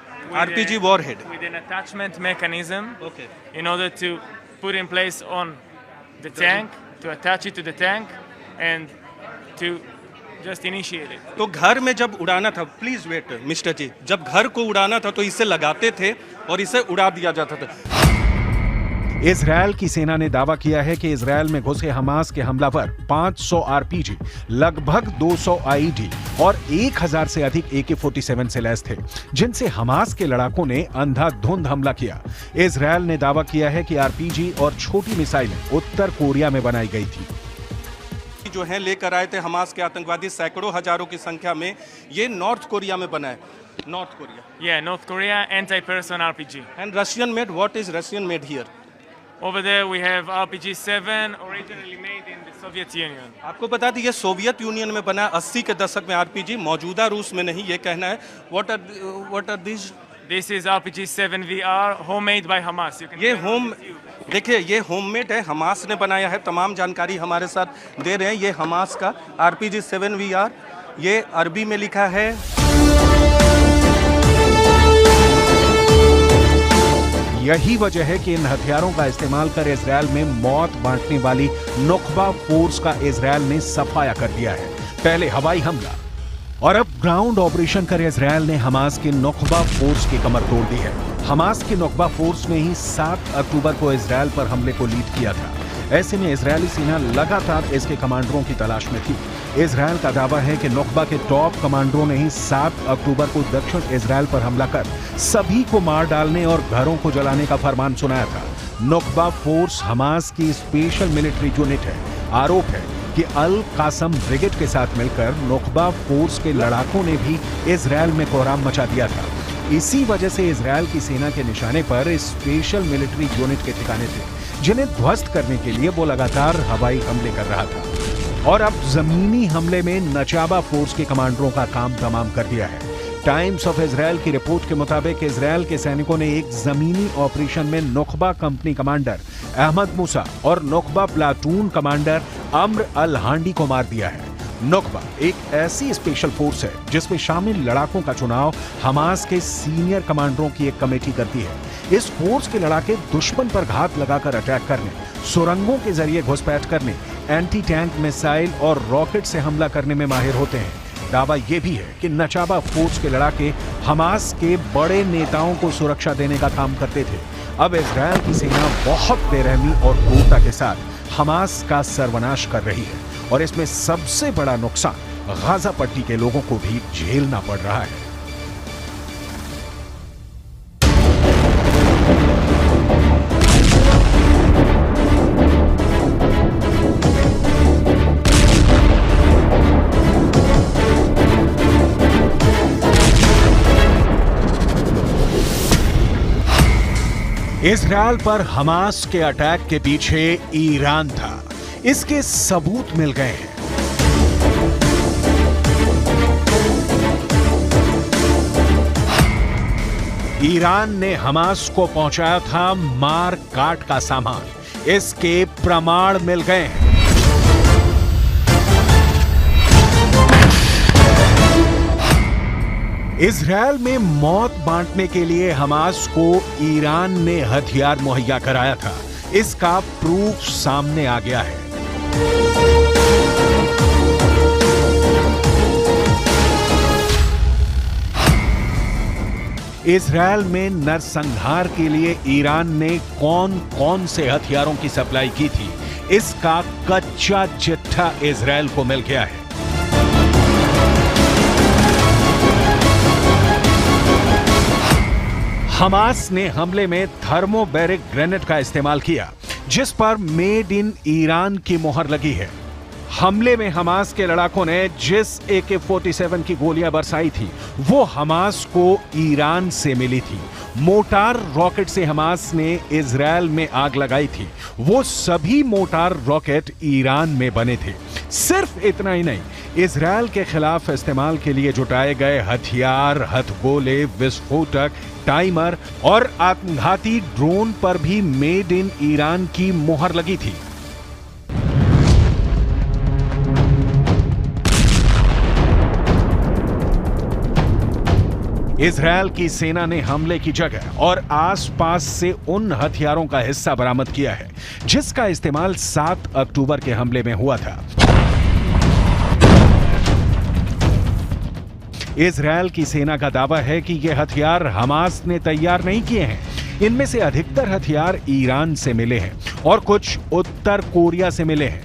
RPG warhead. With an attachment mechanism. Okay. In order to put in place on the tank, to attach it to the tank, and to just initiate it. तो घर में जब उड़ाना था, please wait mister जी, जब घर को उड़ाना था तो इसे लगाते थे और इसे उड़ा दिया जाता था। इजरायल की सेना ने दावा किया है कि इजरायल में घुसे हमास के हमलावर 500 आरपीजी, लगभग 200 आईडी और 1000 से अधिक AK-47 से लैस थे, जिनसे हमास के लड़ाकों ने अंधाधुंध हमला किया। इजरायल ने दावा किया है कि आरपीजी और छोटी मिसाइलें उत्तर कोरिया में बनाई गई थी। जो है लेकर आए थे हमास के आतंकवादी, सैकड़ों हजारों की संख्या में। ये नॉर्थ कोरिया में बना है। North Korea. Yeah, North Korea anti-person RPG. And Russian made. What is Russian made here? Over there we have RPG-7, originally made in the Soviet Union. आपको बता दें ये सोवियत यूनियन में बना 80 के दशक में आरपीजी, मौजूदा रूस में नहीं, ये कहना है। What are these? This is RPG-7VR, homemade by Hamas. You can ये check होम, on YouTube. देखिए ये होममेड है, हमास ने बनाया है। तमाम जानकारी हमारे साथ दे रहे हैं। ये हमास का RPG-7VR, ये अरबी में लिखा है। यही वजह है कि इन हथियारों का इस्तेमाल कर इजरायल में मौत बांटने वाली नुकबा फोर्स का इजरायल ने सफाया कर दिया है। पहले हवाई हमला और अब ग्राउंड ऑपरेशन कर इजरायल ने हमास की नुकबा फोर्स की कमर तोड़ दी है। हमास की नुकबा फोर्स ने ही 7 अक्टूबर को इजरायल पर हमले को लीड किया था। ऐसे में इजरायली सेना लगातार इसके कमांडरों की तलाश में थी। इजरायल का दावा है कि नुकबा के टॉप कमांडरों ने ही 7 अक्टूबर को दक्षिण इजरायल पर हमला कर सभी को मार डालने और घरों को जलाने का फरमान सुनाया था। नुकबा फोर्स हमास की स्पेशल मिलिट्री यूनिट है। आरोप है कि अल कासम ब्रिगेड के साथ मिलकर नुकबा फोर्स के लड़ाकों ने भी इजरायल में कोहराम मचा दिया था। इसी वजह से इजरायल की सेना के निशाने पर स्पेशल मिलिट्री यूनिट के ठिकाने थे, जिन्हें ध्वस्त करने के लिए वो लगातार हवाई हमले कर रहा था। और अब जमीनी हमले में नचाबा फोर्स के कमांडरों का काम तमाम कर दिया है। टाइम्स ऑफ इजरायल की रिपोर्ट के मुताबिक इजरायल के सैनिकों ने एक जमीनी ऑपरेशन में नुकबा कंपनी कमांडर अहमद मूसा और नुकबा प्लाटून कमांडर अम्र अल हांडी को मार दिया है। नुकबा एक ऐसी स्पेशल फोर्स है जिसमें शामिल लड़ाकों का चुनाव हमास के सीनियर कमांडरों की एक कमेटी करती है। इस फोर्स के लड़ाके दुश्मन पर घात लगाकर अटैक करने, सुरंगों के जरिए घुसपैठ करने, एंटी टैंक मिसाइल और रॉकेट से हमला करने में माहिर होते हैं। दावा यह भी है कि नचाबा फोर्स के लड़ाके हमास के बड़े नेताओं को सुरक्षा देने का काम करते थे। अब इजरायल की सेना बहुत बेरहमी और क्रूरता के साथ हमास का सर्वनाश कर रही है और इसमें सबसे बड़ा नुकसान गाजा पट्टी के लोगों को भी झेलना पड़ रहा है। इजरायल पर हमास के अटैक के पीछे ईरान था, इसके सबूत मिल गए हैं। ईरान ने हमास को पहुंचाया था मार काट का सामान, इसके प्रमाण मिल गए हैं। इजरायल में मौत बांटने के लिए हमास को ईरान ने हथियार मुहैया कराया था, इसका प्रूफ सामने आ गया है। इजरायल में नरसंहार के लिए ईरान ने कौन कौन से हथियारों की सप्लाई की थी, इसका कच्चा चिट्ठा इजरायल को मिल गया है। हमास ने हमले में थर्मोबैरिक ग्रेनेड का इस्तेमाल किया, जिस पर मेड इन ईरान की मोहर लगी है। हमले में हमास के लड़ाकों ने जिस AK-47 की गोलियां बरसाई थी, वो हमास को ईरान से मिली थी। मोटार रॉकेट से हमास ने इजरायल में आग लगाई थी, वो सभी मोटार रॉकेट ईरान में बने थे। सिर्फ इतना ही नहीं, इजरायल के खिलाफ इस्तेमाल के लिए जुटाए गए हथियार, हथगोले, विस्फोटक, टाइमर और आत्मघाती ड्रोन पर भी मेड इन ईरान की मोहर लगी थी। इजरायल की सेना ने हमले की जगह और आसपास से उन हथियारों का हिस्सा बरामद किया है, जिसका इस्तेमाल 7 अक्टूबर के हमले में हुआ था। इजरायल की सेना का दावा है कि ये हथियार हमास ने तैयार नहीं किए हैं। इनमें से अधिकतर हथियार ईरान से मिले हैं और कुछ उत्तर कोरिया से मिले हैं।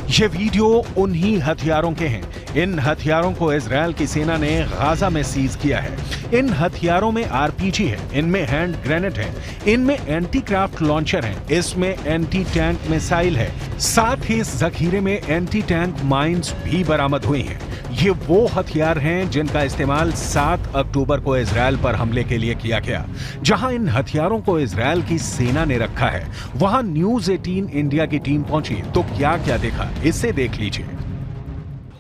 ये वीडियो उन्हीं हथियारों के हैं। इन हथियारों को इजरायल की सेना ने गाजा में सीज किया है। इन हथियारों में RPG है, इनमें हैंड ग्रेनेड है, इनमें एंटी क्राफ्ट लॉन्चर है, इसमें एंटी टैंक मिसाइल है, साथ ही इस जखीरे में एंटी टैंक माइंस भी बरामद हुई हैं। ये वो हथियार हैं जिनका इस्तेमाल 7 अक्टूबर को इजरायल पर हमले के लिए किया गया। जहां इन हथियारों को इजरायल की सेना ने रखा है, वहां न्यूज़ 18 इंडिया की टीम पहुंची तो क्या क्या देखा, इसे देख लीजिए।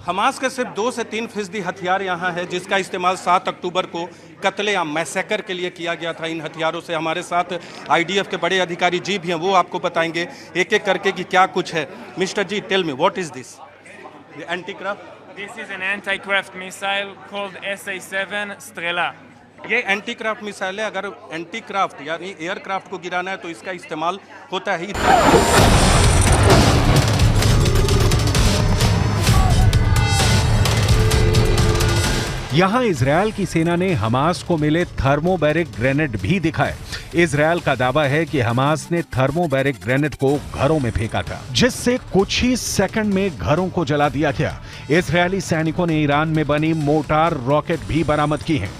हमास के सिर्फ 2 से 3% हथियार यहाँ है, जिसका इस्तेमाल 7 अक्टूबर को कत्लेआम मैसेकर के लिए किया गया था। इन हथियारों से हमारे साथ IDF के बड़े अधिकारी जी भी हैं, वो आपको बताएंगे एक एक करके कि क्या कुछ है। Mister G, tell me what is this? Anti craft? This is an anti-craft missile called SA-7 Strela. ये एंटी क्राफ्ट मिसाइल है। अगर एंटी क्राफ्ट यानी एयरक्राफ्ट को गिराना है तो इसका इस्तेमाल होता है। यहां इजरायल की सेना ने हमास को मिले थर्मोबैरिक ग्रेनेड भी दिखाए। इजरायल का दावा है कि हमास ने थर्मोबैरिक ग्रेनेड को घरों में फेंका था, जिससे कुछ ही सेकंड में घरों को जला दिया गया। इजरायली सैनिकों ने ईरान में बनी मोटार रॉकेट भी बरामद की हैं।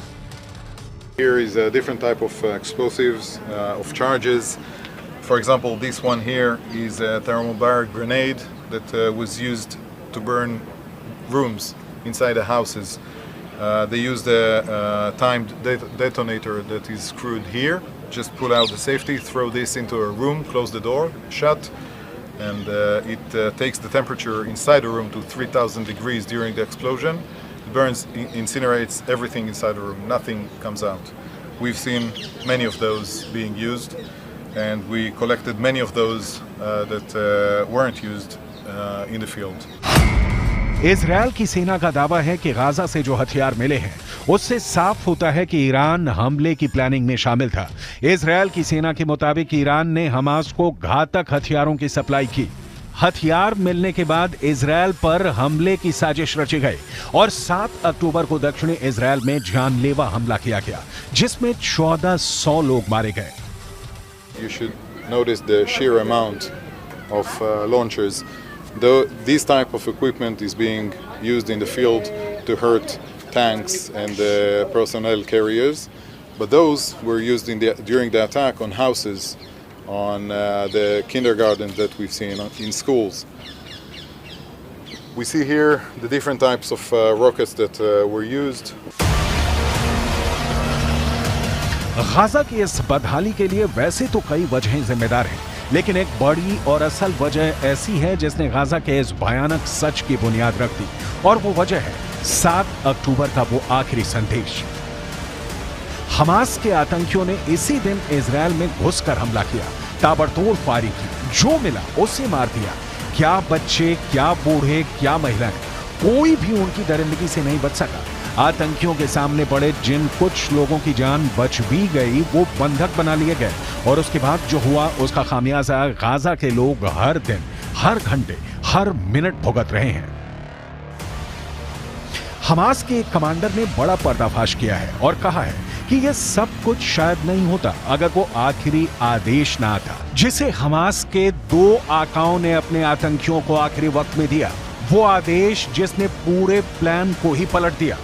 Here is a different type of explosives, of charges. For example, this one here is a thermobaric grenade that was used to burn rooms inside the houses. They used a timed detonator that is screwed here. Just pull out the safety, throw this into a room, close the door, shut, and it takes the temperature inside the room to 3,000 degrees during the explosion. It burns, incinerates everything inside the room. Nothing comes out. We've seen many of those being used, and we collected many of those that weren't used in the field. Israel की सेना का दावा है कि Gaza से जो हथियार मिले हैं, उससे साफ होता है कि ईरान हमले की प्लानिंग में शामिल था। इजरायल की सेना के मुताबिक ईरान ने हमास को घातक हथियारों की सप्लाई की। हथियार मिलने के बाद इजरायल पर हमले की साजिश रची गई और 7 अक्टूबर को दक्षिणी इजरायल में जानलेवा हमला किया गया, जिसमें 1400 लोग मारे गए। You should notice the sheer amount of launchers. Though this type of equipment is being used in the field to hurt tanks and personnel carriers, but those were used during the attack on houses, on the kindergartens that we've seen in schools. We see here the different types of rockets that were used. Gaza की इस बदहाली के लिए वैसे तो कई वजहें जिम्मेदार हैं, लेकिन एक बड़ी और असल वजह ऐसी है जिसने गाजा के इस भयानक सच की बुनियाद रख दी, और वो वजह है 7 अक्टूबर का वो आखिरी संदेश। हमास के आतंकियों ने इसी दिन इजरायल में घुसकर हमला किया, ताबड़तोड़ फायरिंग की, जो मिला उसे मार दिया। क्या बच्चे, क्या बूढ़े, क्या महिलाएं, कोई भी उनकी दरिंदगी से नहीं बच सका। आतंकियों के सामने पड़े जिन कुछ लोगों की जान बच भी गई, वो बंधक बना लिए गए, और उसके बाद जो हुआ उसका खामियाजा गाजा के लोग हर दिन, हर घंटे, हर मिनट भुगत रहे हैं। हमास के एक कमांडर ने बड़ा पर्दाफाश किया है और कहा है कि यह सब कुछ शायद नहीं होता अगर वो आखिरी आदेश ना आता, जिसे हमास के 2 आकाओं ने अपने आतंकियों को आखिरी वक्त में दिया। वो आदेश जिसने पूरे प्लान को ही पलट दिया।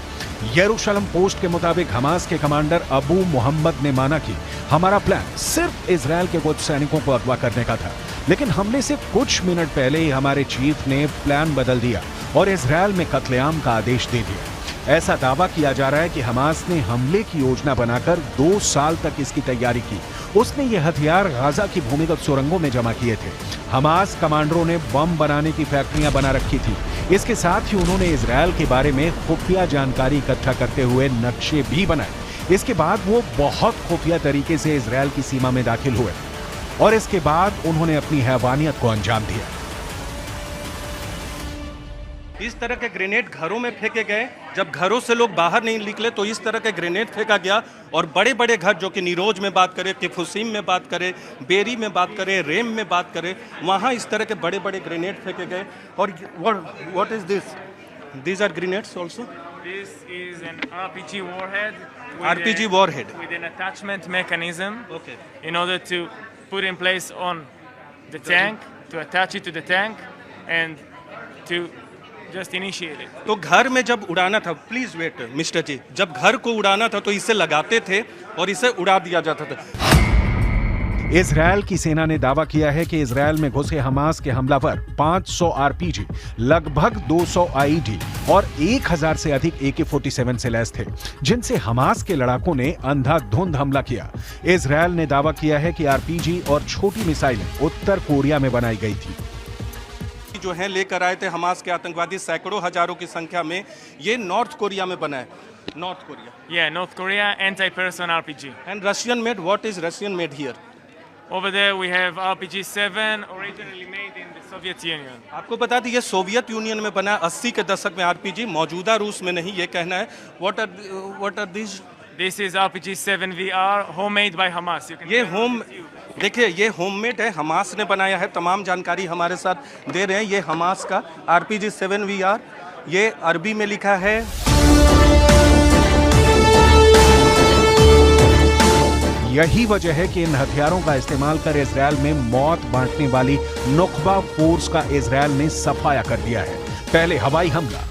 यरूशलेम पोस्ट के मुताबिक हमास के कमांडर अबू मोहम्मद ने माना कि हमारा प्लान सिर्फ इजरायल के कुछ सैनिकों को अगवा करने का था, लेकिन हमले से कुछ मिनट पहले ही हमारे चीफ ने प्लान बदल दिया और इजरायल में कत्लेआम का आदेश दे दिया। ऐसा दावा किया जा रहा है कि हमास ने हमले की योजना बनाकर 2 साल तक इसकी तैयारी की। उसने ये हथियार गाजा की भूमिगत सुरंगों में जमा किए थे। हमास कमांडरों ने बम बनाने की फैक्ट्रियां बना रखी थी। इसके साथ ही उन्होंने इजरायल के बारे में खुफिया जानकारी इकट्ठा करते हुए नक्शे भी बनाए। इसके बाद वो बहुत खुफिया तरीके से इजरायल की सीमा में दाखिल हुए और इसके बाद उन्होंने अपनी हैवानियत को अंजाम दिया। इस तरह के ग्रेनेड घरों में फेंके गए। जब घरों से लोग बाहर नहीं निकले तो इस तरह के ग्रेनेड फेंका गया, और बड़े बड़े घर, जो कि नीरोज में बात करें, किफुसीम में बात करें, बेरी में बात करें, रेम में बात करें, वहाँ इस तरह के बड़े बड़े ग्रेनेड फेंके गए। और what is this? These are grenades also? This is an RPG warhead. RPG warhead. With an attachment mechanism. Okay. In order to put in place on the tank, to attach it to the tank, and to just initiate it. तो घर में जब उड़ाना था, please wait mister जी, जब घर को उड़ाना था तो इसे लगाते थे और इसे उड़ा दिया जाता था। इजरायल की सेना ने दावा किया है कि इजरायल में घुसे हमास के हमलावर 500 आरपीजी, लगभग 200 आईईडी और 1000 से अधिक AK-47 से लैस थे, जिनसे हमास के लड़ाकों ने अंधाधुंध हमला किया। इजरायल ने दावा किया है कि आरपीजी और छोटी मिसाइलें उत्तर कोरिया में बनाई गई थी। जो है लेकर आए थे हमास के आतंकवादी, सैकड़ों हजारों की संख्या में, ये नॉर्थ कोरिया में बना है। North Korea? Yeah, North Korea anti-person RPG. And Russian made? What is Russian made here? Over there we have RPG-7, originally made in the Soviet Union. आपको बता दें ये सोवियत यूनियन में बना, 80 के दशक में आरपीजी, मौजूदा रूस में नहीं, ये कहना है। What are these? This is RPG-7 VR, homemade by Hamas. You can ये check home, it with you. देखिए ये होममेड है, हमास ने बनाया है। तमाम जानकारी हमारे साथ दे रहे हैं। ये हमास का RPG-7 VR, ये अरबी में लिखा है। यही वजह है कि इन हथियारों का इस्तेमाल कर इजरायल में मौत बांटने वाली नुकबा फोर्स का इजरायल ने सफाया कर दिया है। पहले हवाई हमला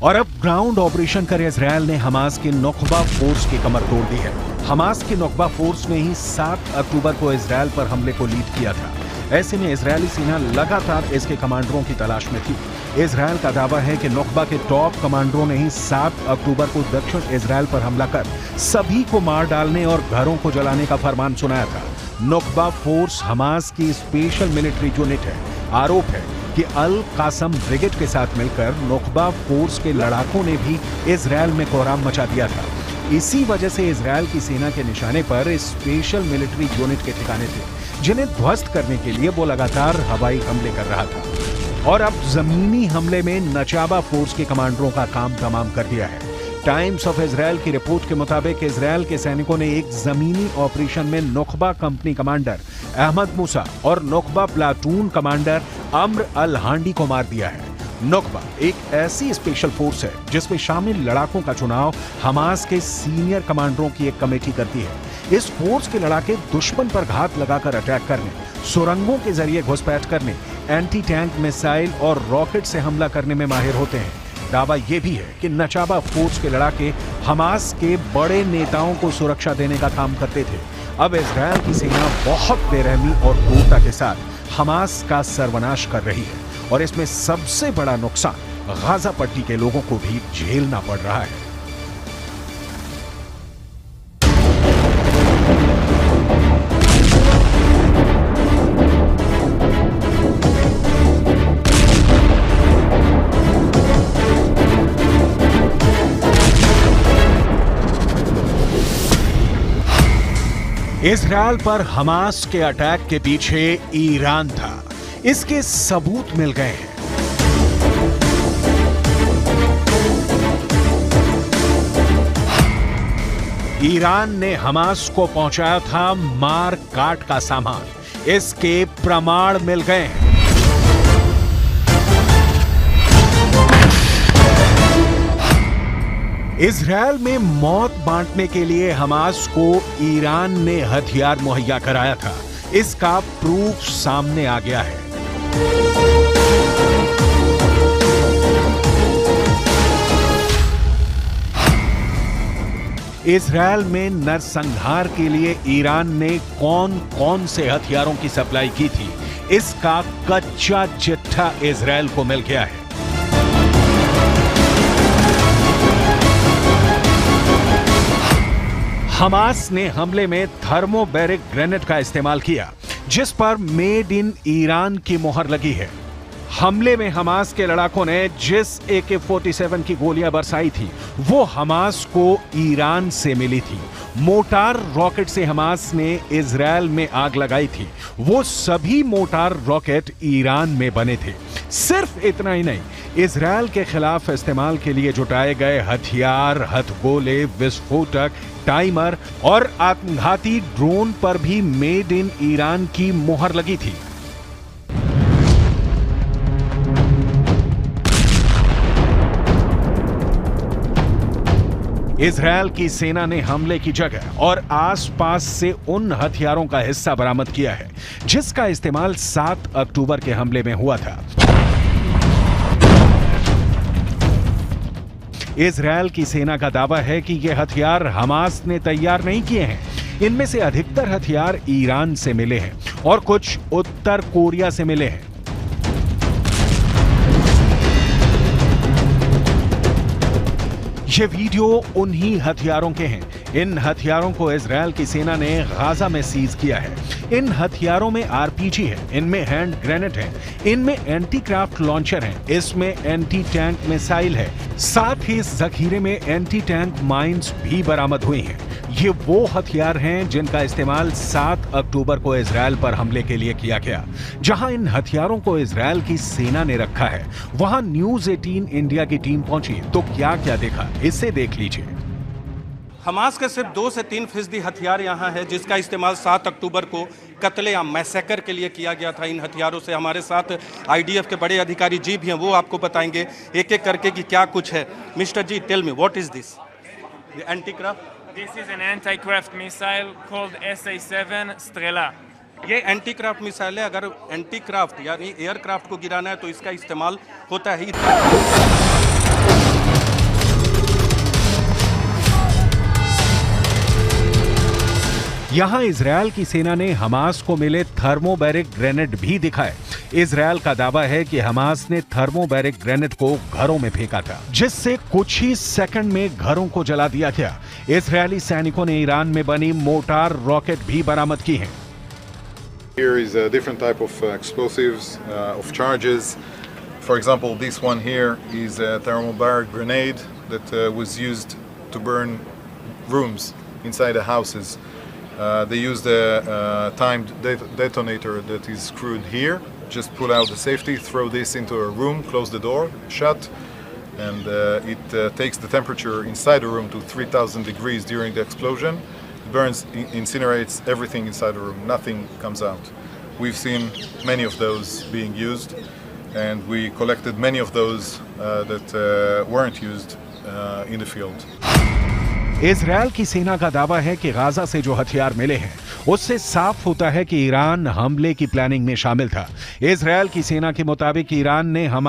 और अब ग्राउंड ऑपरेशन कर इजरायल ने हमास की नुकबा फोर्स की कमर तोड़ दी है। हमास की नुकबा फोर्स ने ही 7 अक्टूबर को इजरायल पर हमले को लीड किया था। ऐसे में इजरायली सेना लगातार इसके कमांडरों की तलाश में थी। इजरायल का दावा है कि नुकबा के टॉप कमांडरों ने ही 7 अक्टूबर को दक्षिण इजरायल पर हमला कर सभी को मार डालने और घरों को जलाने का फरमान सुनाया था। नुकबा फोर्स हमास की स्पेशल मिलिट्री यूनिट है। आरोप है कि अल कासम ब्रिगेड के साथ मिलकर नुकबा फोर्स के लड़ाकों ने भी इजरायल में कोहराम मचा दिया था। इसी वजह से इजरायल की सेना के निशाने पर स्पेशल मिलिट्री यूनिट के ठिकाने थे, जिन्हें ध्वस्त करने के लिए वो लगातार हवाई हमले कर रहा था। और अब जमीनी हमले में नचाबा फोर्स के कमांडरों का काम तमाम कर दिया है। टाइम्स ऑफ इजरायल की रिपोर्ट के मुताबिक इजरायल के सैनिकों ने एक जमीनी ऑपरेशन में नुकबा कंपनी कमांडर अहमद मूसा और नुकबा प्लाटून कमांडर अम्र अल हांडी को मार दिया है। नुकबा एक ऐसी स्पेशल फोर्स है जिसमें शामिल लड़ाकों का चुनाव हमास के सीनियर कमांडरों की एक कमेटी करती है। इस फोर्स के लड़ाके दुश्मन पर घात लगाकर अटैक करने, सुरंगों के जरिए घुसपैठ करने, एंटी टैंक मिसाइल और रॉकेट से हमला करने में माहिर होते हैं। दावा यह भी है कि नचाबा फोर्स के लड़ाके हमास के बड़े नेताओं को सुरक्षा देने का काम करते थे। अब इजरायल की सेना बहुत बेरहमी और क्रूरता के साथ हमास का सर्वनाश कर रही है और इसमें सबसे बड़ा नुकसान गाजा पट्टी के लोगों को भी झेलना पड़ रहा है। इजरायल पर हमास के अटैक के पीछे ईरान था, इसके सबूत मिल गए हैं। ईरान ने हमास को पहुंचाया था मार काट का सामान, इसके प्रमाण मिल गए हैं। इजरायल में मौत बांटने के लिए हमास को ईरान ने हथियार मुहैया कराया था, इसका प्रूफ सामने आ गया है। इजरायल में नरसंहार के लिए ईरान ने कौन कौन से हथियारों की सप्लाई की थी, इसका कच्चा चिट्ठा इजरायल को मिल गया है। हमास ने हमले में थर्मोबैरिक ग्रेनेड का इस्तेमाल किया, जिस पर मेड इन ईरान की मोहर लगी है। हमले में हमास के लड़ाकों ने जिस AK-47 की गोलियां बरसाई थी, वो हमास को ईरान से मिली थी। मोटार रॉकेट से हमास ने इजरायल में आग लगाई थी, वो सभी मोटार रॉकेट ईरान में बने थे। सिर्फ इतना ही नहीं, इजरायल के खिलाफ इस्तेमाल के लिए जुटाए गए हथियार, हथगोले, विस्फोटक, टाइमर और आत्मघाती ड्रोन पर भी मेड इन ईरान की मोहर लगी थी। इजरायल की सेना ने हमले की जगह और आसपास से उन हथियारों का हिस्सा बरामद किया है, जिसका इस्तेमाल 7 अक्टूबर के हमले में हुआ था। इजरायल की सेना का दावा है कि ये हथियार हमास ने तैयार नहीं किए हैं। इनमें से अधिकतर हथियार ईरान से मिले हैं और कुछ उत्तर कोरिया से मिले हैं। ये वीडियो उन्हीं हथियारों के हैं। इन हथियारों को इजरायल की सेना ने गाजा में सीज किया है। इन हथियारों में आरपीजी है, इनमें हैंड ग्रेनेड है, इनमें एंटी क्राफ्ट लॉन्चर है, इसमें एंटी टैंक मिसाइल है, साथ ही इस जखीरे में एंटी टैंक माइंस भी बरामद हुई हैं। ये वो हथियार हैं जिनका इस्तेमाल 7 अक्टूबर को इजरायल पर हमले के लिए किया गया। जहां इन हथियारों को इजरायल की सेना ने रखा है, वहां न्यूज 18 इंडिया की टीम पहुंची तो क्या क्या देखा, इसे देख लीजिए। हमास के सिर्फ 2 से 3% हथियार यहाँ है, जिसका इस्तेमाल 7 अक्टूबर को कत्लेआम मैसेकर के लिए किया गया था। इन हथियारों से हमारे साथ IDF के बड़े अधिकारी जी भी हैं, वो आपको बताएंगे एक एक करके कि क्या कुछ है। Mister G, tell me what is this? Anti craft? This is an anti-craft missile called SA-7 Strela. ये एंटी क्राफ्ट मिसाइल है। अगर एंटी क्राफ्ट यानी एयरक्राफ्ट को गिराना है तो इसका इस्तेमाल होता है। यहां इजरायल की सेना ने हमास को मिले थर्मोबैरिक ग्रेनेड भी दिखाए। इजरायल का दावा है कि हमास ने थर्मोबैरिक ग्रेनेड को घरों में फेंका था, जिससे कुछ ही सेकंड में घरों को जला दिया गया। इजरायली सैनिकों ने ईरान में बनी मोटार रॉकेट भी बरामद की हैं। Here is a different type of explosives, of charges. For example, this one here is a thermobaric grenade that was used to burn rooms inside the houses. They used a timed detonator that is screwed here. Just pull out the safety, throw this into a room, close the door, shut, and it takes the temperature inside the room to 3000 degrees during the explosion. It burns, incinerates everything inside the room. Nothing comes out. We've seen many of those being used, and we collected many of those that weren't used in the field. Israel की सेना का दावा है कि Gaza से जो हथियार मिले हैं, उससे साफ होता है कि ईरान हमले की प्लानिंग में शामिल था। इजरायल की सेना के मुताबिक ईरान ने